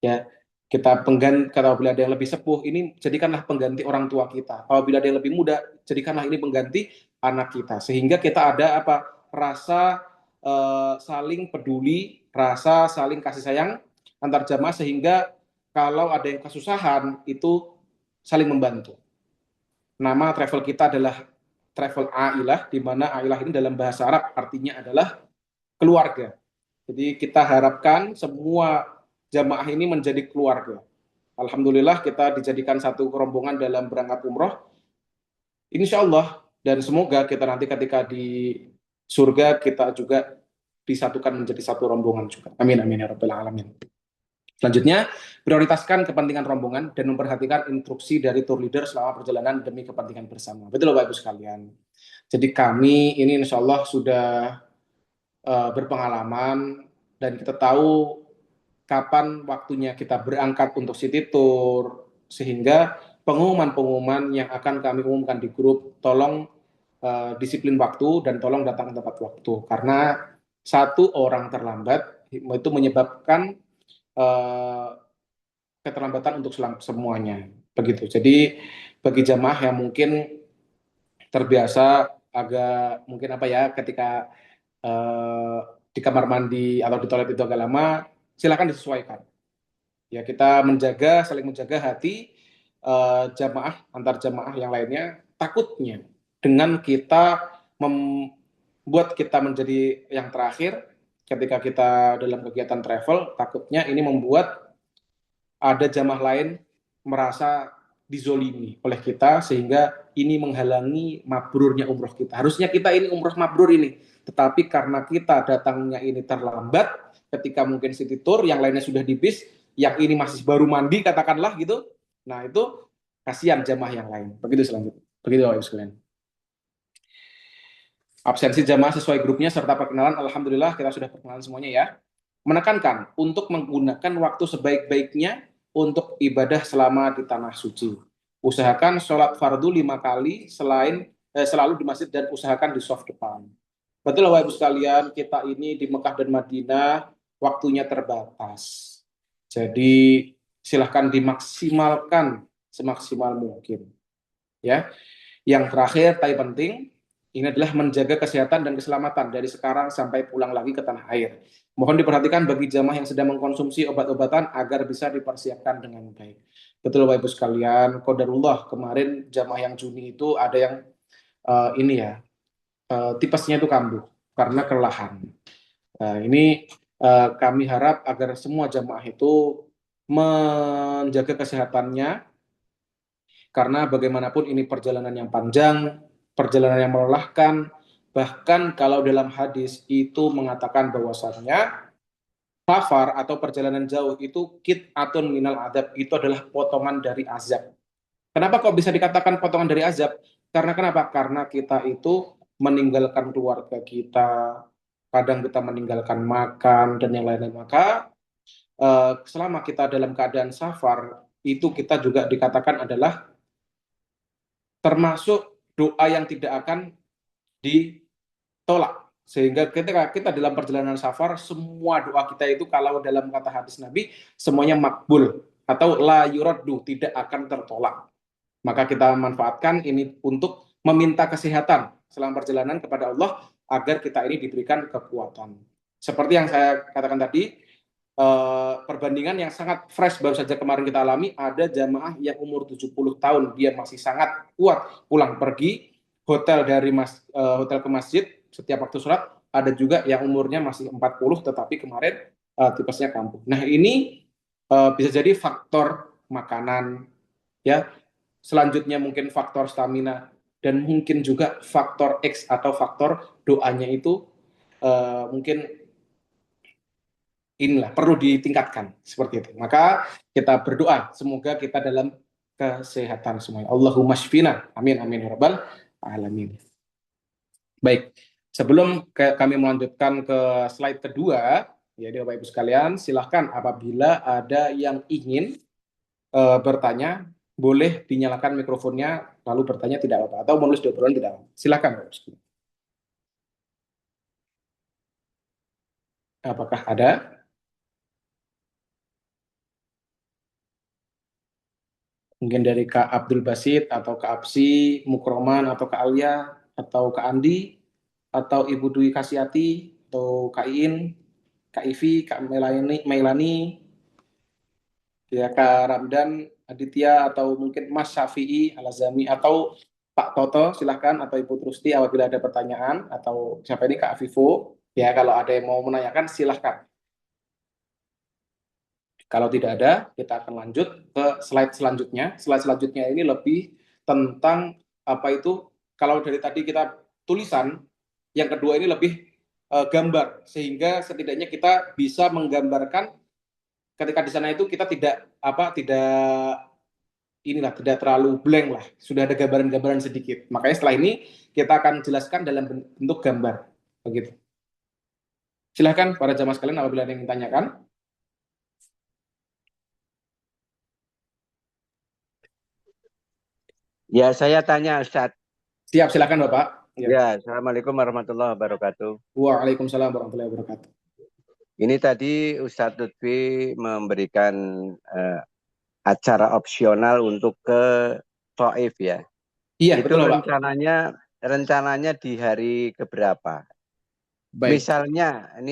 [SPEAKER 2] Ya, kita pengganti, apabila ada yang lebih sepuh, ini jadikanlah pengganti orang tua kita. Apabila ada yang lebih muda, jadikanlah ini pengganti anak kita. Sehingga kita ada rasa saling peduli, rasa saling kasih sayang antar jamaah, sehingga kalau ada yang kesusahan itu saling membantu. Nama travel kita adalah travel Ailah, di mana Ailah ini dalam bahasa Arab artinya adalah keluarga. Jadi kita harapkan semua jamaah ini menjadi keluarga. Alhamdulillah kita dijadikan satu rombongan dalam berangkat umroh. Insya Allah, dan semoga kita nanti ketika di surga kita juga disatukan menjadi satu rombongan juga. Amin amin ya rabbal alamin. Selanjutnya, prioritaskan kepentingan rombongan dan memperhatikan instruksi dari tour leader selama perjalanan demi kepentingan bersama. Betul Bapak Ibu sekalian. Jadi kami ini insya Allah sudah berpengalaman dan kita tahu kapan waktunya kita berangkat untuk city tour, sehingga pengumuman-pengumuman yang akan kami umumkan di grup, tolong disiplin waktu dan tolong datang tepat waktu. Karena 1 orang terlambat itu menyebabkan keterlambatan untuk semuanya, begitu. Jadi bagi jamaah yang mungkin terbiasa agak mungkin ketika di kamar mandi atau di toilet itu agak lama, silakan disesuaikan. Ya, kita saling menjaga hati jamaah antar jamaah yang lainnya. Takutnya dengan kita membuat kita menjadi yang terakhir ketika kita dalam kegiatan travel, takutnya ini membuat ada jamaah lain merasa dizolimi oleh kita, sehingga ini menghalangi mabrurnya umroh kita. Harusnya kita ini umroh mabrur ini, tetapi karena kita datangnya ini terlambat, ketika mungkin city tour, yang lainnya sudah di bis, yang ini masih baru mandi katakanlah gitu, nah itu kasihan jamaah yang lain. Begitu selanjutnya. Begitu Bapak Ibu sekalian. Absensi jamaah sesuai grupnya serta perkenalan, alhamdulillah kita sudah perkenalan semuanya ya. Menekankan untuk menggunakan waktu sebaik-baiknya untuk ibadah selama di tanah suci. Usahakan sholat fardu 5 kali selalu di masjid dan usahakan di soft depan. Betul Bapak Ibu sekalian, kita ini di Mekah dan Madinah waktunya terbatas. Jadi silahkan dimaksimalkan semaksimal mungkin. Ya, yang terakhir, tapi penting, ini adalah menjaga kesehatan dan keselamatan dari sekarang sampai pulang lagi ke tanah air. Mohon diperhatikan bagi jamaah yang sedang mengkonsumsi obat-obatan agar bisa dipersiapkan dengan baik. Betul Bapak Ibu sekalian, qadarullah kemarin jamaah yang Juni itu ada yang ini ya, tipesnya itu kambuh karena kelelahan. Ini kami harap agar semua jamaah itu menjaga kesehatannya, karena bagaimanapun ini perjalanan yang panjang, perjalanan yang melelahkan. Bahkan kalau dalam hadis itu mengatakan bahwasannya safar atau perjalanan jauh itu atun minal adab, itu adalah potongan dari azab. Kenapa kok bisa dikatakan potongan dari azab? Karena kenapa? Karena kita itu meninggalkan keluarga kita, kadang kita meninggalkan makan dan yang lain-lain. Maka selama kita dalam keadaan safar, itu kita juga dikatakan adalah termasuk doa yang tidak akan ditolak. Sehingga ketika kita dalam perjalanan safar, semua doa kita itu kalau dalam kata hadis Nabi, semuanya makbul atau la yuraddu, tidak akan tertolak. Maka kita manfaatkan ini untuk meminta kesehatan selama perjalanan kepada Allah agar kita ini diberikan kekuatan. Seperti yang saya katakan tadi, perbandingan yang sangat fresh baru saja kemarin kita alami, ada jamaah yang umur 70 tahun, dia masih sangat kuat pulang pergi, hotel hotel ke masjid setiap waktu sholat, ada juga yang umurnya masih 40 tetapi kemarin tipesnya kambuh. Nah ini bisa jadi faktor makanan, ya. Selanjutnya mungkin faktor stamina, dan mungkin juga faktor X atau faktor doanya itu mungkin inilah perlu ditingkatkan seperti itu. Maka kita berdoa semoga kita dalam kesehatan semuanya. Allahumma shfina. Amin amin ya rabbal alamin. Baik, sebelum kami melanjutkan ke slide kedua, ya Bapak Ibu sekalian, silahkan apabila ada yang ingin bertanya, boleh dinyalakan mikrofonnya lalu bertanya tidak apa-apa, atau menulis di obrolan tidak apa-apa. Silahkan Bapak Ibu sekalian. Apakah ada? Mungkin dari Kak Abdul Basit, atau Kak Apsi, Mukroman, atau Kak Alia, atau Kak Andi, atau Ibu Dwi Kasiati, atau Kak Iin, Kak Ivi, Kak Melani, ya Kak Ramdan, Aditya, atau mungkin Mas Syafi'i, Alazami, atau Pak Toto, silahkan, atau Ibu Trusti apabila ada pertanyaan, atau siapa ini Kak Afifu, ya kalau ada yang mau menanyakan silahkan. Kalau tidak ada, kita akan lanjut ke slide selanjutnya. Slide selanjutnya ini lebih tentang apa itu, kalau dari tadi kita tulisan, yang kedua ini lebih gambar, sehingga setidaknya kita bisa menggambarkan ketika di sana itu kita tidak tidak terlalu blank lah, sudah ada gambaran-gambaran sedikit. Makanya setelah ini kita akan jelaskan dalam bentuk gambar, begitu. Silahkan para jamaah sekalian apabila ada yang ingin tanyakan.
[SPEAKER 3] Ya, saya tanya Ustadz.
[SPEAKER 2] Siap, silakan Bapak.
[SPEAKER 3] Ya, Assalamualaikum warahmatullahi wabarakatuh.
[SPEAKER 2] Waalaikumsalam warahmatullahi wabarakatuh.
[SPEAKER 3] Ini tadi Ustadz Lutfi memberikan acara opsional untuk ke Taif ya.
[SPEAKER 2] Iya,
[SPEAKER 3] Itu
[SPEAKER 2] betul Pak.
[SPEAKER 3] rencananya di hari keberapa?
[SPEAKER 2] Baik.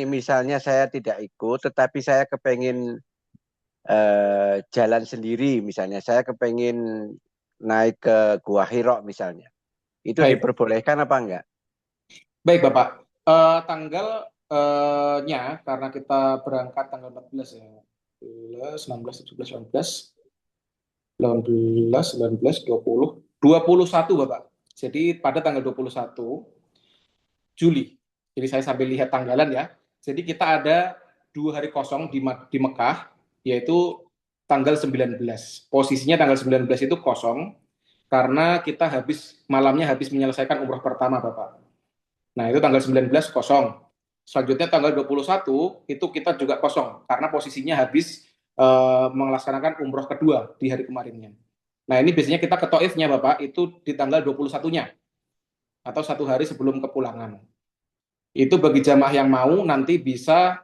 [SPEAKER 3] Misalnya saya tidak ikut, tetapi saya kepengen jalan sendiri, misalnya saya kepengen naik ke Gua Hiro misalnya. Itu
[SPEAKER 2] Baik.
[SPEAKER 3] diperbolehkan apa enggak?
[SPEAKER 2] Baik Bapak, tanggalnya karena kita berangkat tanggal 14 ya, 16, 17, 18, 19, 20, 21 Bapak. Jadi pada tanggal 21 Juli. Jadi saya sambil lihat tanggalan ya. Jadi kita ada 2 hari kosong di Mekah, yaitu tanggal 19. Posisinya tanggal 19 itu kosong karena kita malamnya habis menyelesaikan umroh pertama Bapak. Nah itu tanggal 19 kosong. Selanjutnya tanggal 21 itu kita juga kosong karena posisinya habis melaksanakan umroh kedua di hari kemarinnya. Nah ini biasanya kita ke Taifnya Bapak itu di tanggal 21-nya atau 1 hari sebelum kepulangan. Itu bagi jamaah yang mau nanti bisa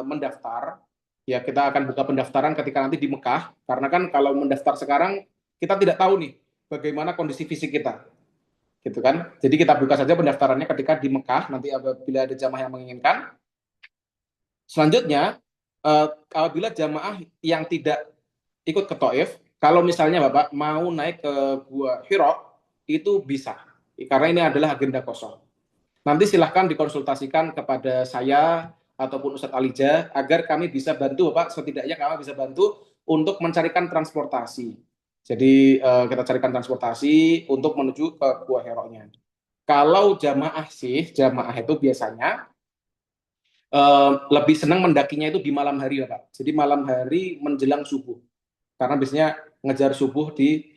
[SPEAKER 2] mendaftar. Ya kita akan buka pendaftaran ketika nanti di Mekah, karena kan kalau mendaftar sekarang kita tidak tahu nih bagaimana kondisi fisik kita, gitu kan. Jadi kita buka saja pendaftarannya ketika di Mekah, nanti apabila ada jamaah yang menginginkan. Selanjutnya, apabila jamaah yang tidak ikut ke Taif, kalau misalnya Bapak mau naik ke Gua Hiro, itu bisa, karena ini adalah agenda kosong. Nanti silahkan dikonsultasikan kepada saya ataupun Ustadz Alija agar kami bisa bantu Bapak, setidaknya kami bisa bantu untuk mencarikan transportasi. Jadi kita carikan transportasi untuk menuju ke Gua Hiro-nya. Kalau jamaah itu biasanya lebih senang mendakinya itu di malam hari Bapak. Jadi malam hari menjelang subuh. Karena biasanya ngejar subuh di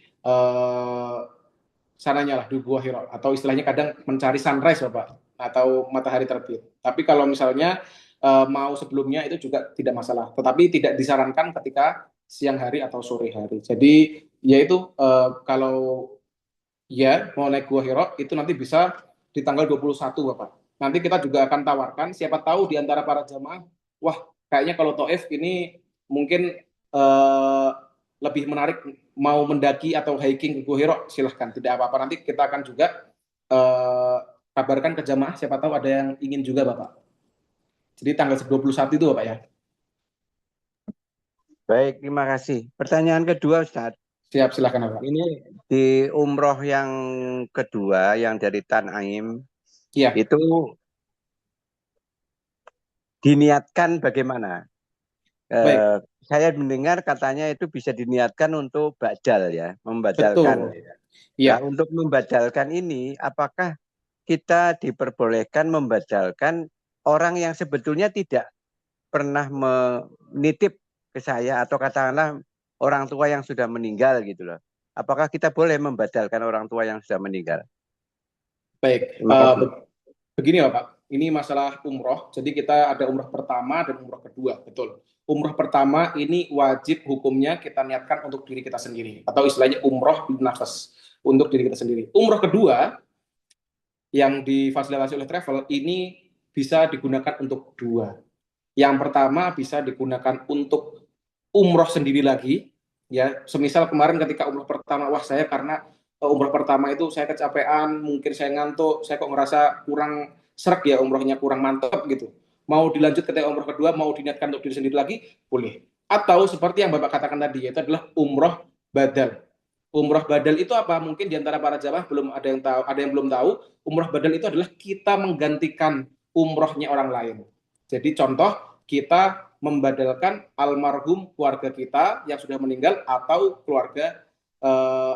[SPEAKER 2] sananya lah di Gua Hiro, atau istilahnya kadang mencari sunrise Bapak, atau matahari terbit. Tapi kalau misalnya mau sebelumnya itu juga tidak masalah, tetapi tidak disarankan ketika siang hari atau sore hari. Jadi yaitu kalau ya mau naik Gua Hiro itu nanti bisa di tanggal 21 Bapak. Nanti kita juga akan tawarkan, siapa tahu di antara para jamaah, wah kayaknya kalau Taif ini mungkin lebih menarik mau mendaki atau hiking ke Gua Hiro, silahkan, tidak apa-apa. Nanti kita akan juga kabarkan ke jamaah, siapa tahu ada yang ingin juga Bapak. Jadi tanggal 21 itu Bapak ya.
[SPEAKER 3] Baik, terima kasih. Pertanyaan kedua Ustadz.
[SPEAKER 2] Siap, silahkan Bapak.
[SPEAKER 3] Ini di umroh yang kedua yang dari Tan'aim,
[SPEAKER 2] Iya.
[SPEAKER 3] itu diniatkan bagaimana?
[SPEAKER 2] Baik.
[SPEAKER 3] Saya mendengar katanya itu bisa diniatkan untuk badal ya, membadalkan.
[SPEAKER 2] Betul. Iya.
[SPEAKER 3] Nah, untuk membadalkan ini, apakah kita diperbolehkan membadalkan orang yang sebetulnya tidak pernah menitip ke saya, atau katakanlah orang tua yang sudah meninggal gitu loh. Apakah kita boleh membadalkan orang tua yang sudah meninggal?
[SPEAKER 2] Baik, begini Bapak, ini masalah umroh. Jadi kita ada umroh pertama dan umroh kedua, betul. Umroh pertama ini wajib hukumnya kita niatkan untuk diri kita sendiri, atau istilahnya umroh nafas, untuk diri kita sendiri. Umroh kedua yang difasilitasi oleh travel ini bisa digunakan untuk dua. Yang pertama bisa digunakan untuk umroh sendiri lagi, ya. Semisal kemarin ketika umroh pertama, wah saya karena umroh pertama itu saya kecapean, mungkin saya ngantuk, saya kok ngerasa kurang serak ya umrohnya, kurang mantap gitu. Mau dilanjut ketika umroh kedua, mau diniatkan untuk diri sendiri lagi, boleh. Atau seperti yang Bapak katakan tadi, yaitu adalah umroh badal. Umroh badal itu apa? Mungkin diantara para jamaah belum ada yang tahu, ada yang belum tahu. Umroh badal itu adalah kita menggantikan umrohnya orang lain. Jadi contoh, kita membadalkan almarhum keluarga kita yang sudah meninggal, atau keluarga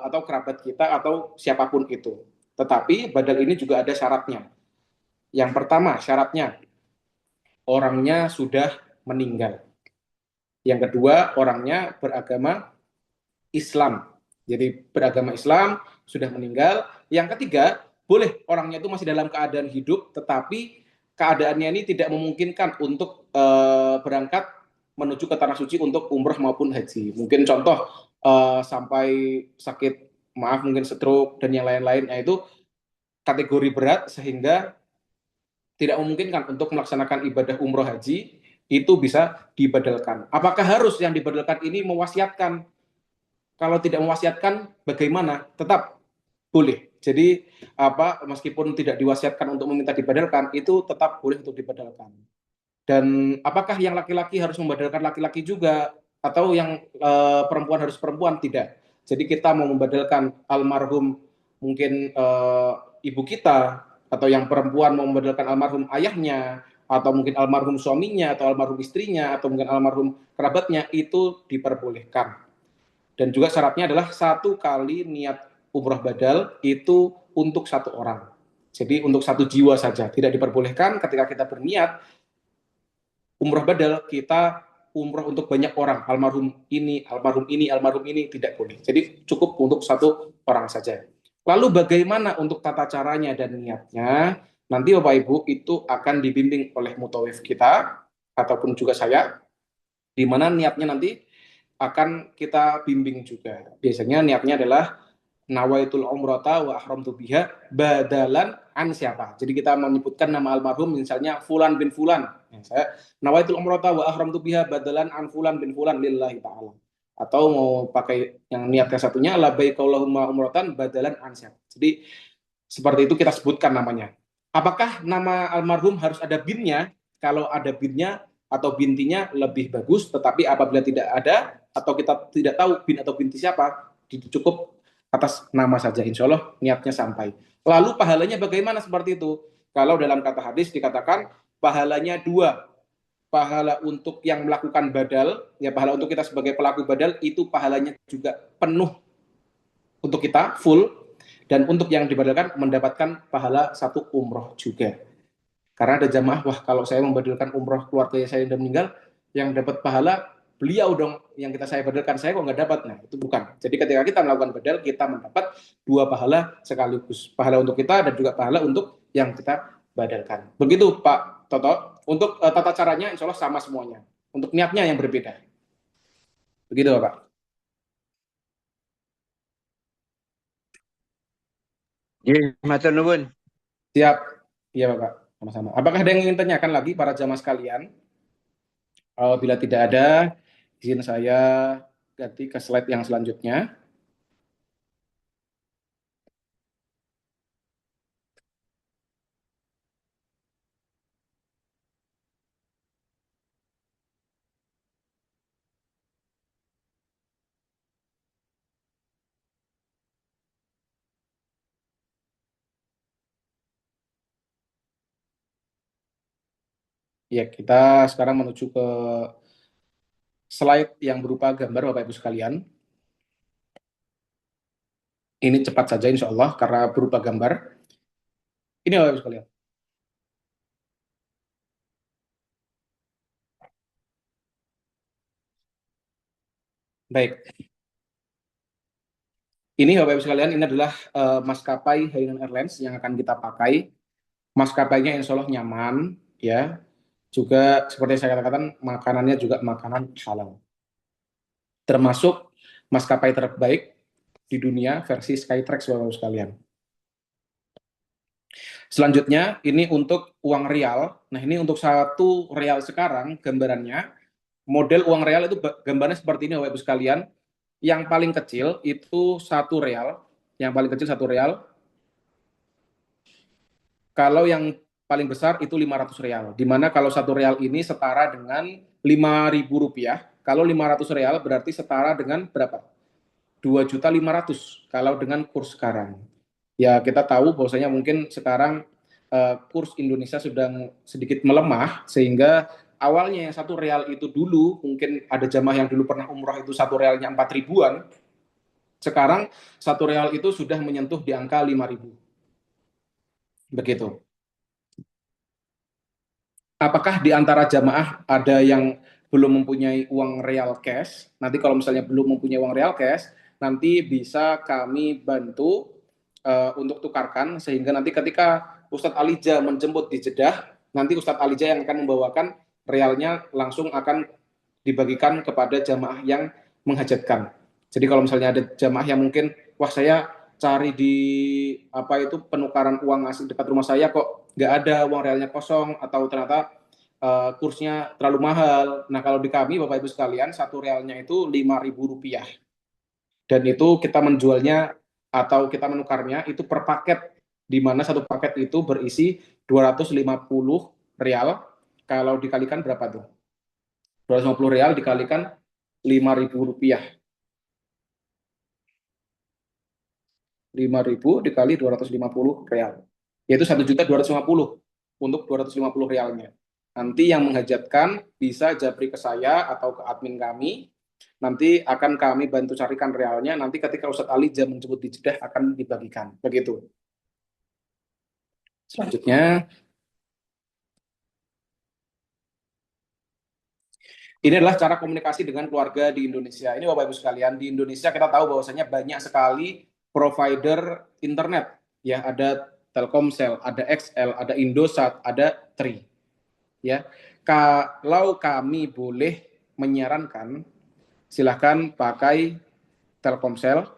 [SPEAKER 2] atau kerabat kita, atau siapapun itu. Tetapi badal ini juga ada syaratnya. Yang pertama syaratnya, orangnya sudah meninggal. Yang kedua, orangnya beragama Islam. Jadi beragama Islam, sudah meninggal. Yang ketiga, boleh orangnya itu masih dalam keadaan hidup, tetapi keadaannya ini tidak memungkinkan untuk berangkat menuju ke tanah suci untuk umroh maupun haji. Mungkin contoh sampai sakit, maaf mungkin stroke dan yang lain-lainnya, itu kategori berat sehingga tidak memungkinkan untuk melaksanakan ibadah umroh haji, itu bisa dibadalkan. Apakah harus yang dibadalkan ini mewasiatkan? Kalau tidak mewasiatkan bagaimana? Tetap boleh. Jadi meskipun tidak diwasiatkan untuk meminta dibadalkan, itu tetap boleh untuk dibadalkan. Dan apakah yang laki-laki harus membadalkan laki-laki juga, atau yang perempuan harus perempuan? Tidak. Jadi kita mau membadalkan almarhum mungkin ibu kita, atau yang perempuan mau membadalkan almarhum ayahnya, atau mungkin almarhum suaminya, atau almarhum istrinya, atau mungkin almarhum kerabatnya, itu diperbolehkan. Dan juga syaratnya adalah 1 kali niat umroh badal itu untuk 1 orang. Jadi untuk 1 jiwa saja. Tidak diperbolehkan ketika kita berniat umroh badal, kita umroh untuk banyak orang, almarhum ini, almarhum ini, almarhum ini, tidak boleh. Jadi cukup untuk 1 orang saja. Lalu bagaimana untuk tata caranya dan niatnya? Nanti Bapak Ibu itu akan dibimbing oleh mutawif kita, ataupun juga saya, di mana niatnya nanti akan kita bimbing juga. Biasanya niatnya adalah nawaitul umrata wa ahramtu biha badalan an siapa. Jadi kita menyebutkan nama almarhum, misalnya Fulan bin Fulan. Saya nawaitul umrata wa ahramtu biha badalan an Fulan bin Fulan lillahi ta'ala. atau mau pakai yang niat yang satunya labbaik Allahumma umratan badalan ansar. Jadi seperti itu kita sebutkan namanya. Apakah nama almarhum harus ada binnya? Kalau ada binnya atau bintinya lebih bagus, tetapi apabila tidak ada atau kita tidak tahu bin atau binti siapa, cukup atas nama saja, insya Allah niatnya sampai. Lalu pahalanya bagaimana seperti itu? Kalau dalam kata hadis dikatakan pahalanya dua, pahala untuk yang melakukan badal, ya pahala untuk kita sebagai pelaku badal itu pahalanya juga penuh untuk kita full, dan untuk yang dibadalkan mendapatkan pahala satu umroh juga. Karena ada jamaah, wah kalau saya membadalkan umroh keluarga saya yang sudah meninggal, yang dapat pahala beliau dong, yang saya badalkan, saya kok nggak dapat. Nah itu bukan. Jadi ketika kita melakukan badal, kita mendapat dua pahala sekaligus, pahala untuk kita dan juga pahala untuk yang kita badalkan. Begitu Pak Toto. Untuk tata caranya insya Allah sama semuanya. Untuk niatnya yang berbeda. Begitu Pak.
[SPEAKER 3] Nggih, matur nuwun.
[SPEAKER 2] Siap. Iya Bapak. Sama-sama. Apakah ada yang ingin tanyakan lagi para jamaah sekalian? Bila tidak ada, izin saya ganti ke slide yang selanjutnya. Ya, kita sekarang menuju ke slide yang berupa gambar Bapak Ibu sekalian. Ini cepat saja insya Allah karena berupa gambar. Ini Bapak Ibu sekalian. Baik. Ini Bapak Ibu sekalian, ini adalah maskapai Hainan Airlines yang akan kita pakai. Maskapainya insya Allah nyaman, ya. Juga seperti saya katakan, makanannya juga makanan halal. Termasuk maskapai terbaik di dunia versi Skytrax Bapak Ibu sekalian. Selanjutnya ini untuk uang real. Nah ini untuk 1 real sekarang gambarannya. Model uang real itu gambarnya seperti ini Bapak Ibu sekalian. Yang paling kecil itu 1 real. Yang paling kecil 1 real. Kalau yang paling besar itu 500 real. Dimana kalau 1 real ini setara dengan 5.000 rupiah. Kalau 500 real berarti setara dengan berapa? 2.500.000 kalau dengan kurs sekarang. Ya kita tahu bahwasanya mungkin sekarang kurs Indonesia sedang sedikit melemah sehingga awalnya yang 1 real itu dulu mungkin ada jamaah yang dulu pernah umroh itu 1 realnya 4 ribuan. Sekarang 1 real itu sudah menyentuh di angka 5.000. Begitu. Apakah di antara jamaah ada yang belum mempunyai uang real cash? Nanti kalau misalnya belum mempunyai uang real cash, nanti bisa kami bantu untuk tukarkan sehingga nanti ketika Ustadz Alija menjemput di Jeddah, nanti Ustadz Alija yang akan membawakan realnya langsung akan dibagikan kepada jamaah yang menghajatkan. Jadi kalau misalnya ada jamaah yang mungkin, wah saya cari di apa itu penukaran uang asing dekat rumah saya kok nggak ada, uang realnya kosong atau ternyata kursnya terlalu mahal. Nah kalau di kami Bapak Ibu sekalian 1 realnya itu 5.000 rupiah. Dan itu kita menjualnya atau kita menukarnya itu per paket, di mana satu paket itu berisi 250 real. Kalau dikalikan berapa tuh? 250 real dikalikan 5.000 rupiah. 5.000 dikali 250 real. Yaitu 1.250.000 untuk 250 realnya. Nanti yang menghajatkan bisa japri ke saya atau ke admin kami. Nanti akan kami bantu carikan realnya. Nanti ketika Ustadz Ali jam menjemput di Jeddah akan dibagikan. Begitu. Selanjutnya, ini adalah cara komunikasi dengan keluarga di Indonesia. Ini Bapak Ibu sekalian, di Indonesia kita tahu bahwasanya banyak sekali provider internet. Ya, ada Telkomsel, ada XL, ada Indosat, ada Tri. Ya, kalau kami boleh menyarankan, silahkan pakai Telkomsel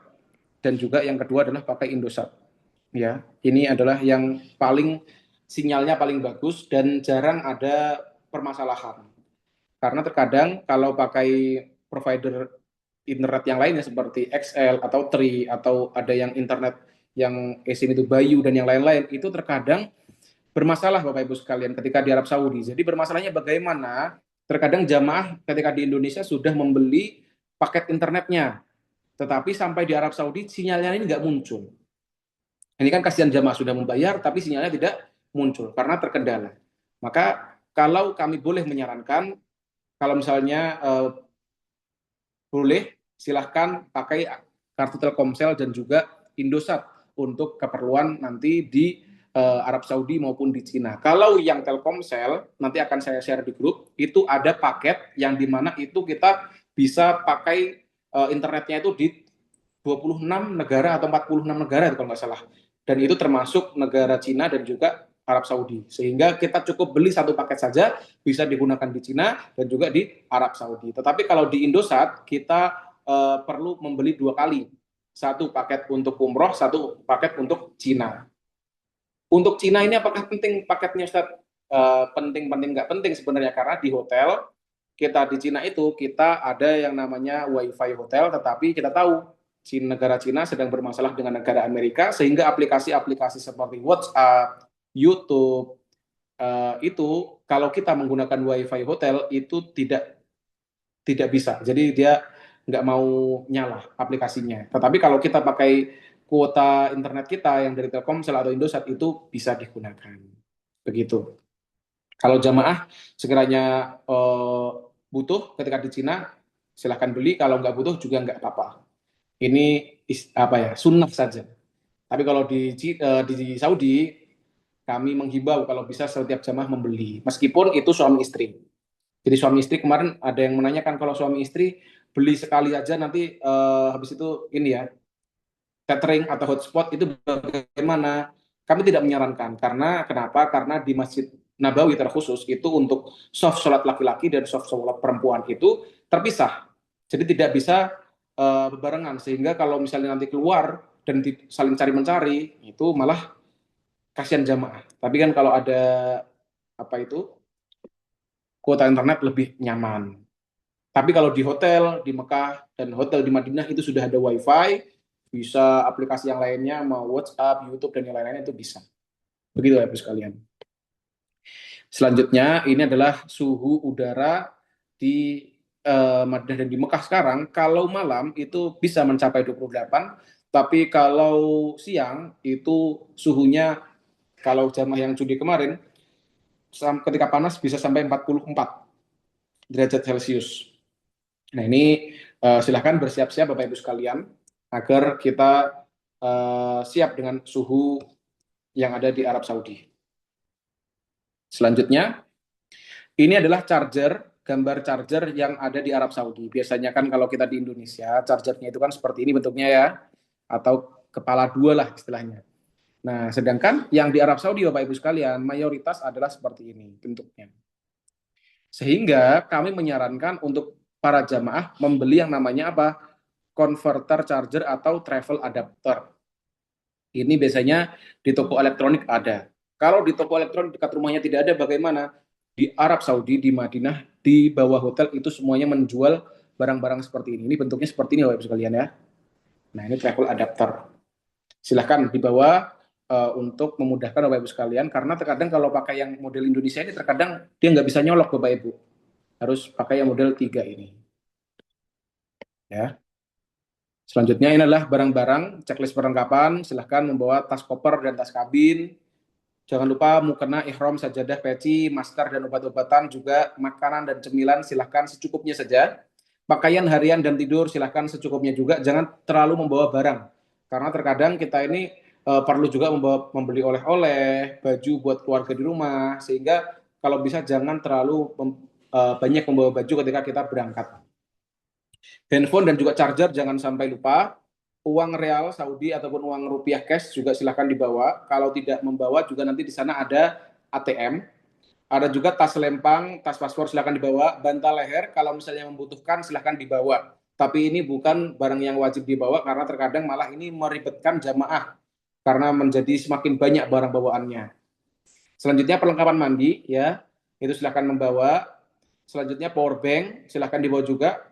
[SPEAKER 2] dan juga yang kedua adalah pakai Indosat. Ya, ini adalah yang paling sinyalnya paling bagus dan jarang ada permasalahan. Karena terkadang kalau pakai provider internet yang lainnya seperti XL atau Tri atau ada yang internet yang eSIM itu Bayu dan yang lain-lain, itu terkadang bermasalah Bapak Ibu sekalian ketika di Arab Saudi. Jadi bermasalahnya bagaimana terkadang jamaah ketika di Indonesia sudah membeli paket internetnya, tetapi sampai di Arab Saudi sinyalnya ini nggak muncul. Ini kan kasihan jamaah sudah membayar tapi sinyalnya tidak muncul karena terkendala. Maka kalau kami boleh menyarankan, kalau misalnya boleh silahkan pakai kartu Telkomsel dan juga Indosat untuk keperluan nanti di Arab Saudi maupun di Cina. Kalau yang Telkomsel nanti akan saya share di grup, itu ada paket yang dimana itu kita bisa pakai internetnya itu di 26 negara atau 46 negara kalau nggak salah. Dan itu termasuk negara Cina dan juga Arab Saudi. Sehingga kita cukup beli satu paket saja, bisa digunakan di Cina dan juga di Arab Saudi. Tetapi kalau di Indosat, kita perlu membeli 2 kali. Satu paket untuk umroh, satu paket untuk Cina. Untuk Cina ini apakah penting paketnya, Ustaz? Penting-penting nggak penting sebenarnya, karena di hotel kita di Cina itu kita ada yang namanya WiFi hotel, tetapi kita tahu negara Cina sedang bermasalah dengan negara Amerika, sehingga aplikasi-aplikasi seperti WhatsApp, YouTube, itu kalau kita menggunakan WiFi hotel itu tidak bisa. Jadi dia nggak mau nyala aplikasinya. Tetapi kalau kita pakai kuota internet kita yang dari Telkomsel atau Indosat itu bisa digunakan. Begitu. Kalau jamaah sekiranya butuh ketika di Cina, silahkan beli. Kalau nggak butuh juga nggak apa-apa. Ini sunnah saja. Tapi kalau di Saudi, kami menghimbau kalau bisa setiap jamaah membeli, meskipun itu suami istri. Jadi suami istri, kemarin ada yang menanyakan kalau suami istri beli sekali aja nanti habis itu ini ya catering atau hotspot itu bagaimana? Kami tidak menyarankan. Karena kenapa? Karena di Masjid Nabawi terkhusus itu untuk soft sholat laki-laki dan soft sholat perempuan itu terpisah. Jadi tidak bisa bebarengan, sehingga kalau misalnya nanti keluar dan saling cari mencari itu malah kasihan jamaah. Tapi kan kalau ada kuota internet lebih nyaman. Tapi kalau di hotel di Mekah dan hotel di Madinah itu sudah ada WiFi, bisa aplikasi yang lainnya, mau WhatsApp, YouTube dan yang lain-lain itu bisa. Begitu ya, Ibu sekalian. Selanjutnya ini adalah suhu udara di Madinah dan di Mekah sekarang. Kalau malam itu bisa mencapai 28, tapi kalau siang itu suhunya, kalau jamaah yang judi kemarin, ketika panas bisa sampai 44 derajat Celcius. Nah ini silahkan bersiap-siap Bapak Ibu sekalian agar kita siap dengan suhu yang ada di Arab Saudi. Selanjutnya, ini adalah gambar charger yang ada di Arab Saudi. Biasanya kan kalau kita di Indonesia, chargernya itu kan seperti ini bentuknya ya, atau kepala 2 lah istilahnya. Nah, sedangkan yang di Arab Saudi Bapak Ibu sekalian, mayoritas adalah seperti ini bentuknya. Sehingga kami menyarankan untuk para jamaah membeli yang namanya converter charger atau travel adapter. Ini biasanya di toko elektronik ada. Kalau di toko elektronik dekat rumahnya tidak ada, bagaimana? Di Arab Saudi, di Madinah, di bawah hotel itu semuanya menjual barang-barang seperti ini. Ini bentuknya seperti ini Bapak Ibu sekalian ya. Nah, ini travel adapter. Silahkan dibawa untuk memudahkan Bapak Ibu sekalian, karena terkadang kalau pakai yang model Indonesia ini terkadang dia nggak bisa nyolok Bapak Ibu. Harus pakai yang model 3 ini. Ya. Selanjutnya ini adalah barang-barang, checklist perlengkapan. Silahkan membawa tas koper dan tas kabin. Jangan lupa mukena, ihram, sajadah, peci, masker, dan obat-obatan, juga makanan dan cemilan silahkan secukupnya saja. Pakaian harian dan tidur silahkan secukupnya juga. Jangan terlalu membawa barang. Karena terkadang kita ini perlu juga membeli oleh-oleh, baju buat keluarga di rumah. Sehingga kalau bisa jangan terlalu banyak membawa baju ketika kita berangkat. Handphone dan juga charger jangan sampai lupa. Uang real Saudi ataupun uang rupiah cash juga silahkan dibawa. Kalau tidak membawa juga nanti di sana ada ATM. Ada juga tas lempang, tas paspor silahkan dibawa. Bantal leher kalau misalnya membutuhkan silahkan dibawa. Tapi ini bukan barang yang wajib dibawa karena terkadang malah ini meribetkan jamaah karena menjadi semakin banyak barang bawaannya. Selanjutnya perlengkapan mandi ya, itu silahkan membawa. Selanjutnya power bank silahkan dibawa juga.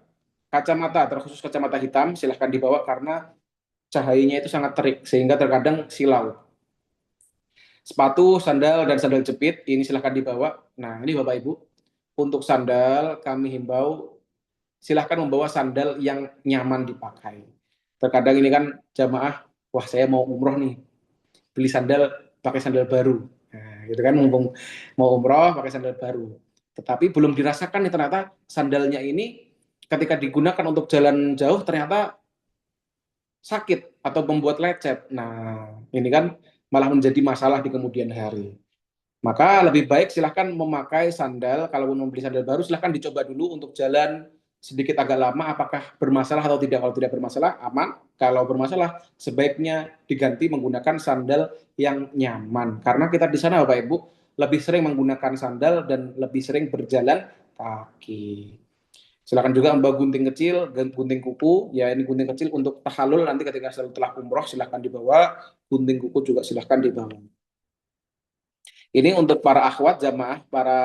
[SPEAKER 2] Kacamata, terkhusus kacamata hitam, silahkan dibawa karena cahayanya itu sangat terik sehingga terkadang silau. Sepatu, sandal, dan sandal jepit ini silahkan dibawa. Nah, ini Bapak Ibu, untuk sandal kami himbau silahkan membawa sandal yang nyaman dipakai. Terkadang ini kan jamaah, wah saya mau umroh nih, beli sandal pakai sandal baru. Nah, gitu kan, mumpung mau umroh pakai sandal baru. Tetapi belum dirasakan nih ternyata sandalnya ini ketika digunakan untuk jalan jauh ternyata sakit atau membuat lecet. Nah, ini kan malah menjadi masalah di kemudian hari. Maka lebih baik silahkan memakai sandal, kalau membeli sandal baru silahkan dicoba dulu untuk jalan sedikit agak lama, apakah bermasalah atau tidak. Kalau tidak bermasalah, aman. Kalau bermasalah, sebaiknya diganti menggunakan sandal yang nyaman. Karena kita di sana Bapak Ibu, lebih sering menggunakan sandal dan lebih sering berjalan kaki. Silakan juga membawa gunting kecil, gunting kuku. Ya ini gunting kecil untuk tahallul nanti ketika setelah umroh silahkan dibawa. Gunting kuku juga silahkan dibawa. Ini untuk para akhwat jamaah, para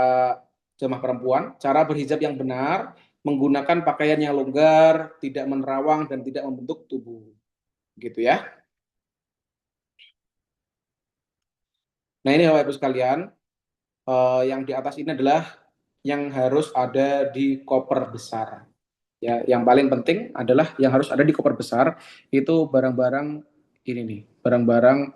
[SPEAKER 2] jamaah perempuan, cara berhijab yang benar, menggunakan pakaian yang longgar, tidak menerawang dan tidak membentuk tubuh. Gitu ya. Nah ini Bapak Ibu sekalian, yang di atas ini adalah yang harus ada di koper besar. Ya, yang paling penting adalah yang harus ada di koper besar itu barang-barang ini nih, barang-barang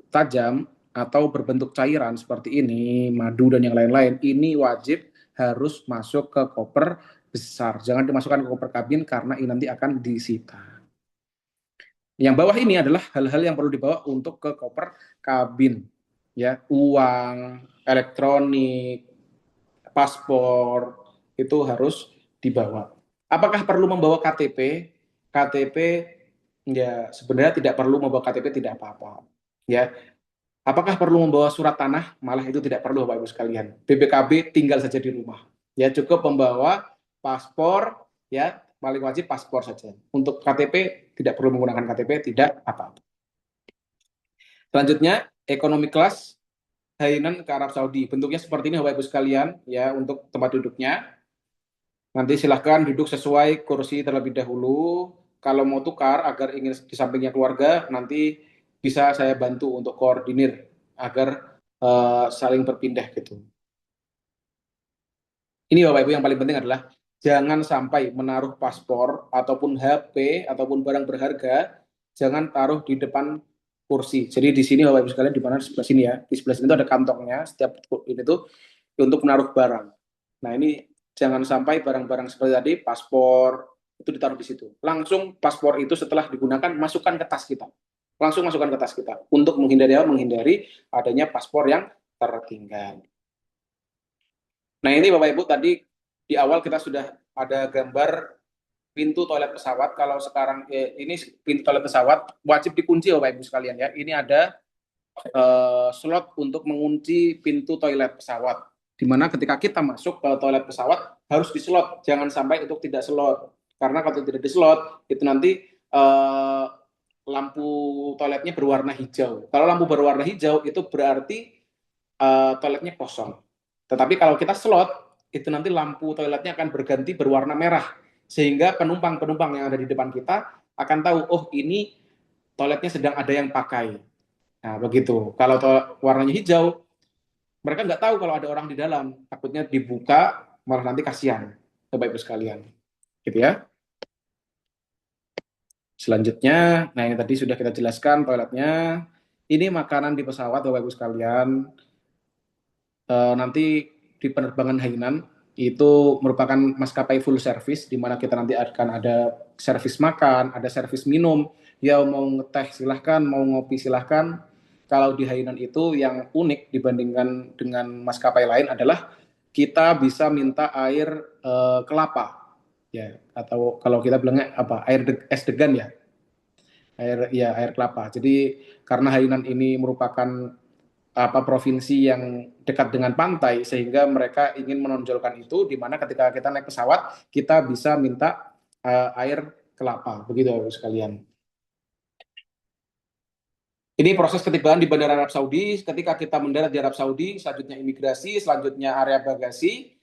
[SPEAKER 2] tajam atau berbentuk cairan seperti ini, madu dan yang lain-lain, ini wajib harus masuk ke koper besar. Jangan dimasukkan ke koper kabin karena ini nanti akan disita. Yang bawah ini adalah hal-hal yang perlu dibawa untuk ke koper kabin. Ya, uang, elektronik, paspor, itu harus dibawa. Apakah perlu membawa KTP? KTP ya sebenarnya tidak perlu membawa KTP, tidak apa-apa. Ya, apakah perlu membawa surat tanah? Malah itu tidak perlu Bapak Ibu sekalian. BPKB tinggal saja di rumah. Ya cukup membawa paspor, ya paling wajib paspor saja. Untuk KTP tidak perlu menggunakan KTP, tidak apa-apa. Selanjutnya ekonomi kelas Hainan ke Arab Saudi. Bentuknya seperti ini Bapak Ibu sekalian ya untuk tempat duduknya. Nanti silahkan duduk sesuai kursi terlebih dahulu. Kalau mau tukar agar ingin di sampingnya keluarga, nanti bisa saya bantu untuk koordinir agar saling berpindah gitu. Ini Bapak Ibu yang paling penting adalah jangan sampai menaruh paspor ataupun HP ataupun barang berharga, jangan taruh di depan kursi. Jadi di sini Bapak Ibu sekalian di mana, di sebelah sini ya, di sebelah sini itu ada kantongnya, setiap ini tuh untuk menaruh barang. Nah ini jangan sampai barang-barang seperti tadi, paspor itu ditaruh di situ. Langsung paspor itu setelah digunakan masukkan ke tas kita. Langsung masukkan ke tas kita untuk menghindari adanya paspor yang tertinggal. Nah ini Bapak Ibu tadi di awal kita sudah ada gambar pintu toilet pesawat. Kalau sekarang ini pintu toilet pesawat wajib dikunci Bapak Ibu sekalian ya. Ini ada slot untuk mengunci pintu toilet pesawat. Dimana ketika kita masuk ke toilet pesawat harus dislot, jangan sampai untuk tidak slot. Karena kalau tidak dislot itu nanti lampu toiletnya berwarna hijau. Kalau lampu berwarna hijau itu berarti toiletnya kosong. Tetapi kalau kita slot itu nanti lampu toiletnya akan berganti berwarna merah sehingga penumpang-penumpang yang ada di depan kita akan tahu oh ini toiletnya sedang ada yang pakai. Nah begitu. Kalau warnanya hijau mereka nggak tahu kalau ada orang di dalam, takutnya dibuka malah nanti kasihan Bapak Ibu sekalian. Gitu ya. Selanjutnya, nah ini tadi sudah kita jelaskan toiletnya. Ini makanan di pesawat Bapak Ibu sekalian. Nanti di penerbangan Hainan itu merupakan maskapai full service di mana kita nanti akan ada servis makan, ada servis minum. Ya mau ngeteh silahkan, mau ngopi silahkan. Kalau di Hainan itu yang unik dibandingkan dengan maskapai lain adalah kita bisa minta air kelapa ya, atau kalau kita bilangnya apa, es degan ya, air kelapa. Jadi karena Hainan ini merupakan provinsi yang dekat dengan pantai sehingga mereka ingin menonjolkan itu, di mana ketika kita naik pesawat kita bisa minta air kelapa, begitu Bapak sekalian. Ini proses ketibaan di Bandara Arab Saudi. Ketika kita mendarat di Arab Saudi, selanjutnya imigrasi, selanjutnya area bagasi.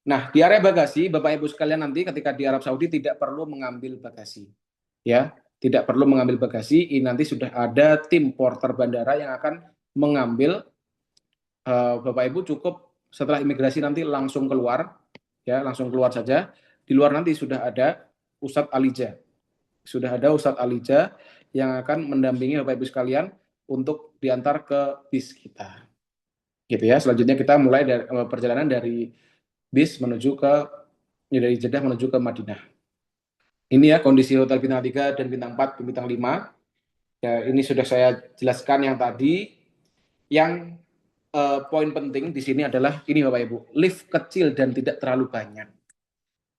[SPEAKER 2] Nah, di area bagasi, Bapak Ibu sekalian nanti ketika di Arab Saudi tidak perlu mengambil bagasi. Ya, tidak perlu mengambil bagasi. Ini nanti sudah ada tim porter bandara yang akan mengambil. Bapak Ibu cukup setelah imigrasi nanti langsung keluar, ya, langsung keluar saja. Di luar nanti sudah ada Ustadz Alija. Sudah ada Ustadz Alija yang akan mendampingi Bapak Ibu sekalian untuk diantar ke bis kita. Gitu ya. Selanjutnya kita mulai dari perjalanan dari bis menuju ke dari Jeddah menuju ke Madinah. Ini ya kondisi hotel bintang 3 dan bintang 4 dan bintang 5. Ya, ini sudah saya jelaskan yang tadi. Yang poin penting di sini adalah ini Bapak Ibu, lift kecil dan tidak terlalu banyak.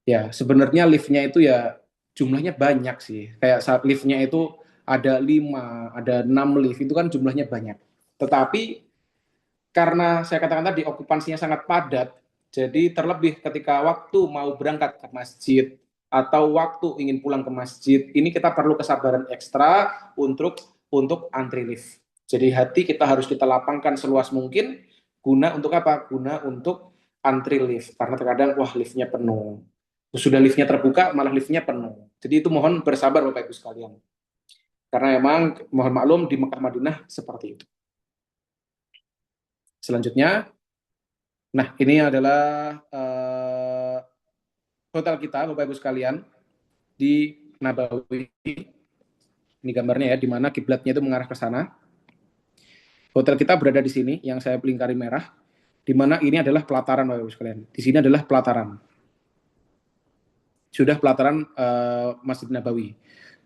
[SPEAKER 2] Ya, sebenarnya liftnya itu ya jumlahnya banyak sih. Kayak saat liftnya itu ada 5, ada 6 lift, itu kan jumlahnya banyak. Tetapi karena saya katakan tadi okupansinya sangat padat, jadi terlebih ketika waktu mau berangkat ke masjid atau waktu ingin pulang ke masjid, ini kita perlu kesabaran ekstra untuk antri lift. Jadi hati kita harus kita lapangkan seluas mungkin, guna untuk apa? Guna untuk antri lift. Karena terkadang, wah liftnya penuh. Sudah liftnya terbuka, malah liftnya penuh. Jadi itu mohon bersabar Bapak Ibu sekalian. Karena memang mohon maklum di Mekah Madinah seperti itu. Selanjutnya, nah ini adalah hotel kita Bapak Ibu sekalian di Nabawi. Ini gambarnya ya, di mana kiblatnya itu mengarah ke sana. Hotel kita berada di sini, yang saya lingkari merah, di mana ini adalah pelataran Bapak Ibu sekalian. Di sini adalah pelataran. Sudah pelataran Masjid Nabawi.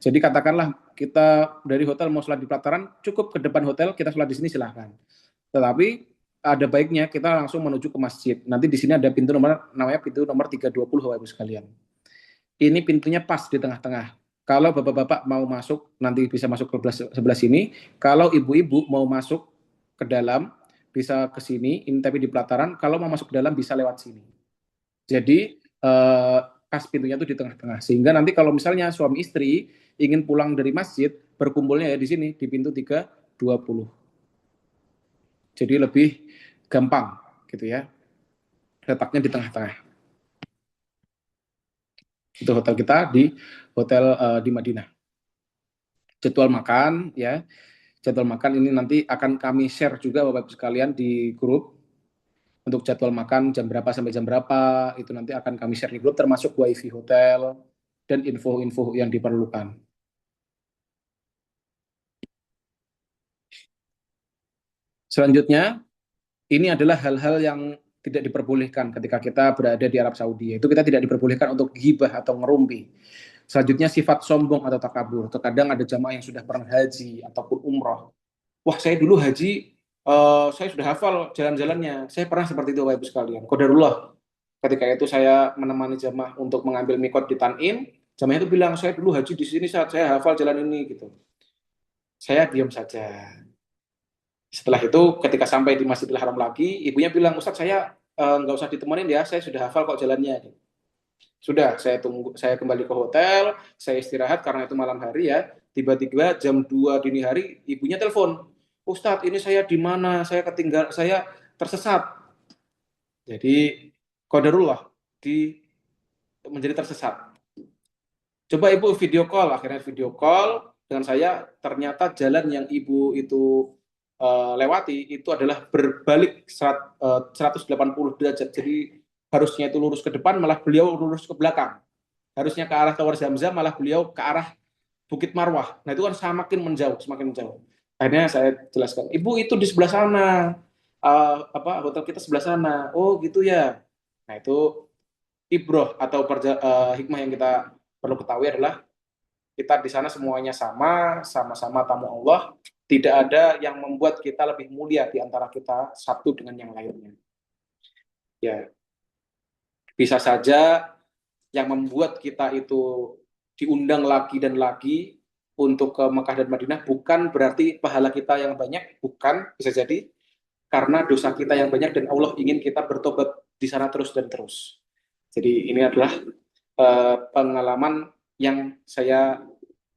[SPEAKER 2] Jadi katakanlah kita dari hotel mau sholat di pelataran, cukup ke depan hotel, kita sholat di sini silahkan. Tetapi ada baiknya kita langsung menuju ke masjid. Nanti di sini ada pintu namanya pintu nomor 320 Bapak Ibu sekalian. Ini pintunya pas di tengah-tengah. Kalau bapak-bapak mau masuk, nanti bisa masuk ke sebelah sini. Kalau ibu-ibu mau masuk ke dalam, bisa ke sini, ini tapi di pelataran. Kalau mau masuk ke dalam, bisa lewat sini. Jadi, pas pintunya itu di tengah-tengah. Sehingga nanti kalau misalnya suami istri ingin pulang dari masjid, berkumpulnya ya di sini, di pintu 320. Jadi lebih gampang, gitu ya. Letaknya di tengah-tengah. Itu hotel kita di hotel di Madinah. Jadwal makan ya, jadwal makan ini nanti akan kami share juga Bapak Ibu sekalian di grup. Untuk jadwal makan jam berapa sampai jam berapa itu nanti akan kami share di grup, termasuk wifi hotel dan info-info yang diperlukan. Selanjutnya, ini adalah hal-hal yang tidak diperbolehkan ketika kita berada di Arab Saudi. Itu kita tidak diperbolehkan untuk ghibah atau ngerumpi. Selanjutnya sifat sombong atau takabur. Terkadang ada jamaah yang sudah pernah haji ataupun umroh. Wah, saya dulu haji, saya sudah hafal jalan-jalannya. Saya pernah seperti itu Bapak Ibu sekalian. Qadarullah. Ketika itu saya menemani jamaah untuk mengambil mikot di Tanim, jamaah itu bilang, saya dulu haji di sini saat saya hafal jalan ini gitu. Saya diam saja. Setelah itu ketika sampai di Masjidil Haram lagi, ibunya bilang, Ustadz saya nggak usah ditemenin ya, saya sudah hafal kok jalannya. Sudah, saya kembali ke hotel, saya istirahat karena itu malam hari ya. Tiba-tiba jam 2 dini hari ibunya telepon, Ustadz ini saya di mana? Saya ketinggal, saya tersesat. Jadi qadarullah menjadi tersesat. Coba ibu video call, akhirnya video call dengan saya, ternyata jalan yang ibu itu lewati itu adalah berbalik 180 derajat. Jadi harusnya itu lurus ke depan, malah beliau lurus ke belakang. Harusnya ke arah Tower Zamzam, malah beliau ke arah Bukit Marwah. Nah itu kan semakin menjauh. Akhirnya saya jelaskan, ibu itu di sebelah sana, hotel kita sebelah sana. Oh gitu ya. Nah itu ibroh atau hikmah yang kita perlu ketahui adalah kita di sana semuanya sama-sama tamu Allah. Tidak ada yang membuat kita lebih mulia di antara kita satu dengan yang lainnya. Ya, bisa saja yang membuat kita itu diundang lagi dan lagi untuk ke Mekah dan Madinah bukan berarti pahala kita yang banyak, bukan, bisa jadi karena dosa kita yang banyak dan Allah ingin kita bertobat di sana terus dan terus. Jadi ini adalah pengalaman yang saya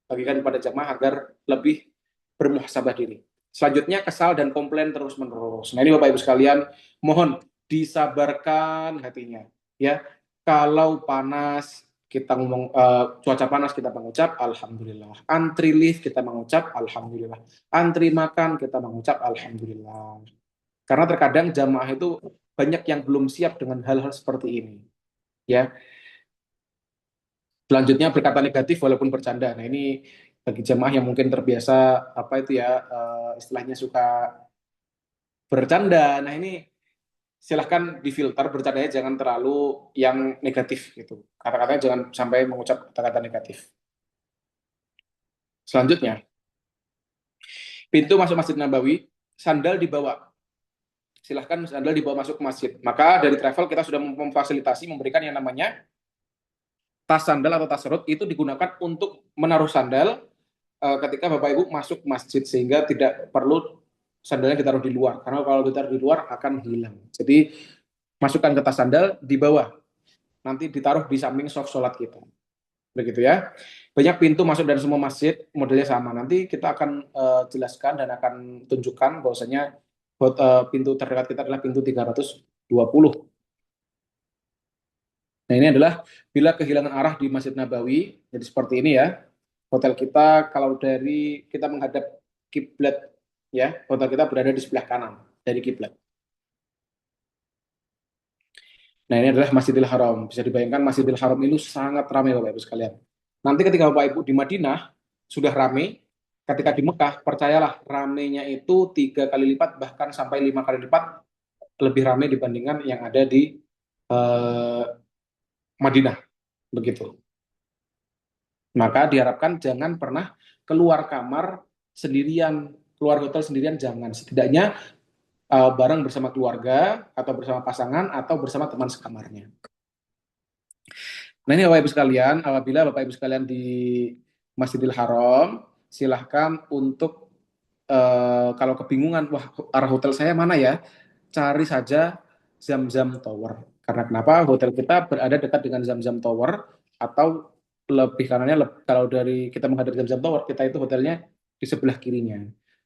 [SPEAKER 2] bagikan kepada jamaah agar lebih bermuhasabah diri. Selanjutnya kesal dan komplain terus-menerus. Nah ini Bapak Ibu sekalian, mohon disabarkan hatinya. ya. Kalau panas kita ngomong cuaca panas kita mengucap alhamdulillah. Antri lift kita mengucap alhamdulillah. Antri makan kita mengucap alhamdulillah. Karena terkadang jamaah itu banyak yang belum siap dengan hal-hal seperti ini, ya. Selanjutnya berkata negatif walaupun bercanda. Nah, ini bagi jamaah yang mungkin terbiasa apa itu ya istilahnya suka bercanda. Nah, ini silahkan difilter bercandanya, jangan terlalu yang negatif gitu. Kata-katanya jangan sampai mengucap kata-kata negatif. Selanjutnya, pintu masuk Masjid Nabawi, sandal dibawa. Silahkan sandal dibawa masuk ke masjid. Maka dari travel kita sudah memfasilitasi memberikan yang namanya tas sandal atau tas serut, itu digunakan untuk menaruh sandal ketika Bapak Ibu masuk masjid, sehingga tidak perlu sandalnya ditaruh di luar, karena kalau ditaruh di luar akan hilang. Jadi masukkan ke tas sandal di bawah, nanti ditaruh di samping soft sholat kita, begitu ya. Banyak pintu masuk dan semua masjid modelnya sama. Nanti kita akan jelaskan dan akan tunjukkan bahwasanya pintu terdekat kita adalah pintu 320. Nah, ini adalah bila kehilangan arah di Masjid Nabawi. Jadi seperti ini ya. Hotel kita kalau dari kita menghadap kiblat ya, hotel kita berada di sebelah kanan dari kiblat. Nah, ini adalah Masjidil Haram. Bisa dibayangkan Masjidil Haram itu sangat ramai Bapak Ibu sekalian. Nanti ketika Bapak Ibu di Madinah sudah ramai, ketika di Mekah percayalah ramainya itu 3 kali lipat, bahkan sampai 5 kali lipat lebih ramai dibandingkan yang ada di Madinah, begitu. Maka diharapkan jangan pernah keluar kamar sendirian, keluar hotel sendirian, jangan. Setidaknya bareng bersama keluarga, atau bersama pasangan, atau bersama teman sekamarnya. Nah, ini Bapak Ibu sekalian, apabila Bapak Ibu sekalian di Masjidil Haram, silahkan untuk kalau kebingungan, wah arah hotel saya mana ya, cari saja Zamzam Tower. Karena kenapa? Hotel kita berada dekat dengan Zamzam Tower, atau lebih kanannya, kalau dari kita menghadap Zamzam Tower, kita itu hotelnya di sebelah kirinya.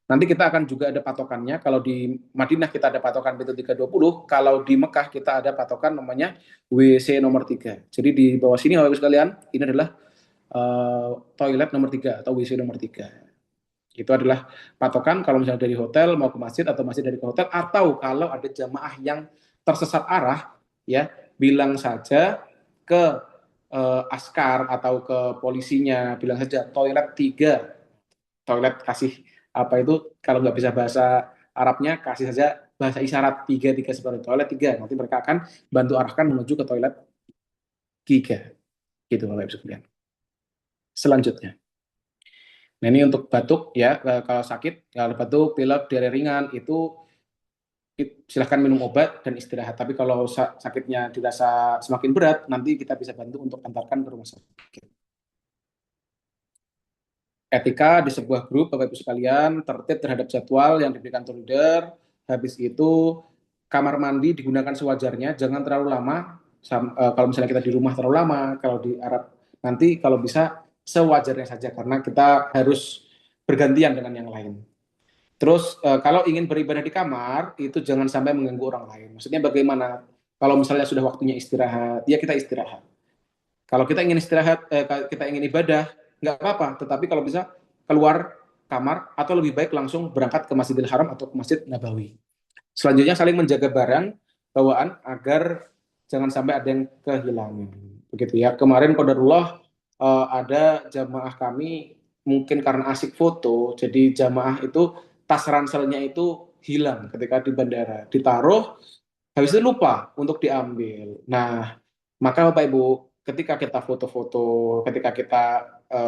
[SPEAKER 2] Nanti kita akan juga ada patokannya. Kalau di Madinah kita ada patokan pintu 320, kalau di Mekah kita ada patokan namanya WC nomor 3. Jadi di bawah sini Bapak Ibu sekalian, ini adalah toilet nomor 3 atau WC nomor 3. Itu adalah patokan kalau misalnya dari hotel mau ke masjid, atau masjid dari ke hotel, atau kalau ada jamaah yang tersesat arah, ya bilang saja ke askar atau ke polisinya, bilang saja toilet 3. Toilet kasih apa itu, kalau nggak bisa bahasa Arabnya kasih saja bahasa isyarat 3 seperti toilet 3. Nanti mereka akan bantu arahkan menuju ke toilet 3. Gitu Bapak Ibu sekalian. Selanjutnya. Nah, ini untuk batuk ya, kalau sakit, kalau batuk, pilek, diare ringan itu silahkan minum obat dan istirahat. Tapi kalau sakitnya dirasa semakin berat, nanti kita bisa bantu untuk antarkan ke rumah sakit. Etika di sebuah grup, Bapak Ibu sekalian, tertib terhadap jadwal yang diberikan tour leader. Habis itu kamar mandi digunakan sewajarnya, jangan terlalu lama. Kalau misalnya kita di rumah terlalu lama, kalau di Arab nanti kalau bisa sewajarnya saja, karena kita harus bergantian dengan yang lain. Terus kalau ingin beribadah di kamar itu jangan sampai mengganggu orang lain. Maksudnya bagaimana? Kalau misalnya sudah waktunya istirahat, ya kita istirahat. Kalau kita ingin istirahat, kita ingin ibadah, nggak apa-apa. Tetapi kalau bisa keluar kamar, atau lebih baik langsung berangkat ke Masjidil Haram atau ke Masjid Nabawi. Selanjutnya saling menjaga barang bawaan agar jangan sampai ada yang kehilangan. Begitu ya. Kemarin qadarullah ada jamaah kami mungkin karena asik foto, jadi jamaah itu tas ranselnya itu hilang ketika di bandara, ditaruh, habis itu lupa untuk diambil. Nah, maka Bapak Ibu, ketika kita foto-foto, ketika kita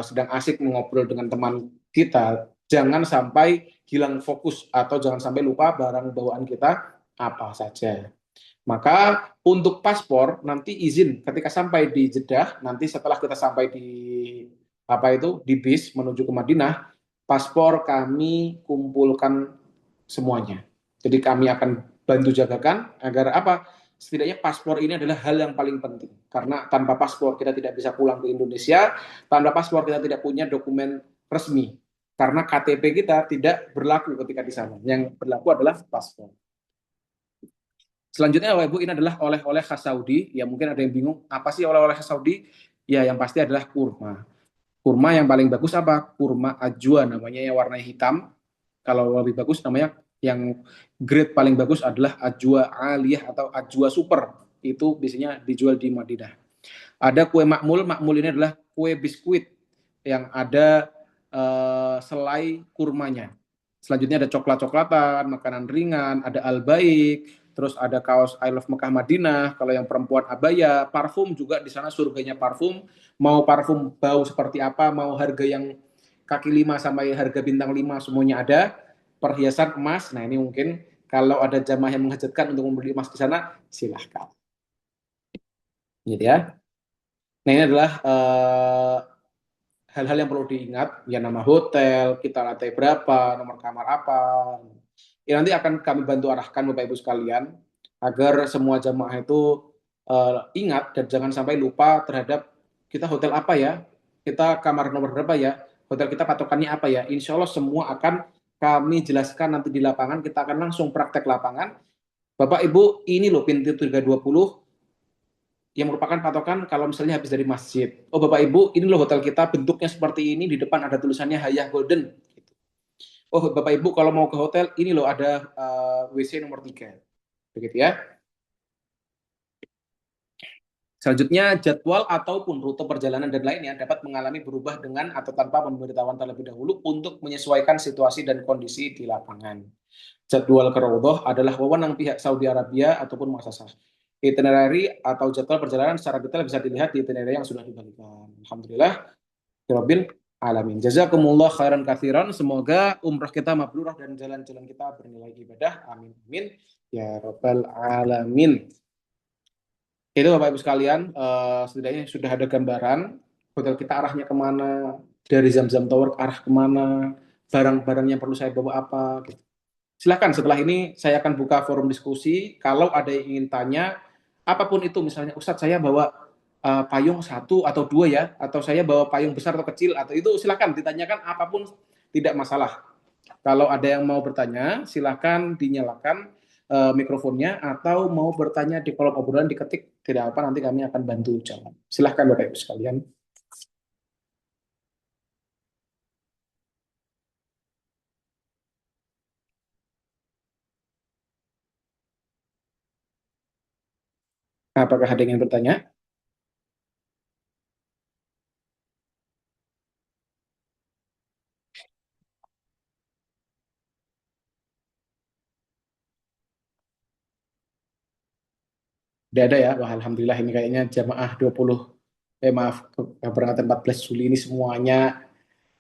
[SPEAKER 2] sedang asik mengobrol dengan teman kita, jangan sampai hilang fokus, atau jangan sampai lupa barang bawaan kita apa saja. Maka untuk paspor, nanti izin ketika sampai di Jeddah, nanti setelah kita sampai di di bis menuju ke Madinah, paspor kami kumpulkan semuanya. Jadi kami akan bantu jagakan agar apa? Setidaknya paspor ini adalah hal yang paling penting. Karena tanpa paspor kita tidak bisa pulang ke Indonesia, tanpa paspor kita tidak punya dokumen resmi. Karena KTP kita tidak berlaku ketika di sana. Yang berlaku adalah paspor. Selanjutnya Bapak Ibu, ini adalah oleh-oleh khas Saudi. Ya mungkin ada yang bingung, apa sih oleh-oleh khas Saudi? Ya yang pasti adalah kurma. Kurma yang paling bagus apa? Kurma ajwa namanya, yang warnanya hitam. Kalau lebih bagus namanya, yang grade paling bagus adalah ajwa aliyah atau ajwa super. Itu biasanya dijual di Madinah. Ada kue makmul. Makmul ini adalah kue biskuit yang ada selai kurmanya. Selanjutnya ada coklat-coklatan, makanan ringan, ada al-baik, terus ada kaos I Love Mekah Madinah. Kalau yang perempuan abaya, parfum juga di sana surganya parfum. Mau parfum bau seperti apa, mau harga yang kaki 5 sampai harga bintang 5 semuanya ada. Perhiasan emas, nah ini mungkin kalau ada jamaah yang menghajatkan untuk membeli emas di sana, silahkan. Gitu ya. Nah ini adalah hal-hal yang perlu diingat, ya nama hotel, kita lantai berapa, nomor kamar apa. Ya nanti akan kami bantu arahkan Bapak Ibu sekalian agar semua jamaah itu ingat dan jangan sampai lupa terhadap kita hotel apa ya, kita kamar nomor berapa ya, hotel kita patokannya apa ya. Insya Allah semua akan kami jelaskan nanti di lapangan, kita akan langsung praktek lapangan. Bapak Ibu, ini loh pintu 320 yang merupakan patokan kalau misalnya habis dari masjid. Oh Bapak Ibu, ini loh hotel kita bentuknya seperti ini, di depan ada tulisannya Hayah Golden. Oh Bapak Ibu, kalau mau ke hotel, ini loh ada WC nomor 3. Begitu ya. Selanjutnya, jadwal ataupun rute perjalanan dan lainnya dapat mengalami berubah dengan atau tanpa pemberitahuan terlebih dahulu untuk menyesuaikan situasi dan kondisi di lapangan. Jadwal ke Raudhah adalah wewenang pihak Saudi Arabia ataupun muasasah. Itinerary atau jadwal perjalanan secara detail bisa dilihat di itinerary yang sudah dibagikan. Alhamdulillah, Rabbil alamin. Jazakumullah khairan katsiran. Semoga umrah kita mabrurah dan jalan-jalan kita bernilai ibadah. Amin amin ya rabbal alamin. Itu Bapak Ibu sekalian, setidaknya sudah ada gambaran hotel kita arahnya kemana, dari Zamzam Tower arah kemana, barang-barang yang perlu saya bawa apa. Gitu. Silakan setelah ini saya akan buka forum diskusi. Kalau ada yang ingin tanya, apapun itu, misalnya Ustadz saya bawa payung 1 atau 2 ya, atau saya bawa payung besar atau kecil, atau itu silakan ditanyakan, apapun tidak masalah. Kalau ada yang mau bertanya, silakan dinyalakan mikrofonnya, atau mau bertanya di kolom obrolan diketik, tidak apa, nanti kami akan bantu jawab. Silakan Bapak Ibu sekalian. Apakah ada yang ingin bertanya? Tidak ada ya. Wah, alhamdulillah ini kayaknya jamaah 20 maaf, keberangkatan 14 Juli ini semuanya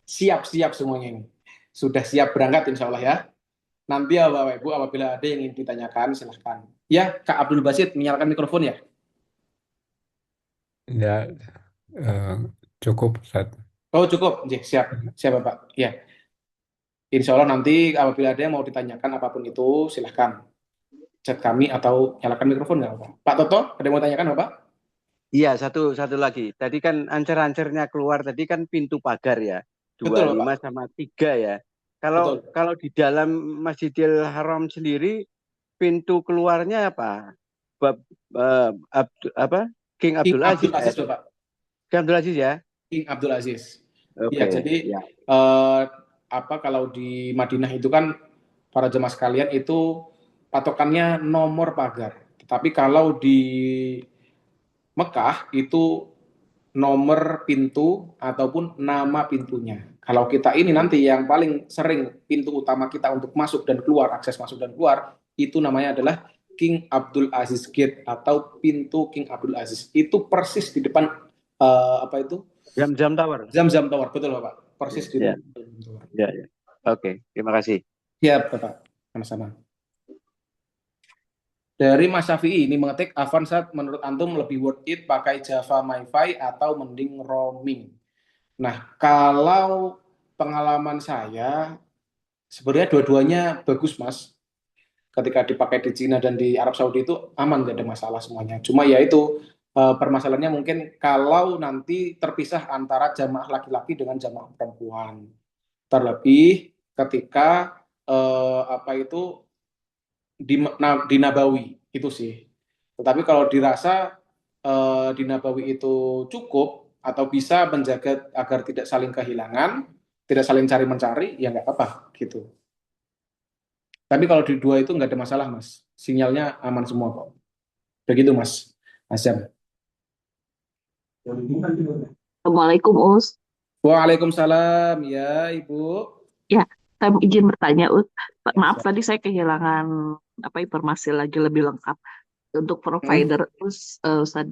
[SPEAKER 2] siap-siap semuanya ini. Sudah siap berangkat insya Allah ya. Nanti ya Bapak Ibu, apabila ada yang ingin ditanyakan, silahkan. Ya, Kak Abdul Basit, menyalakan mikrofon ya.
[SPEAKER 4] Ya, eh, cukup Ustaz.
[SPEAKER 2] Oh cukup, siap, siap Bapak. Ya, insya Allah nanti apabila ada yang mau ditanyakan apapun itu, silahkan chat kami atau nyalakan mikrofon nggak Bapak. Pak Toto, ada yang mau tanyakan Bapak?
[SPEAKER 3] Iya, satu lagi. Tadi kan ancer-ancernya keluar, tadi kan pintu pagar ya.
[SPEAKER 2] Betul
[SPEAKER 3] 25
[SPEAKER 2] Bapak,
[SPEAKER 3] sama 3 ya. Kalau
[SPEAKER 2] betul.
[SPEAKER 3] kalau di dalam Masjidil Haram sendiri pintu keluarnya apa? Apa? King
[SPEAKER 2] King
[SPEAKER 3] Abdul Aziz
[SPEAKER 2] Abdul
[SPEAKER 3] ya.
[SPEAKER 2] Aziz Bapak,
[SPEAKER 3] King Abdul Aziz ya.
[SPEAKER 2] King Abdul Aziz. Ya,
[SPEAKER 3] Oke,
[SPEAKER 2] jadi
[SPEAKER 3] ya.
[SPEAKER 2] apa kalau di Madinah itu kan para jemaah sekalian itu patokannya nomor pagar. Tetapi kalau di Mekah itu nomor pintu ataupun nama pintunya. Kalau kita ini nanti yang paling sering pintu utama kita untuk masuk dan keluar, akses masuk dan keluar, itu namanya adalah King Abdul Aziz Gate atau pintu King Abdul Aziz. Itu persis di depan apa itu?
[SPEAKER 3] Jam-jam Tower.
[SPEAKER 2] Jam-jam Tower, betul Bapak. Persis di
[SPEAKER 3] Ya,
[SPEAKER 2] depan Jam-Jam Tower.
[SPEAKER 3] ya. Oke, terima kasih.
[SPEAKER 2] Ya, Bapak. Sama-sama. Dari Mas Syafi'i ini mengetik, Avansat menurut Antum lebih worth it pakai Java MiFi atau mending roaming? Nah, kalau pengalaman saya, sebenarnya dua-duanya bagus, Mas. Ketika dipakai di Cina dan di Arab Saudi itu aman, nggak ada masalah semuanya. Cuma ya itu, permasalahannya mungkin kalau nanti terpisah antara jamaah laki-laki dengan jamaah perempuan. Terlebih ketika apa itu di Nabawi. Itu sih. Tetapi kalau dirasa di Nabawi itu cukup atau bisa menjaga agar tidak saling kehilangan, tidak saling cari-mencari, ya nggak apa-apa gitu. Tapi kalau di dua itu nggak ada masalah, Mas. Sinyalnya aman semua kok. Begitu, Mas. Mas Jam.
[SPEAKER 5] Assalamualaikum, Us.
[SPEAKER 2] Waalaikumsalam, ya Ibu.
[SPEAKER 5] Ya, saya izin bertanya, Us.
[SPEAKER 2] Ya,
[SPEAKER 5] Maaf,
[SPEAKER 2] siap.
[SPEAKER 5] tadi saya kehilangan informasi lagi lebih lengkap. Untuk
[SPEAKER 2] Hmm,
[SPEAKER 5] provider, Ustad,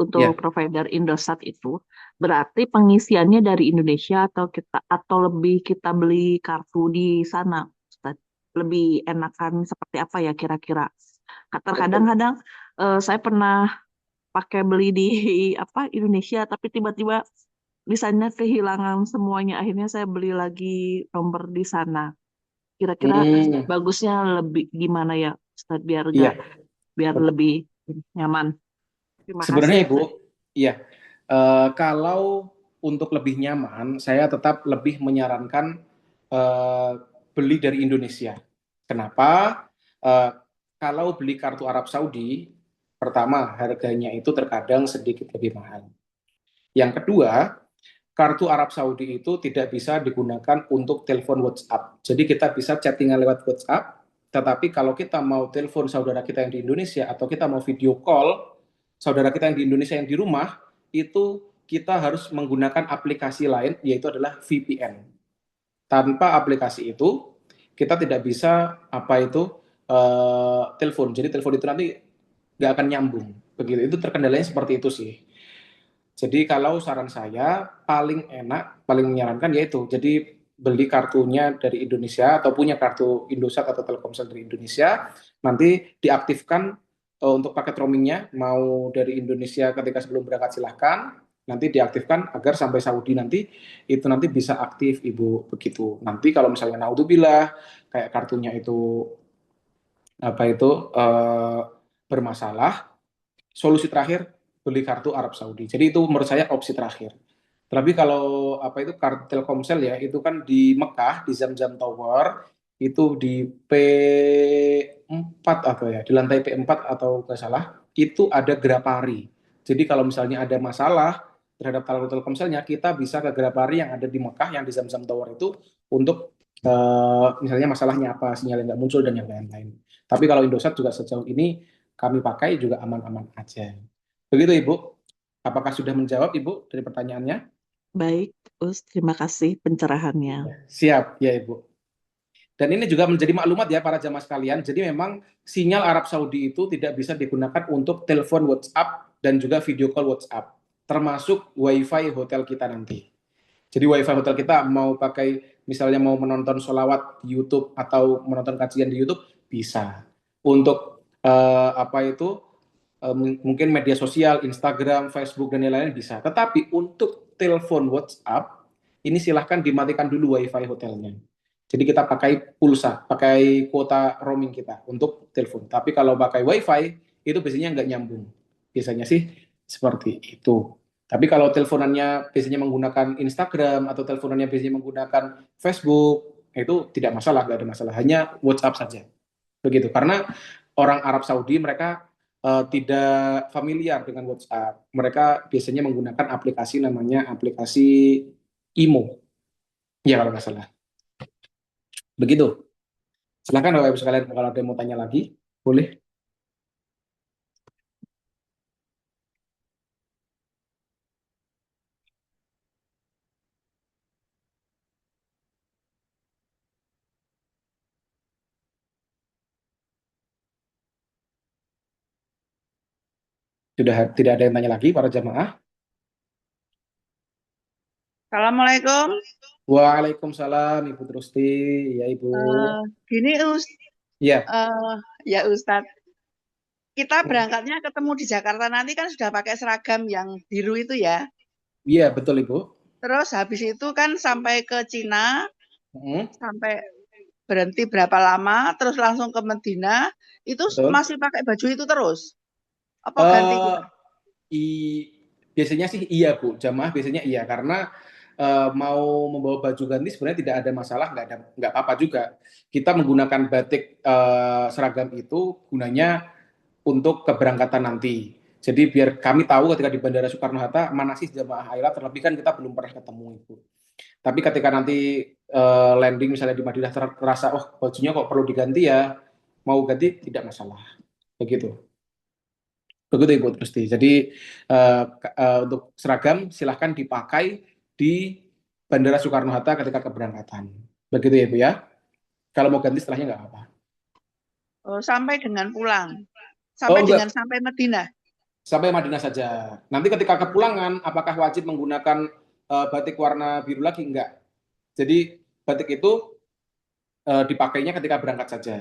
[SPEAKER 5] untuk
[SPEAKER 2] ya.
[SPEAKER 5] provider Indosat itu, berarti pengisiannya dari Indonesia atau lebih kita beli kartu di sana, Ustad? Lebih enakan seperti apa ya kira-kira? Kadang-kadang saya pernah pakai beli di Indonesia, tapi tiba-tiba di sana kehilangan semuanya. Akhirnya saya beli lagi nomor di sana. Kira-kira
[SPEAKER 2] Hmm,
[SPEAKER 5] bagusnya lebih gimana ya, Ustadz,
[SPEAKER 2] iya.
[SPEAKER 5] biar lebih nyaman. Terima
[SPEAKER 2] Sebenarnya
[SPEAKER 5] kasih.
[SPEAKER 2] Ibu, iya. Kalau untuk lebih nyaman, saya tetap lebih menyarankan eh, beli dari Indonesia. Kenapa? Eh, kalau beli kartu Arab Saudi, pertama harganya itu terkadang sedikit lebih mahal. Yang kedua, kartu Arab Saudi itu tidak bisa digunakan untuk telepon WhatsApp. Jadi kita bisa chattingan lewat WhatsApp, tetapi kalau kita mau telepon saudara kita yang di Indonesia atau kita mau video call saudara kita yang di Indonesia yang di rumah, itu kita harus menggunakan aplikasi lain, yaitu adalah VPN. Tanpa aplikasi itu, kita tidak bisa telepon. Jadi telepon itu nanti nggak akan nyambung. Begitu. Itu terkendalanya seperti itu sih. Jadi kalau saran saya paling enak, paling menyarankan yaitu jadi beli kartunya dari Indonesia atau punya kartu Indosat atau Telkomsel dari Indonesia, nanti diaktifkan untuk paket roamingnya mau dari Indonesia ketika sebelum berangkat silahkan, nanti diaktifkan agar sampai Saudi nanti itu nanti bisa aktif Ibu begitu. Nanti kalau misalnya naudzubillah kayak kartunya itu eh, bermasalah, solusi terakhir beli kartu Arab Saudi. Jadi itu menurut saya opsi terakhir. Tapi kalau kartu Telkomsel ya itu kan di Mekah di Zamzam Tower itu di P4 atau ya di lantai P4 atau nggak salah itu ada Grapari. Jadi kalau misalnya ada masalah terhadap kartu Telkomselnya kita bisa ke Grapari yang ada di Mekah yang di Zamzam Tower itu untuk misalnya masalahnya apa sinyal yang nggak muncul dan yang lain-lain. Tapi kalau Indosat juga sejauh ini kami pakai juga aman-aman aja. Begitu Ibu. Apakah sudah menjawab Ibu dari pertanyaannya?
[SPEAKER 5] Baik, Us. Terima kasih pencerahannya.
[SPEAKER 2] Siap, ya Ibu. Dan ini juga menjadi maklumat ya para jamaah sekalian. Jadi memang sinyal Arab Saudi itu tidak bisa digunakan untuk telepon WhatsApp dan juga video call WhatsApp. Termasuk WiFi hotel kita nanti. Jadi WiFi hotel kita mau pakai misalnya mau menonton sholawat di YouTube atau menonton kajian di YouTube bisa. Untuk mungkin media sosial, Instagram, Facebook dan lain-lain bisa. Tetapi untuk telepon WhatsApp ini silahkan dimatikan dulu WiFi hotelnya. Jadi kita pakai pulsa, pakai kuota roaming kita untuk telepon. Tapi kalau pakai WiFi itu biasanya nggak nyambung. Biasanya sih seperti itu. Tapi kalau teleponannya biasanya menggunakan Instagram atau teleponannya biasanya menggunakan Facebook, itu tidak masalah, nggak ada masalah. Hanya WhatsApp saja. Begitu. Karena orang Arab Saudi mereka tidak familiar dengan WhatsApp. Mereka biasanya menggunakan aplikasi namanya aplikasi IMO. Ya kalau nggak salah. Begitu. Silakan Bapak Ibu sekalian kalau ada yang mau tanya lagi, boleh. Sudah tidak ada yang tanya lagi para jamaah.
[SPEAKER 6] Assalamualaikum.
[SPEAKER 2] Waalaikumsalam Ibu Trusti, ya Ibu.
[SPEAKER 6] Gini
[SPEAKER 2] Ya,
[SPEAKER 6] ya Ustadz, kita berangkatnya ketemu di Jakarta nanti kan sudah pakai seragam yang biru itu ya.
[SPEAKER 2] iya betul Ibu.
[SPEAKER 6] Terus habis itu kan sampai ke Cina,
[SPEAKER 2] Hmm,
[SPEAKER 6] sampai berhenti berapa lama, terus langsung ke Medina, itu
[SPEAKER 2] betul.
[SPEAKER 6] masih pakai baju itu terus? Apa ganti
[SPEAKER 2] Eh,
[SPEAKER 6] kita?
[SPEAKER 2] biasanya sih iya Bu, jamaah biasanya iya karena mau membawa baju ganti sebenarnya tidak ada masalah, nggak apa-apa juga. Kita menggunakan batik seragam itu gunanya untuk keberangkatan nanti. Jadi biar kami tahu ketika di Bandara Soekarno-Hatta mana sih jamaah Ayla, terlebih kan kita belum pernah ketemu Ibu. Tapi ketika nanti landing misalnya di Madinah terasa oh bajunya kok perlu diganti ya, mau ganti tidak masalah. Begitu. Begitu Ibu Trusti. Jadi untuk seragam silahkan dipakai di Bandara Soekarno-Hatta ketika keberangkatan. Begitu ya Ibu ya. Kalau mau ganti setelahnya nggak apa-apa.
[SPEAKER 6] Oh, sampai dengan pulang.
[SPEAKER 2] Oh
[SPEAKER 6] Sampai dengan
[SPEAKER 2] enggak,
[SPEAKER 6] sampai Madinah.
[SPEAKER 2] sampai Madinah saja. Nanti ketika kepulangan, apakah wajib menggunakan batik warna biru lagi? Enggak. Jadi batik itu dipakainya ketika berangkat saja.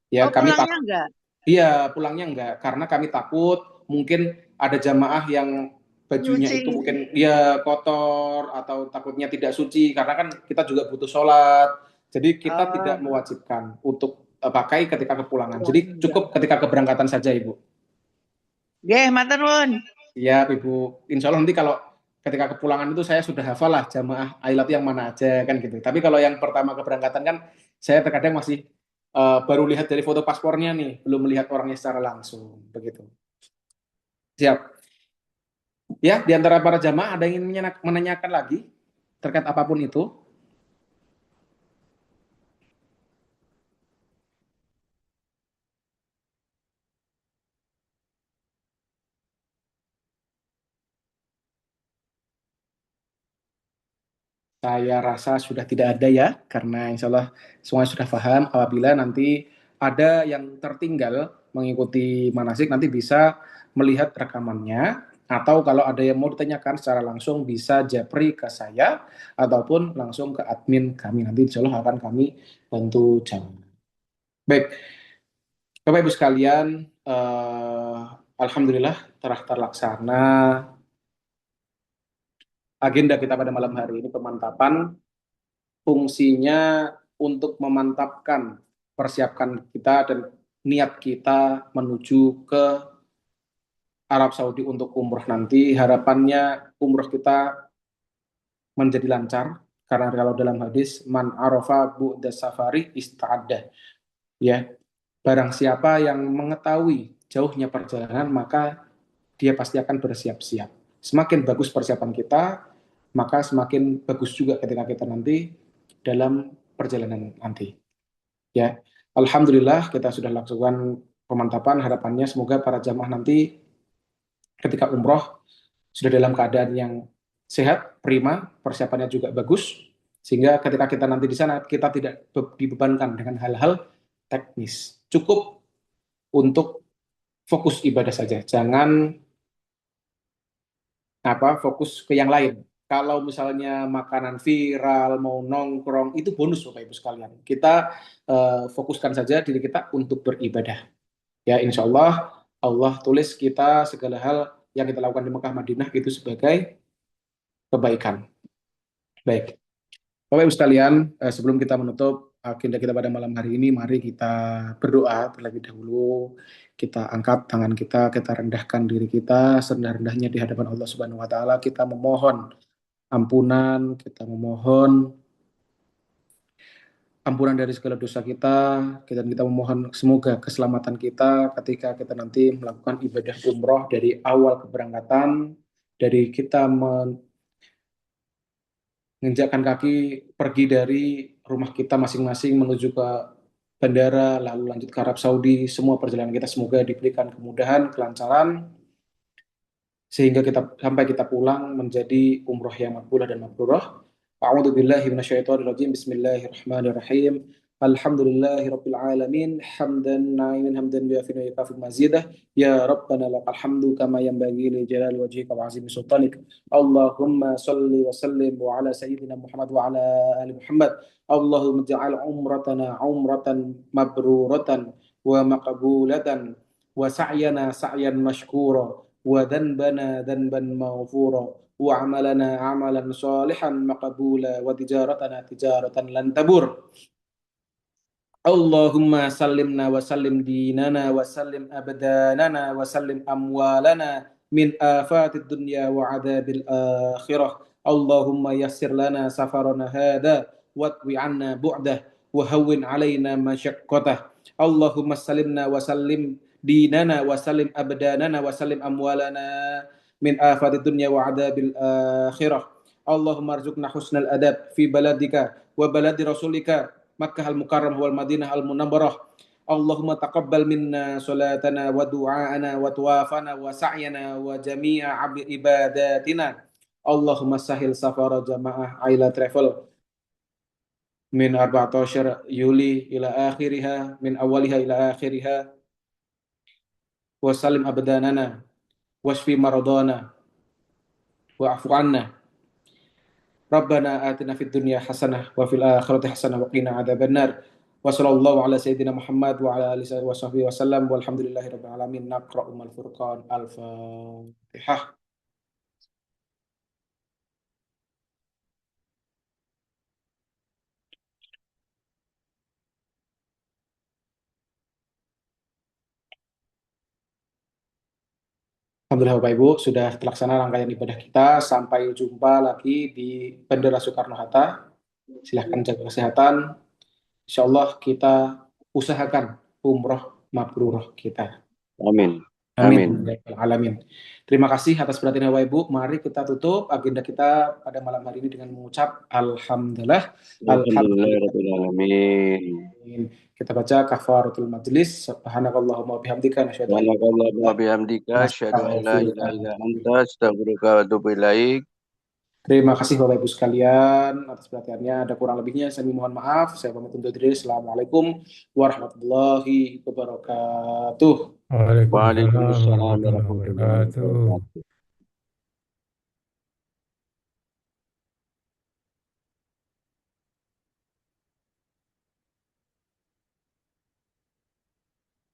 [SPEAKER 2] Ya,
[SPEAKER 6] Oh,
[SPEAKER 2] kami
[SPEAKER 6] pulangnya enggak?
[SPEAKER 2] iya, pulangnya enggak, karena kami takut mungkin ada jamaah yang bajunya itu
[SPEAKER 6] Nyuci.
[SPEAKER 2] mungkin ya kotor atau takutnya tidak suci, karena kan kita juga butuh sholat. Jadi kita tidak
[SPEAKER 6] Oh,
[SPEAKER 2] mewajibkan untuk pakai ketika kepulangan.
[SPEAKER 6] pulang
[SPEAKER 2] Jadi
[SPEAKER 6] enggak.
[SPEAKER 2] cukup ketika keberangkatan saja, Ibu.
[SPEAKER 6] Nggih, matur nuwun.
[SPEAKER 2] Iya, Ibu. Insya Allah nanti kalau ketika kepulangan itu saya sudah hafal lah jamaah Ailat yang mana aja kan gitu. Tapi kalau yang pertama keberangkatan kan saya terkadang masih baru lihat dari foto paspornya nih, belum melihat orangnya secara langsung begitu. Siap. Ya, di antara para jamaah ada yang ingin menanyakan lagi terkait apapun itu? Saya rasa sudah tidak ada ya, karena insya Allah semua sudah paham. Apabila nanti ada yang tertinggal mengikuti manasik, nanti bisa melihat rekamannya. Atau kalau ada yang mau ditanyakan secara langsung, bisa japri ke saya, ataupun langsung ke admin kami. Nanti insya Allah akan kami bantu jawab. Baik, Bapak Ibu sekalian, Alhamdulillah telah terlaksana agenda kita pada malam hari ini, pemantapan. Fungsinya untuk memantapkan, persiapkan kita dan niat kita menuju ke Arab Saudi untuk umroh nanti. Harapannya umroh kita menjadi lancar, karena kalau dalam hadis man arafa bu'da safari ista'adda, ya, barang siapa yang mengetahui jauhnya perjalanan maka dia pasti akan bersiap-siap. Semakin bagus persiapan kita, maka semakin bagus juga ketika kita nanti dalam perjalanan nanti. Ya, Alhamdulillah kita sudah lakukan pemantapan. Harapannya semoga para jamaah nanti ketika umroh sudah dalam keadaan yang sehat, prima, persiapannya juga bagus, sehingga ketika kita nanti di sana kita tidak dibebankan dengan hal-hal teknis. Cukup untuk fokus ibadah saja, jangan fokus ke yang lain. Kalau misalnya makanan viral, mau nongkrong, itu bonus Bapak Ibu sekalian. Kita fokuskan saja diri kita untuk beribadah. Ya, insya Allah, Allah tulis kita segala hal yang kita lakukan di Mekah Madinah itu sebagai kebaikan. Baik. Bapak Ibu sekalian, sebelum kita menutup agenda kita pada malam hari ini, mari kita berdoa terlebih dahulu. Kita angkat tangan kita rendahkan diri kita serendah-rendahnya di hadapan Allah Subhanahu wa taala. Kita memohon ampunan, kita memohon ampunan dari segala dosa kita, dan kita memohon semoga keselamatan kita ketika kita nanti melakukan ibadah umroh dari awal keberangkatan, dari kita menginjakkan kaki pergi dari rumah kita masing-masing menuju ke bandara, lalu lanjut ke Arab Saudi, semua perjalanan kita semoga diberikan kemudahan, kelancaran, sehingga sampai kita pulang menjadi umroh yang makbulah dan mabrurah. A'udzu billahi minasyaitonir rajim. Bismillahirrahmanirrahim. Alhamdulillahirabbil alamin. Hamdan na'iman hamdan bi'afin wa yakafil mazidah. Ya Rabbana lakal hamdu kama yanbaghi li jalali wajhika wa 'azimi sultanik. Allahumma shalli wa sallim wa ala sayyidina Muhammad wa ala ali Muhammad. Allahumma ja'al umratana umratan mabruratan wa maqbulatan wa sa'yana sa'yan mashkura wa dhanbana dhanban maghfura wa amalana amalan salihan maqbula wa tijaratana tijaratan lan tabur. Allahumma sallimna wa sallim dinana wa sallim abdanana wa sallim amwalana min afatid dunya wa adabil akhirah. Allahumma yassir lana safarana hadha watwi anna bu'dah wa hawwin alaina masyaqqatah. Allahumma sallimna wa sallim ديننا وسلم أبداننا وسلم أموالنا من آفات الدنيا وعذاب الآخرة اللهم ارزقنا حسن الأدب في بلدك وبلد رسولك مكة المكرمة والمدينة المنورة اللهم تقبل منا صلاتنا ودعاءنا وطوافنا وسعينا وجميع عباداتنا اللهم سهل سفر جماعة عائلة ترافل من 14 يولي إلى آخرها من أولها إلى آخرها وسلم أبداننا واشفي مرضانا واعف عنا ربنا آتنا في الدنيا حسنة وفي الآخرة حسنة وقنا عذاب النار وصلى الله على سيدنا محمد وعلى آله وصحبه وسلم والحمد لله رب العالمين نقرأ الفرقان الفاتحة Alhamdulillah Bapak Ibu sudah terlaksana rangkaian ibadah kita. Sampai jumpa lagi di Bandara Soekarno-Hatta. Silahkan jaga kesehatan. Insya Allah kita usahakan umroh mabrurah kita.
[SPEAKER 3] Amin.
[SPEAKER 2] Amin.
[SPEAKER 3] Amin.
[SPEAKER 2] Alamin. Terima kasih atas perhatian Bapak Ibu. Mari kita tutup agenda kita pada malam hari ini dengan mengucap Alhamdulillah.
[SPEAKER 3] Alhamdulillahirrahmanirrahim.
[SPEAKER 2] Kita baca kafaratul majlis. Subhanakallahumma wa bihamdika nasyhadu an la
[SPEAKER 3] Subhanakallahumma bihamdika asyhadu an la ilaha illa anta astaghfiruka wa atubu ilaik.
[SPEAKER 2] Terima kasih Bapak Ibu sekalian atas perhatiannya. Ada kurang lebihnya saya mohon maaf. Saya pamit undur diri. Assalamualaikum warahmatullahi wabarakatuh.
[SPEAKER 3] Waalaikumsalam
[SPEAKER 4] Waalaikumsalam
[SPEAKER 3] warahmatullahi
[SPEAKER 4] warahmatullahi wabarakatuh.
[SPEAKER 3] wabarakatuh.